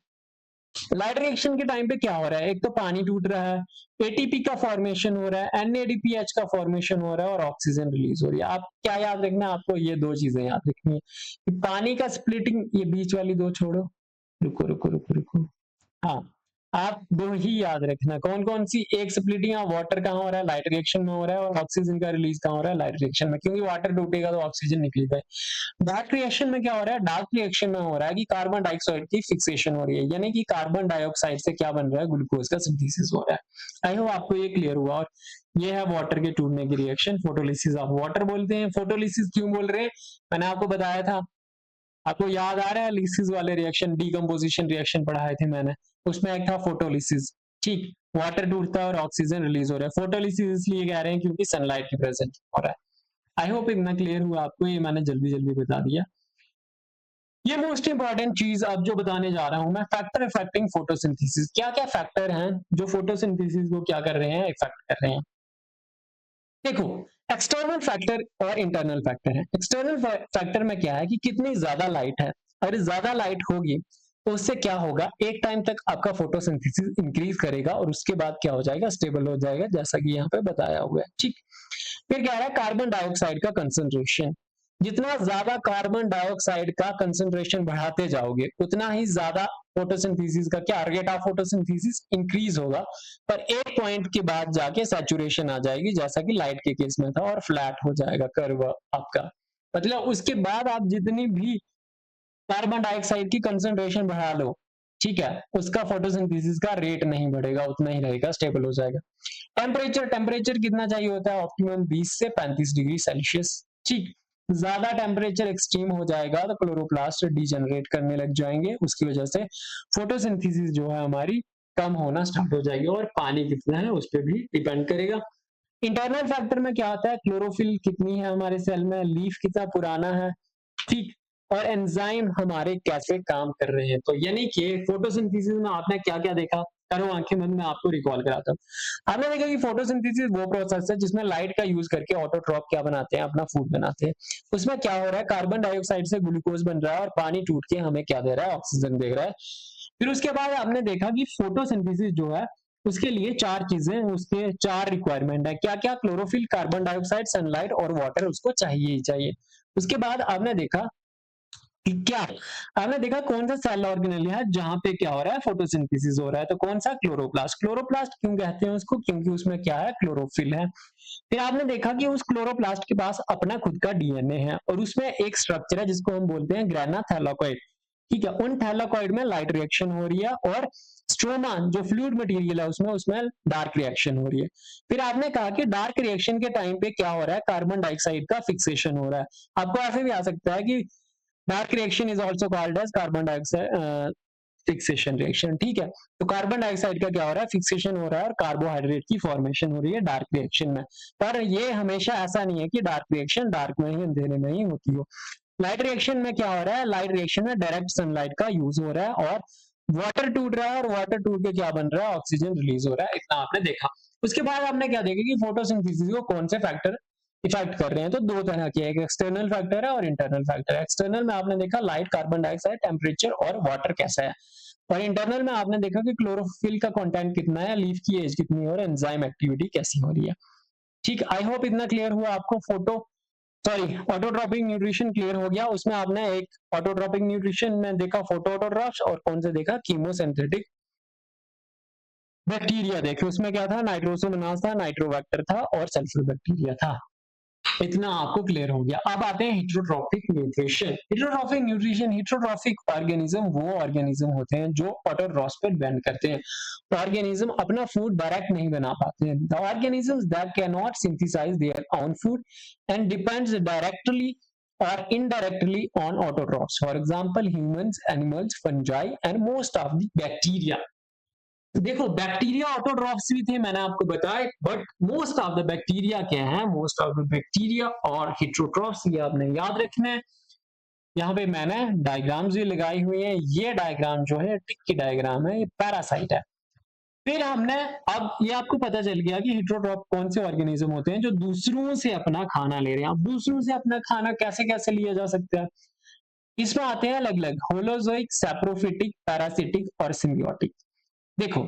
Speaker 1: light reaction के टाइम पे क्या हो रहा है, एक तो पानी टूट रहा है, एटीपी का फॉर्मेशन हो रहा है, NADPH का फॉर्मेशन हो रहा है, और ऑक्सीजन रिलीज हो रही है। आप क्या याद रखना है, आपको ये दो चीजें याद रखनी है कि पानी का स्प्लिटिंग, ये बीच वाली दो छोड़ो, रुको रुको रुको रुको, हाँ, आप दो ही याद रखना। कौन कौन सी, एक स्प्लिटिंग ऑफ वाटर कहाँ हो रहा है, लाइट रिएक्शन में हो रहा है, और ऑक्सीजन का रिलीज कहाँ हो रहा है, लाइट रिएक्शन में, क्योंकि वाटर टूटेगा तो ऑक्सीजन निकलेगा। डार्क रिएक्शन में क्या हो रहा है, डार्क रिएक्शन में हो रहा है कि कार्बन डाइऑक्साइड की फिक्सेशन हो रही है, यानी कि कार्बन डाइऑक्साइड से क्या बन रहा है, ग्लूकोज का सिंथेसिस हो रहा है। आई होप आपको ये क्लियर हुआ। और ये है वाटर के टूटने की रिएक्शन, फोटोलिसिस ऑफ वाटर बोलते हैं। फोटोलिसिस क्यों बोल रहे हैं, मैंने आपको बताया था, आपको याद आ रहा है, लिसिस वाले रिएक्शन, डीकम्पोजिशन रिएक्शन पढ़ाए थे मैंने, उसमें एक था फोटोलिसिस। ठीक, वाटर टूटता है और ऑक्सीजन रिलीज हो रहा है। फोटोलिसिस इसलिए कह रहे हैं क्योंकि सनलाइट की प्रेजेंट हो रहा है। आई होप इतना क्लियर हुआ आपको, ये मैंने जल्दी जल्दी बता दिया। ये मोस्ट इंपॉर्टेंट चीज अब जो बताने जा रहा हूं मैं, फैक्टर अफेक्टिंग फोटोसिंथेसिस। क्या क्या फैक्टर हैं जो फोटोसिंथेसिस को क्या कर रहे हैं, इफेक्ट कर रहे हैं। देखो, एक्सटर्नल फैक्टर और इंटरनल फैक्टर है। एक्सटर्नल फैक्टर में क्या है कि कितनी ज्यादा लाइट है, अगर ज्यादा लाइट होगी तो उससे क्या होगा, एक टाइम तक आपका फोटोसिंथेसिस इंक्रीज करेगा और उसके बाद क्या हो जाएगा, स्टेबल हो जाएगा, जैसा कि यहाँ पे बताया हुआ है। ठीक, फिर क्या है, कार्बन डाइऑक्साइड का कंसंट्रेशन। जितना ज्यादा कार्बन डाइऑक्साइड का कंसंट्रेशन बढ़ाते जाओगे उतना ही ज्यादा फोटोसिंथेसिस का क्या, रेट ऑफ फोटोसिंथेसिस इंक्रीज होगा, पर एक पॉइंट के बाद जाके सैचुरेशन आ जाएगी, जैसा कि लाइट के केस में था, और फ्लैट हो जाएगा कर्व आपका। मतलब उसके बाद आप जितनी भी कार्बन डाइऑक्साइड की कंसंट्रेशन बढ़ा लो, ठीक है, उसका फोटोसिंथेसिस का रेट नहीं बढ़ेगा, उतना ही रहेगा, स्टेबल हो जाएगा। टेम्परेचर, टेम्परेचर कितना चाहिए होता है, ऑप्टिमम 20 से 35 डिग्री सेल्सियस। ठीक, ज्यादा टेम्परेचर एक्सट्रीम हो जाएगा तो क्लोरोप्लास्ट डीजनरेट करने लग जाएंगे, उसकी वजह से फोटोसिंथेसिस जो है हमारी कम होना स्टार्ट हो जाएगी, और पानी कितना है उस पर भी डिपेंड करेगा। इंटरनल फैक्टर में क्या होता है, क्लोरोफिल कितनी है हमारे सेल में, लीफ कितना पुराना है, ठीक, और एंजाइम हमारे कैसे काम कर रहे हैं। तो यानी कि फोटोसिंथेसिस में आपने क्या क्या देखा, करो आंखें बंद, मैं आपको रिकॉल कराता हूँ। आपने देखा कि फोटोसिंथेसिस वो प्रोसेस है जिसमें लाइट का यूज करके ऑटोट्रॉप क्या बनाते हैं, अपना फूड बनाते हैं। उसमें क्या हो रहा है, कार्बन डाइऑक्साइड से ग्लूकोज बन रहा है और पानी टूट के हमें क्या दे रहा है, ऑक्सीजन दे रहा है। फिर उसके बाद आपने देखा कि फोटोसिंथेसिस जो है उसके लिए चार चीजें, उसके चार रिक्वायरमेंट है, क्या क्या, क्लोरोफिल, कार्बन डाइऑक्साइड, सनलाइट और वाटर उसको चाहिए ही चाहिए। उसके बाद आपने देखा क्या, आपने देखा कौन सा सेल ऑर्गेनेल है जहां पे क्या हो रहा है, फोटोसिंथेसिस हो रहा है, तो कौन सा, क्लोरोप्लास्ट। क्लोरोप्लास्ट क्यों कहते हैं उसको, क्योंकि उसमें क्या है, क्लोरोफिल है। फिर आपने देखा कि उस क्लोरोप्लास्ट के पास अपना खुद का डीएनए है और उसमें एक स्ट्रक्चर है जिसको हम बोलते हैं ग्रेना थैलाकॉइड। ठीक है, उन थैलाकॉइड में लाइट रिएक्शन हो रही है और स्ट्रोमा जो फ्लूइड मटेरियल है उसमें उसमें डार्क रिएक्शन हो रही है। फिर आपने कहा कि डार्क रिएक्शन के टाइम पे क्या हो रहा है, कार्बन डाइऑक्साइड का फिक्सेशन हो रहा है। आपको ऐसे भी आ सकता है कि dark reaction is also called as carbon dioxide fixation reaction. ठीक है, तो कार्बन डाइऑक्साइड का क्या हो रहा है, फिक्सेशन हो रहा है और कार्बोहाइड्रेट की फॉर्मेशन हो रही है डार्क रिएक्शन में। पर ये हमेशा ऐसा नहीं है कि डार्क रिएक्शन डार्क में ही, अंधेरे में ही होती हो। लाइट रिएक्शन में क्या हो रहा है, लाइट रिएक्शन में डायरेक्ट सनलाइट का यूज हो रहा है और वाटर टूट रहा है, और वाटर टूट के क्या बन रहा है, ऑक्सीजन रिलीज हो रहा है, इतना आपने देखा। उसके बाद आपने क्या देखा कि फोटोसिंथेसिस को कौन से फैक्टर इफेक्ट कर रहे हैं, तो दो तरह के, एक एक्सटर्नल फैक्टर है और इंटरनल फैक्टर है। एक्सटर्नल में आपने देखा लाइट, कार्बन डाइऑक्साइड, टेम्परेचर और वाटर कैसा है, और इंटरनल में आपने देखा कि क्लोरोफिल का कंटेंट कितना है, लीफ की एज कितनी है और एंजाइम एक्टिविटी कैसी हो रही है। ठीक, आई होप इतना क्लियर हुआ आपको। Photo sorry autotrophic nutrition clear हो गया। उसमें आपने एक ऑटोट्रॉपिक न्यूट्रिशन में देखा फोटो ऑटोट्रॉप्स, और कौन से देखा, कीमोसिंथेटिक बैक्टीरिया देखे। उसमें क्या था, नाइट्रोसोमोनास था, नाइट्रोबैक्टर था और सल्फर बैक्टीरिया था। इतना आपको क्लियर हो गया। अब आते हैं heterotrophic nutrition. Heterotrophic nutrition, heterotrophic organism वो ऑर्गेनिज्म होते हैं जो ऑटोट्रॉप्स पर डिपेंड करते हैं। ऑर्गेनिज्म अपना फूड डायरेक्ट नहीं बना पाते हैं। The organisms that can not synthesise their own food and depends directly or indirectly on autotrophs. For example, humans, animals, fungi, and most of the bacteria. देखो बैक्टीरिया ऑटोट्रॉफ्स भी थे, मैंने आपको बताया, but most of the bacteria क्या है, मोस्ट ऑफ द बैक्टीरिया और हिट्रोट्रॉफ्स, ये आपने याद रखना है। यहाँ पे मैंने डायग्राम्स भी लगाई हुई है। ये डायग्राम जो है टिक की डायग्राम है, ये पैरासाइट है। फिर हमने, अब ये आपको पता चल गया कि हिट्रोट्रॉफ कौन से ऑर्गेनिज्म होते हैं जो दूसरों से अपना खाना ले रहे हैं। अब दूसरों से अपना खाना कैसे कैसे लिया जा सकता है, इसमें आते हैं अलग अलग, होलोजोइक, सैप्रोफिटिक, पैरासिटिक और सिम्बियोटिक। देखो,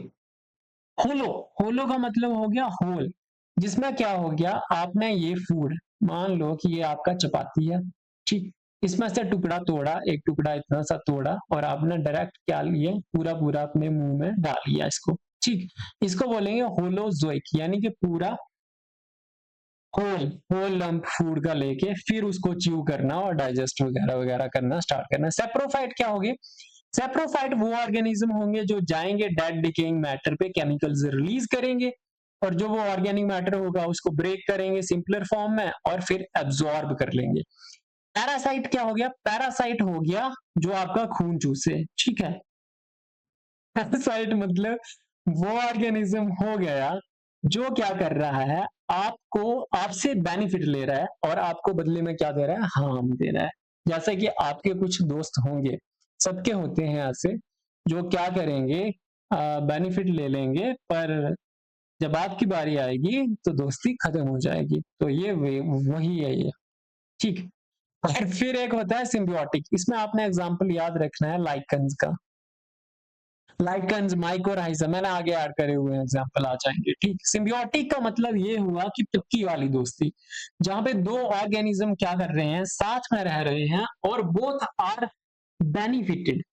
Speaker 1: होलो, होलो का मतलब हो गया होल, जिसमें क्या हो गया, आपने ये फूड, मान लो कि ये आपका चपाती है, ठीक, इसमें से टुकड़ा तोड़ा, एक टुकड़ा इतना सा तोड़ा और आपने डायरेक्ट क्या लिए, पूरा पूरा अपने मुंह में डाल लिया इसको। ठीक, इसको बोलेंगे होलोजोइक, यानी कि पूरा होल होल लंप फूड का लेके फिर उसको च्यू करना और डाइजेस्ट वगैरह वगैरह करना स्टार्ट करना। सेप्रोफाइट क्या होगी, सेप्रोफाइट वो ऑर्गेनिज्म होंगे जो जाएंगे डेड डिकेइंग मैटर पे, केमिकल्स रिलीज करेंगे और जो वो ऑर्गेनिक मैटर होगा उसको ब्रेक करेंगे सिंपलर फॉर्म में और फिर एब्जॉर्ब कर लेंगे। पैरासाइट क्या हो गया, पैरासाइट हो गया जो आपका खून चूसे। ठीक है, पैरासाइट मतलब वो ऑर्गेनिज्म हो गया जो क्या कर रहा है, आपको, आपसे बेनिफिट ले रहा है और आपको बदले में क्या दे रहा है, हार्म दे रहा है। जैसे कि आपके कुछ दोस्त होंगे, सबके होते हैं ऐसे, जो क्या करेंगे, बेनिफिट ले लेंगे, पर जब आपकी बारी आएगी तो दोस्ती खत्म हो जाएगी। तो ये वही है ये। ठीक, और फिर एक होता है सिम्बियोटिक, इसमें आपने एग्जांपल याद रखना है लाइकन्स का। लाइकन्स, माइकोराइजा, मैंने आगे ऐड करे हुए हैं, एग्जांपल आ जाएंगे। ठीक, सिम्बियोटिक का मतलब ये हुआ कि पक्की वाली दोस्ती, जहां पे दो ऑर्गेनिज्म क्या कर रहे हैं, साथ में रह रहे हैं और बोथ आर बेनिफिटेड,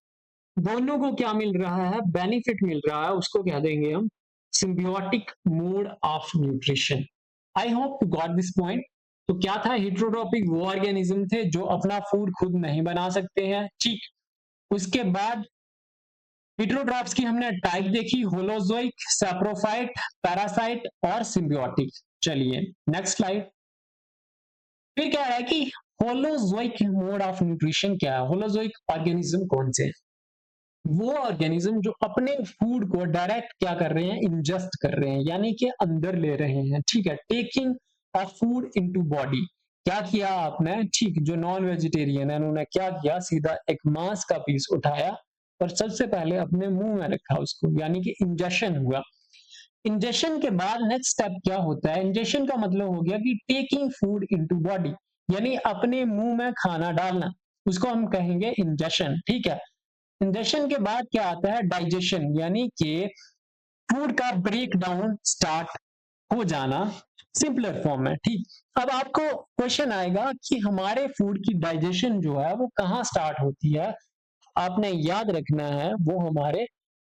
Speaker 1: दोनों को क्या मिल रहा है, बेनिफिट मिल रहा है, उसको क्या देंगे हम, symbiotic mode of nutrition. I hope you got this point. तो क्या था, हेटेरोट्रॉपिक वो ऑर्गेनिज्म थे जो अपना फूड खुद नहीं बना सकते हैं। ठीक, उसके बाद हेटेरोट्रॉप्स की हमने टाइप देखी, होलोजोइक, सैप्रोफाइट, पैरासाइट और सिम्बियोटिक। चलिए नेक्स्ट स्लाइड। फिर क्या है कि होलोजोइक मोड ऑफ न्यूट्रिशन क्या है, होलोजोइक ऑर्गेनिज्म कौन से हैं, वो ऑर्गेनिज्म जो अपने फूड को डायरेक्ट क्या कर रहे हैं, इंजेस्ट कर रहे हैं, यानी कि अंदर ले रहे हैं। ठीक है, taking of food into body. क्या किया आपने, ठीक, जो नॉन वेजिटेरियन है उन्होंने क्या किया, सीधा एक मांस का पीस उठाया और सबसे पहले अपने मुंह में रखा उसको, यानी कि इंजेक्शन हुआ। इंजेक्शन के बाद नेक्स्ट स्टेप क्या होता है, इंजेक्शन का मतलब हो गया कि टेकिंग फूड इनटू बॉडी, यानी अपने मुंह में खाना डालना, उसको हम कहेंगे इंजेक्शन। ठीक है, इंजेक्शन के बाद क्या आता है, डाइजेशन, यानी कि फूड का ब्रेक डाउन स्टार्ट हो जाना सिंपलर फॉर्म में। ठीक, अब आपको क्वेश्चन आएगा कि हमारे फूड की डाइजेशन जो है वो कहाँ स्टार्ट होती है। आपने याद रखना है, वो हमारे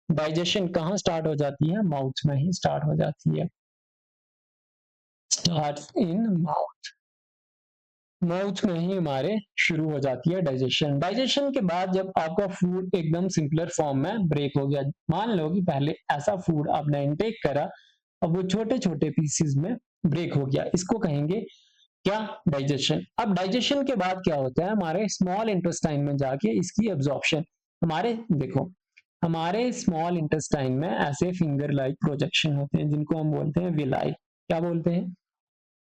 Speaker 1: डाइजेशन कहाँ स्टार्ट हो जाती है, माउथ में ही स्टार्ट हो जाती है, स्टार्ट इन माउथ, माउथ में ही हमारे शुरू हो जाती है डाइजेशन। डाइजेशन के बाद जब आपका फूड एकदम सिंपलर फॉर्म में ब्रेक हो गया, मान लो कि पहले ऐसा फूड आपने इनटेक करा, अब वो छोटे छोटे पीसेस में ब्रेक हो गया, इसको कहेंगे क्या, डाइजेशन। अब डाइजेशन के बाद क्या होता है, हमारे स्मॉल इंटेस्टाइन में जाके इसकी एब्जॉर्प्शन, हमारे देखो, हमारे स्मॉल इंटेस्टाइन में ऐसे फिंगर लाइक प्रोजेक्शन होते हैं जिनको हम बोलते हैं विलाई। क्या बोलते हैं,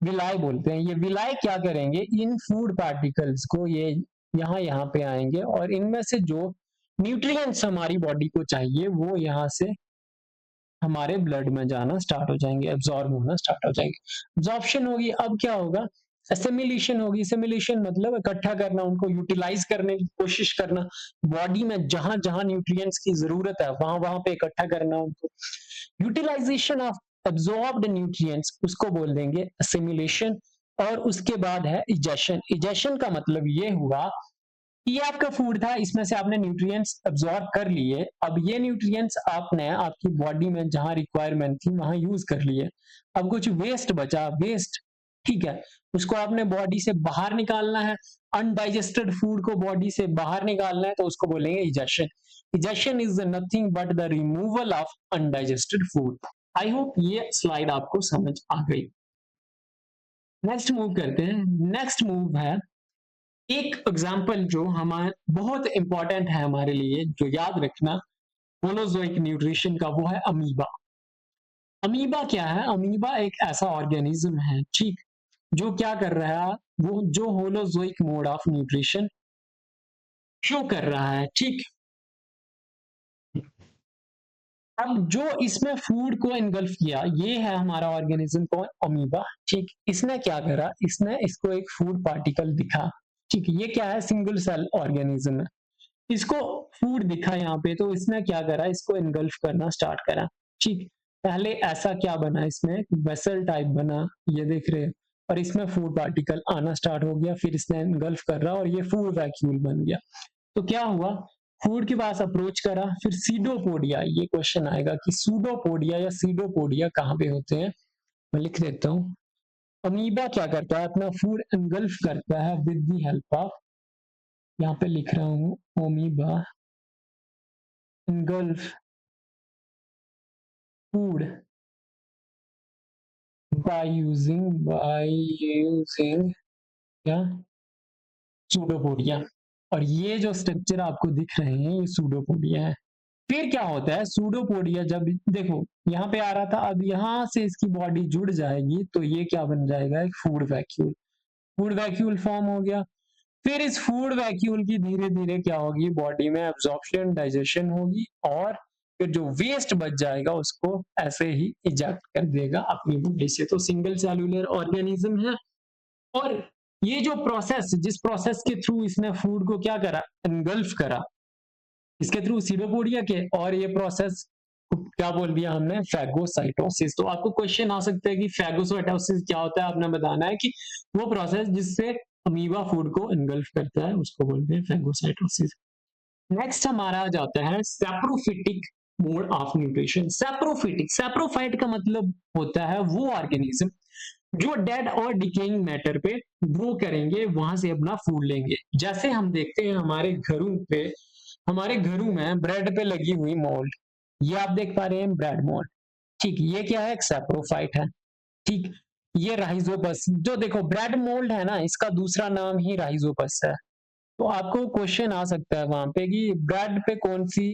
Speaker 1: विलाई बोलते हैं। ये विलाई क्या करेंगे, इन फूड पार्टिकल्स को ये यहाँ पे आएंगे और इनमें से जो न्यूट्रिएंट्स हमारी बॉडी को चाहिए वो यहाँ से हमारे ब्लड में जाना स्टार्ट हो जाएंगे, एब्जॉर्ब होना स्टार्ट हो जाएंगे। एब्जॉर्प्शन होगी, अब क्या होगा, एसिमिलेशन होगी। एसिमिलेशन मतलब इकट्ठा करना, उनको यूटिलाइज करने की कोशिश करना, बॉडी में जहां जहां न्यूट्रिएंट्स की जरूरत है वहां वहां पे इकट्ठा करना उनको। यूटिलाइजेशन ऑफ एब्जॉर्ब्ड न्यूट्रिएंट्स, उसको बोल देंगे एसिमिलेशन। और उसके बाद है इजेशन। इजेशन का मतलब ये हुआ, ये आपका फूड था, इसमें से आपने न्यूट्रिएंट्स अब्सॉर्ब कर लिए, अब ये न्यूट्रिएंट्स आपने आपकी बॉडी में जहां रिक्वायरमेंट थी वहां यूज कर लिए, अब कुछ वेस्ट बचा, वेस्ट, ठीक है, उसको आपने बॉडी से बाहर निकालना है, अनडाइजेस्टेड फूड को बॉडी से बाहर निकालना है, तो उसको बोलेंगे egestion. Egestion is nothing but the removal of undigested food. I hope ये स्लाइड आपको समझ आ गई। नेक्स्ट मूव करते हैं। नेक्स्ट मूव है एक एग्जाम्पल जो हमारे बहुत इंपॉर्टेंट है हमारे लिए, जो याद रखना मोनोजोइक न्यूट्रिशन का, वो है अमीबा। अमीबा क्या है, अमीबा एक ऐसा ऑर्गेनिज्म है, ठीक, जो क्या कर रहा है, वो जो holozoic mode of nutrition show कर रहा है। ठीक, अब जो इसमें फूड को इनगल्फ किया, ये है हमारा ऑर्गेनिज्म कौन, अमीबा। ठीक, इसने क्या करा, इसने इसको एक फूड पार्टिकल दिखा। ठीक, ये क्या है, सिंगल सेल ऑर्गेनिज्म है, इसको फूड दिखा यहाँ पे, तो इसने क्या करा, इसको इनगल्फ करना स्टार्ट करा। ठीक, पहले ऐसा क्या बना, इसमें वेसल टाइप बना, ये देख रहे हैं, और इसमें फूड पार्टिकल आना स्टार्ट हो गया, फिर इसने इनगल्फ कर रहा और ये फूड वैक्यूल बन गया। तो क्या हुआ, फूड के पास अप्रोच करा, फिर सीडोपोडिया, ये क्वेश्चन आएगा कि सूडोपोडिया या सीडोपोडिया कहाँ पे होते हैं, मैं लिख देता हूँ। अमीबा क्या करता है, अपना फूड इनगल्फ करता है विद द हेल्प ऑफ, यहाँ पे लिख रहा हूँ, amoeba engulf food by using क्या, सूडोपोडिया। और ये जो स्ट्रक्चर आपको दिख रहे हैं ये सूडोपोडिया है। फिर क्या होता है, सूडोपोडिया जब देखो यहाँ पे आ रहा था, अब यहाँ से इसकी बॉडी जुड़ जाएगी तो ये क्या बन जाएगा, एक food vacuole, food vacuole form हो गया। फिर इस फूड वैक्यूल की धीरे धीरे क्या होगी, बॉडी में एब्जॉर्प्शन, डाइजेशन होगी, और फिर जो वेस्ट बच जाएगा उसको ऐसे ही इजेक्ट कर देगा अपनी बॉडी से। तो सिंगल सेलुलर ऑर्गेनिज्म है, और ये जो प्रोसेस, जिस प्रोसेस के थ्रू इसने फूड को क्या करा, एनगल्फ करा, इसके थ्रू सीडोपोडिया के, और ये प्रोसेस क्या बोल दिया हमने, फैगोसाइटोसिस। तो आपको क्वेश्चन आ सकते हैं कि फैगोसाइटोसिस क्या होता है, आपने बताना है कि वो प्रोसेस जिससे अमीबा फूड को इनगल्फ करता है उसको बोलते हैं फैगोसाइटोसिस। नेक्स्ट हमारा आ जाता है saprophytic mode of nutrition. Saprophytic, saprophyte का मतलब होता है वो ऑर्गेनिज्म जो डेड और डिकेइंग मैटर पे ग्रो करेंगे, वहां से अपना फूड लेंगे। जैसे हम देखते हैं हमारे घरों में ब्रेड पे लगी हुई मोल्ड, ये आप देख पा रहे हैं ब्रेड मोल्ड, ठीक, ये क्या है, एक सैप्रोफाइट है, ठीक। ये राइजोपस, जो देखो ब्रेड मोल्ड है ना, इसका दूसरा नाम ही राइजोपस है। तो आपको क्वेश्चन आ सकता है वहां पे कि ब्रेड पे कौन सी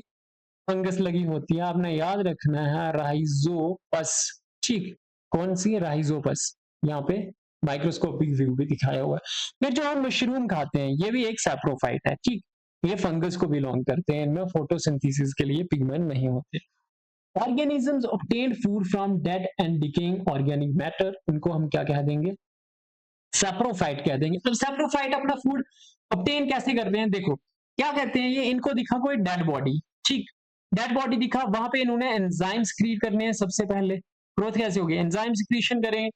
Speaker 1: फंगस लगी होती है, आपने याद रखना है राइजोपस, ठीक, कौन सी, राइजोपस। यहाँ पे माइक्रोस्कोपिक व्यू भी दिखाया हुआ है। फिर जो हम मशरूम खाते हैं, ये भी एक सैप्रोफाइट है, ठीक, ये फंगस को बिलोंग करते हैं, इनमें फोटोसिंथेसिस के लिए पिगमेंट नहीं होते। Organisms obtain food from dead and decaying organic matter, उनको हम क्या कह देंगे, सैप्रोफाइट कह देंगे। तो सैप्रोफाइट अपना फूड ऑब्टेन कैसे करते हैं, देखो क्या करते हैं, ये इनको दिखा कोई डेड बॉडी, ठीक, डेड बॉडी दिखा, वहां पे इन्होंने एंजाइम क्रिएट करने हैं। सबसे पहले ग्रोथ कैसे होगी, एंजाइम सिक्रीशन करें।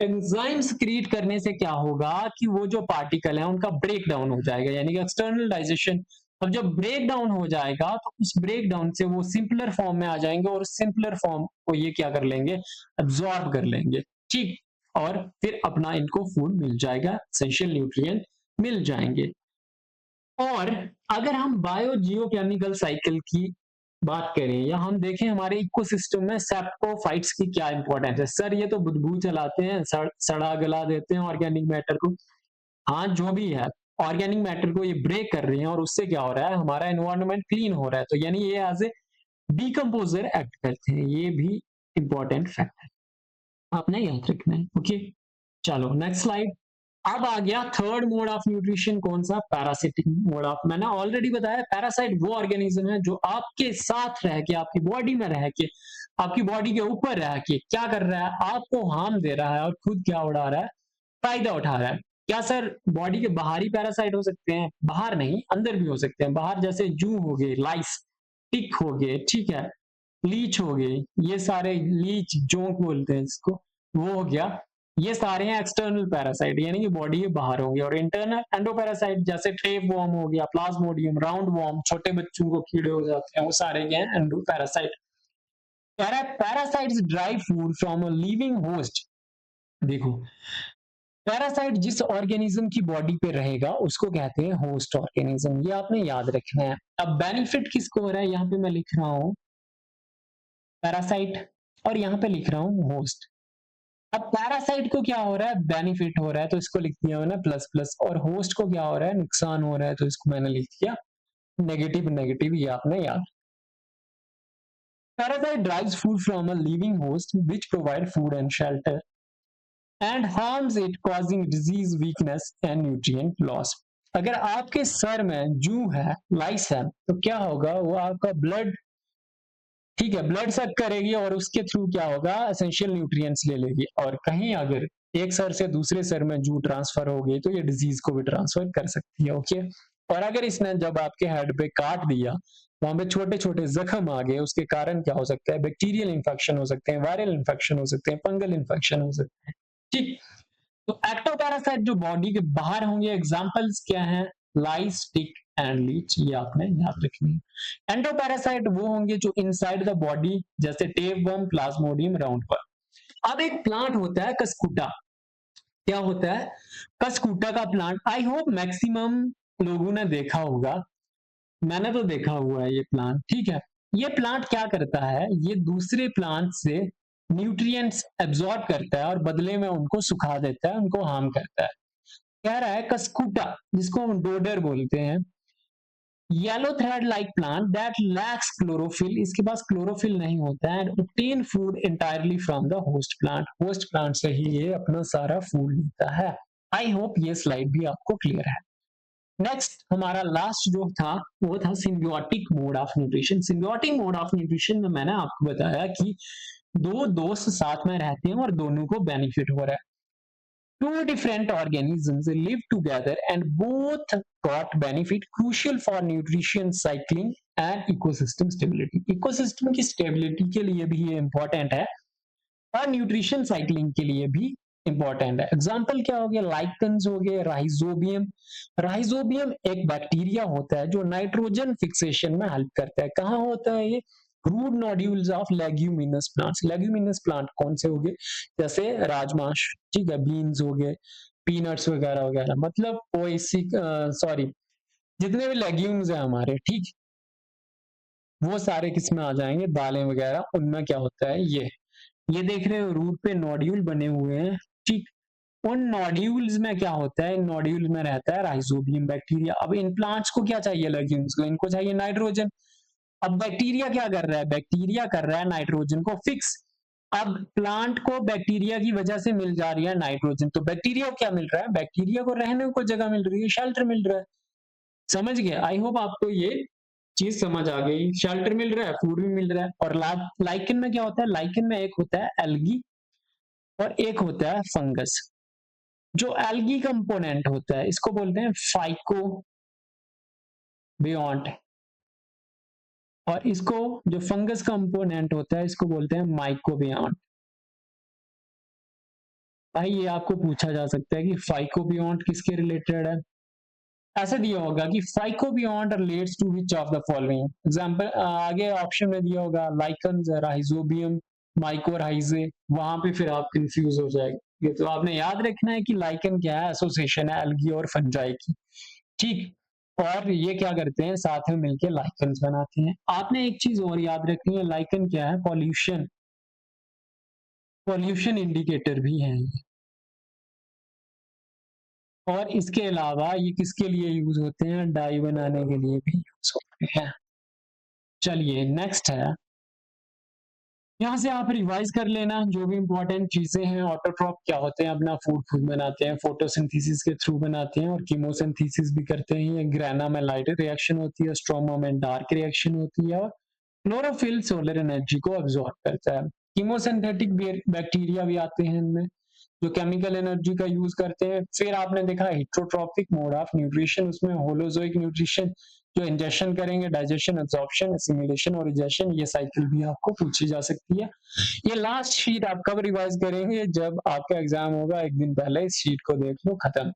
Speaker 1: एंजाइम क्रिएट करने से क्या होगा कि वो जो पार्टिकल है उनका ब्रेक डाउन हो जाएगा, यानी कि एक्सटर्नल डाइजेशन। अब जब ब्रेक डाउन हो जाएगा तो उस ब्रेक डाउन से वो सिंपलर फॉर्म में आ जाएंगे, और सिंपलर फॉर्म को ये क्या कर लेंगे, अब्सॉर्ब कर लेंगे, ठीक, और फिर अपना इनको फूड मिल जाएगा, एसेंशियल न्यूट्रिएंट मिल जाएंगे। और अगर हम बायो जियोकेमिकल साइकिल की बात करें, या हम देखें हमारे इकोसिस्टम में सैप्रोफाइट्स की क्या इंपॉर्टेंस है। सर ये तो बुदबू चलाते हैं, सड़ा गला देते हैं ऑर्गेनिक मैटर को, हाँ जो भी है, ऑर्गेनिक मैटर को ये ब्रेक कर रहे हैं, और उससे क्या हो रहा है, हमारा एनवायरनमेंट क्लीन हो रहा है। तो यानी ये एज ए डिकम्पोजर एक्ट करते हैं, ये भी इंपॉर्टेंट फैक्ट है, आपने याद रखना है। ओके, चलो नेक्स्ट स्लाइड। अब आ गया थर्ड मोड ऑफ न्यूट्रिशन, कौन सा, पैरासिटिक मोड ऑफ। मैंने ऑलरेडी बताया पैरासाइट वो ऑर्गेनिज्म है जो आपके साथ रह के, आपकी बॉडी में रह के, आपकी बॉडी के ऊपर रह के क्या कर रहा है, आपको हार्म दे रहा है, और खुद क्या उड़ा रहा है, फायदा उठा रहा है। क्या सर बॉडी के बाहरी पैरासाइट हो सकते हैं, बाहर नहीं, अंदर भी हो सकते हैं। बाहर जैसे जू हो गए, लाइस, टिक हो गए, ठीक है, लीच हो गए, ये सारे, लीच जोंक बोलते हैं इसको, वो हो गया। ये सारे हैं एक्सटर्नल पैरासाइट, यानी कि बॉडी के बाहर होंगे। और इंटरनल एंडोपैरासाइट जैसे टेप वॉर्म हो गया, प्लाज्मोडियम, राउंड वॉर्म, छोटे बच्चों को कीड़े हो जाते हैं, वो सारे क्या हैं, endoparasite. Parasites drive food from a living host. देखो पैरासाइट जिस ऑर्गेनिज्म की बॉडी पे रहेगा उसको कहते हैं होस्ट ऑर्गेनिज्म, ये आपने याद रखना है। अब बेनिफिट किसको हो रहा है, यहाँ पे मैं लिख रहा हूं पैरासाइट, और यहाँ पे लिख रहा हूं होस्ट। अब पैरासाइट को क्या हो रहा है, बेनिफिट हो रहा है, तो इसको लिख दिया मैंने प्लस प्लस, और होस्ट को क्या हो रहा है, नुकसान हो रहा है, तो इसको मैंने लिख दिया नेगेटिव नेगेटिव, ये आपने याद। Parasite drives food from a living host which provide food and shelter and harms it causing disease, weakness and nutrient loss. अगर आपके सर में जू है, लाइस है, तो क्या होगा, वो आपका ब्लड, ठीक है, ब्लड सक करेगी, और उसके थ्रू क्या होगा, एसेंशियल न्यूट्रिएंट्स ले लेगी। और कहीं अगर एक सर से दूसरे सर में जू ट्रांसफर हो गई तो ये डिजीज को भी ट्रांसफर कर सकती है। ओके, और अगर इसने जब आपके हेड पे काट दिया, वहां पे छोटे छोटे जख्म आ गए, उसके कारण क्या हो सकता है, बैक्टीरियल इंफेक्शन हो सकते हैं, वायरल इंफेक्शन हो सकते हैं, फंगल इंफेक्शन हो सकते हैं, ठीक। तो एक्टोपैरासाइट जो बॉडी के बाहर होंगे, एग्जांपल्स क्या हैं, लाइस, टिक एंड लीच, ये आपने याद रखनी है। एंडोपैरासाइट वो होंगे जो इनसाइड द बॉडी, जैसे टेपवर्म, प्लाज्मोडियम, राउंड पर। अब एक प्लांट होता है कसकुटा, क्या होता है, कसकुटा का प्लांट, आई होप मैक्सिमम लोगों ने देखा होगा, मैंने तो देखा हुआ है ये प्लांट, ठीक है। ये प्लांट क्या करता है, ये दूसरे प्लांट से न्यूट्रिएंट्स एब्जॉर्ब करता है, और बदले में उनको सुखा देता है, उनको हार्म करता है। कह रहा है कसकुटा, जिसको हम डोडर बोलते हैं, yellow thread like plant that lakhs chlorophyll, इसके पास क्लोरोफिल नहीं होता है, and obtain food entirely from the host plant से ही ये अपना सारा फूड लेता है। आई होप ये स्लाइड भी आपको क्लियर है। नेक्स्ट हमारा लास्ट जो था वो था symbiotic mode of nutrition. Symbiotic mode of nutrition में मैंने आपको बताया कि दो दोस्त साथ में रहते हैं और दोनों को बेनिफिट हो रहा है। Two different organisms live together and both got benefit crucial for nutrition cycling and ecosystem stability. Ecosystem की stability के लिए भी ये important है और न्यूट्रिशन साइक्लिंग के लिए भी इंपॉर्टेंट है। एग्जाम्पल क्या हो गया, लाइकन्स हो गए, राइजोबियम। राइजोबियम एक बैक्टीरिया होता है जो नाइट्रोजन फिक्सेशन में हेल्प करता है। कहाँ होता है ये? Root nodules of leguminous plants. Leguminous plant कौन से हो गए? जैसे राजमा, ठीक है, बीन्स हो गए, पीनट्स वगैरह वगैरह, मतलब ओएसी, सॉरी, जितने भी लेग्यूम्स है हमारे, ठीक, वो सारे किस में आ जाएंगे? दालें वगैरह, उनमें क्या होता है? ये देख रहे हो रूट पे नोड्यूल बने हुए हैं, ठीक। उन नोड्यूल्स में क्या होता है? नोड्यूल में रहता है राइजोबियम बैक्टीरिया। अब इन प्लांट्स को क्या चाहिए? लेग्यूम्स को, इनको चाहिए नाइट्रोजन। अब बैक्टीरिया क्या कर रहा है? बैक्टीरिया कर रहा है नाइट्रोजन को फिक्स। अब प्लांट को बैक्टीरिया की वजह से मिल जा रही है नाइट्रोजन, तो बैक्टीरिया को क्या मिल रहा है? बैक्टीरिया को रहने को जगह मिल रही है, शेल्टर मिल रहा है। समझ गए? आई होप आपको ये चीज समझ आ गई। शेल्टर मिल रहा है, फूड भी मिल रहा है। और लाइकन में क्या होता है? लाइकन में एक होता है एल्गी और एक होता है फंगस। जो एल्गी कंपोनेंट होता है इसको बोलते हैं फाइकोबियोन्ट, और इसको जो फंगस कंपोनेंट होता है इसको बोलते हैं माइकोबियोन्ट। भाई ये आपको पूछा जा सकता है कि फाइकोबियोन्ट किसके रिलेटेड है। ऐसे दिया होगा कि phycobiont relates to which of the following. Example आगे ऑप्शन में दिया होगा लाइकन्स, राइजोबियम, माइकोराइजे, वहां पे फिर आप कंफ्यूज हो जाएंगे। तो आपने याद रखना है कि लाइकन क्या है? एसोसिएशन है एल्गी और फंजाई की, ठीक। और ये क्या करते हैं? साथ में मिलकर लाइकन्स बनाते हैं। आपने एक चीज और याद रखनी है, लाइकन क्या है? पॉल्यूशन, पॉल्यूशन इंडिकेटर भी है। और इसके अलावा ये किसके लिए यूज होते हैं? डाई बनाने के लिए भी यूज होते हैं। चलिए नेक्स्ट है, यहाँ से आप रिवाइज कर लेना जो भी इंपॉर्टेंट चीजें हैं। ऑटोट्रॉप क्या होते हैं? अपना फूड खुद बनाते हैं, फोटोसिंथेसिस के थ्रू बनाते हैं, और कीमोसिंथेसिस भी करते हैं। ये ग्रेना में लाइट रिएक्शन होती है, स्ट्रोमा में डार्क रिएक्शन होती है, और क्लोरोफिल सोलर एनर्जी को अब्सॉर्ब करता है। कीमोसिंथेटिक बैक्टीरिया भी आते हैं इनमें जो केमिकल एनर्जी का यूज करते हैं। फिर आपने देखा हेट्रोट्रॉपिक मोड ऑफ न्यूट्रिशन, उसमें होलोजोइक न्यूट्रिशन जो इंजेक्शन करेंगे, डाइजेशन, एब्जॉर्प्शन, एसिमिलेशन और इजेशन, ये साइकिल भी आपको पूछी जा सकती है। ये लास्ट शीट आप कब रिवाइज करेंगे? जब आपका एग्जाम होगा, एक दिन पहले इस शीट को देख लो, खत्म।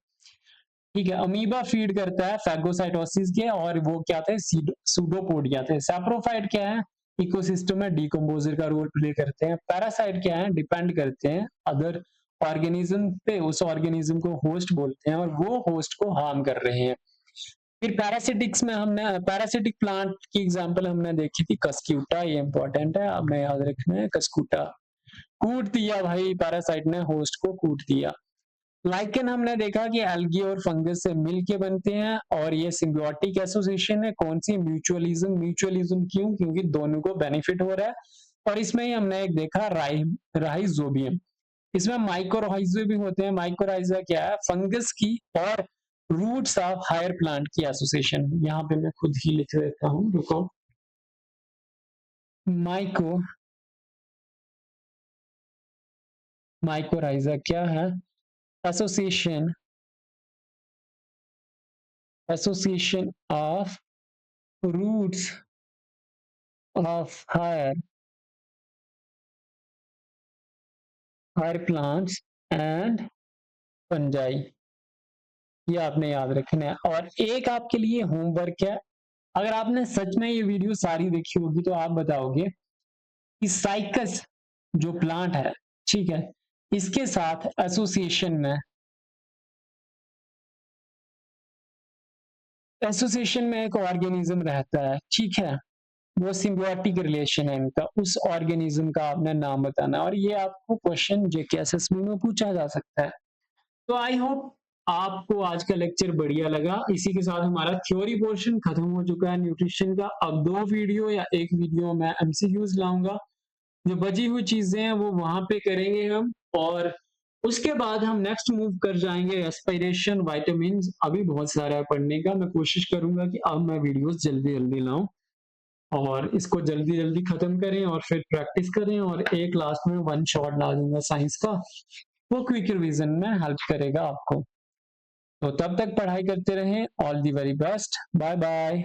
Speaker 1: ठीक है, अमीबा फीड करता है फैगोसाइटोसिस के, और वो क्या थे? सूडोपोडिया थे। सैप्रोफाइट क्या है? इकोसिस्टम में डीकंपोजर का रोल प्ले करते हैं। पैरासाइट क्या है? डिपेंड करते हैं अदर ऑर्गेनिज्म पे, उस ऑर्गेनिज्म को होस्ट बोलते हैं और वो होस्ट को हार्म कर रहे हैं। फिर पैरासिटिक्स में हमने पैरासिटिक प्लांट की एग्जांपल हमने देखी थी कस्क्यूटा, ये इंपॉर्टेंट है, आपने याद रखना है। कस्कूटा कूट दिया भाई, पैरासाइट ने होस्ट को कूट दिया। लाइकन हमने देखा कि एल्गी और फंगस से मिलके बनते हैं, और ये सिम्बियोटिक एसोसिएशन है। कौन सी? म्यूचुअलिज्म। म्यूचुअलिज्म क्यों? क्योंकि दोनों को बेनिफिट हो रहा है। और इसमें ही हमने एक देखा राइजोबियम, इसमें माइकोराइजा भी होते हैं। माइकोराइजा क्या है? फंगस की और रूट्स ऑफ हायर प्लांट की एसोसिएशन। यहाँ पे मैं खुद ही लिख देता हूँ, रुको। माइकोराइजा क्या है? Association, association of roots of higher plants and fungi, ये आपने याद रखना है। और एक आपके लिए होमवर्क है, अगर आपने सच में ये वीडियो सारी देखी होगी तो आप बताओगे कि साइकस जो प्लांट है, ठीक है, इसके साथ एसोसिएशन में एक ऑर्गेनिज्म रहता है, ठीक है, वो सिम्बियोटिक रिलेशन है इनका, उस ऑर्गेनिज्म का आपने नाम बताना, और ये आपको क्वेश्चन जेकेएसएसबी में पूछा जा सकता है। तो आई होप आपको आज का लेक्चर बढ़िया लगा। इसी के साथ हमारा थ्योरी पोर्शन खत्म हो चुका है न्यूट्रिशन का। अब 2 वीडियो या एक वीडियो मैं एमसीक्यूज लाऊंगा, जो बची हुई चीजें हैं वो वहां पे करेंगे हम, और उसके बाद हम नेक्स्ट मूव कर जाएंगे रेस्पिरेशन, विटामिन। अभी बहुत सारा है पढ़ने का, मैं कोशिश करूंगा कि अब मैं वीडियोस जल्दी जल्दी लाऊं और इसको जल्दी जल्दी खत्म करें और फिर प्रैक्टिस करें, और एक लास्ट में वन शॉट ला दूंगा साइंस का।
Speaker 2: वो क्विक रिवीजन में हेल्प करेगा आपको। तो तब तक पढ़ाई करते रहें। All the very best. Bye bye.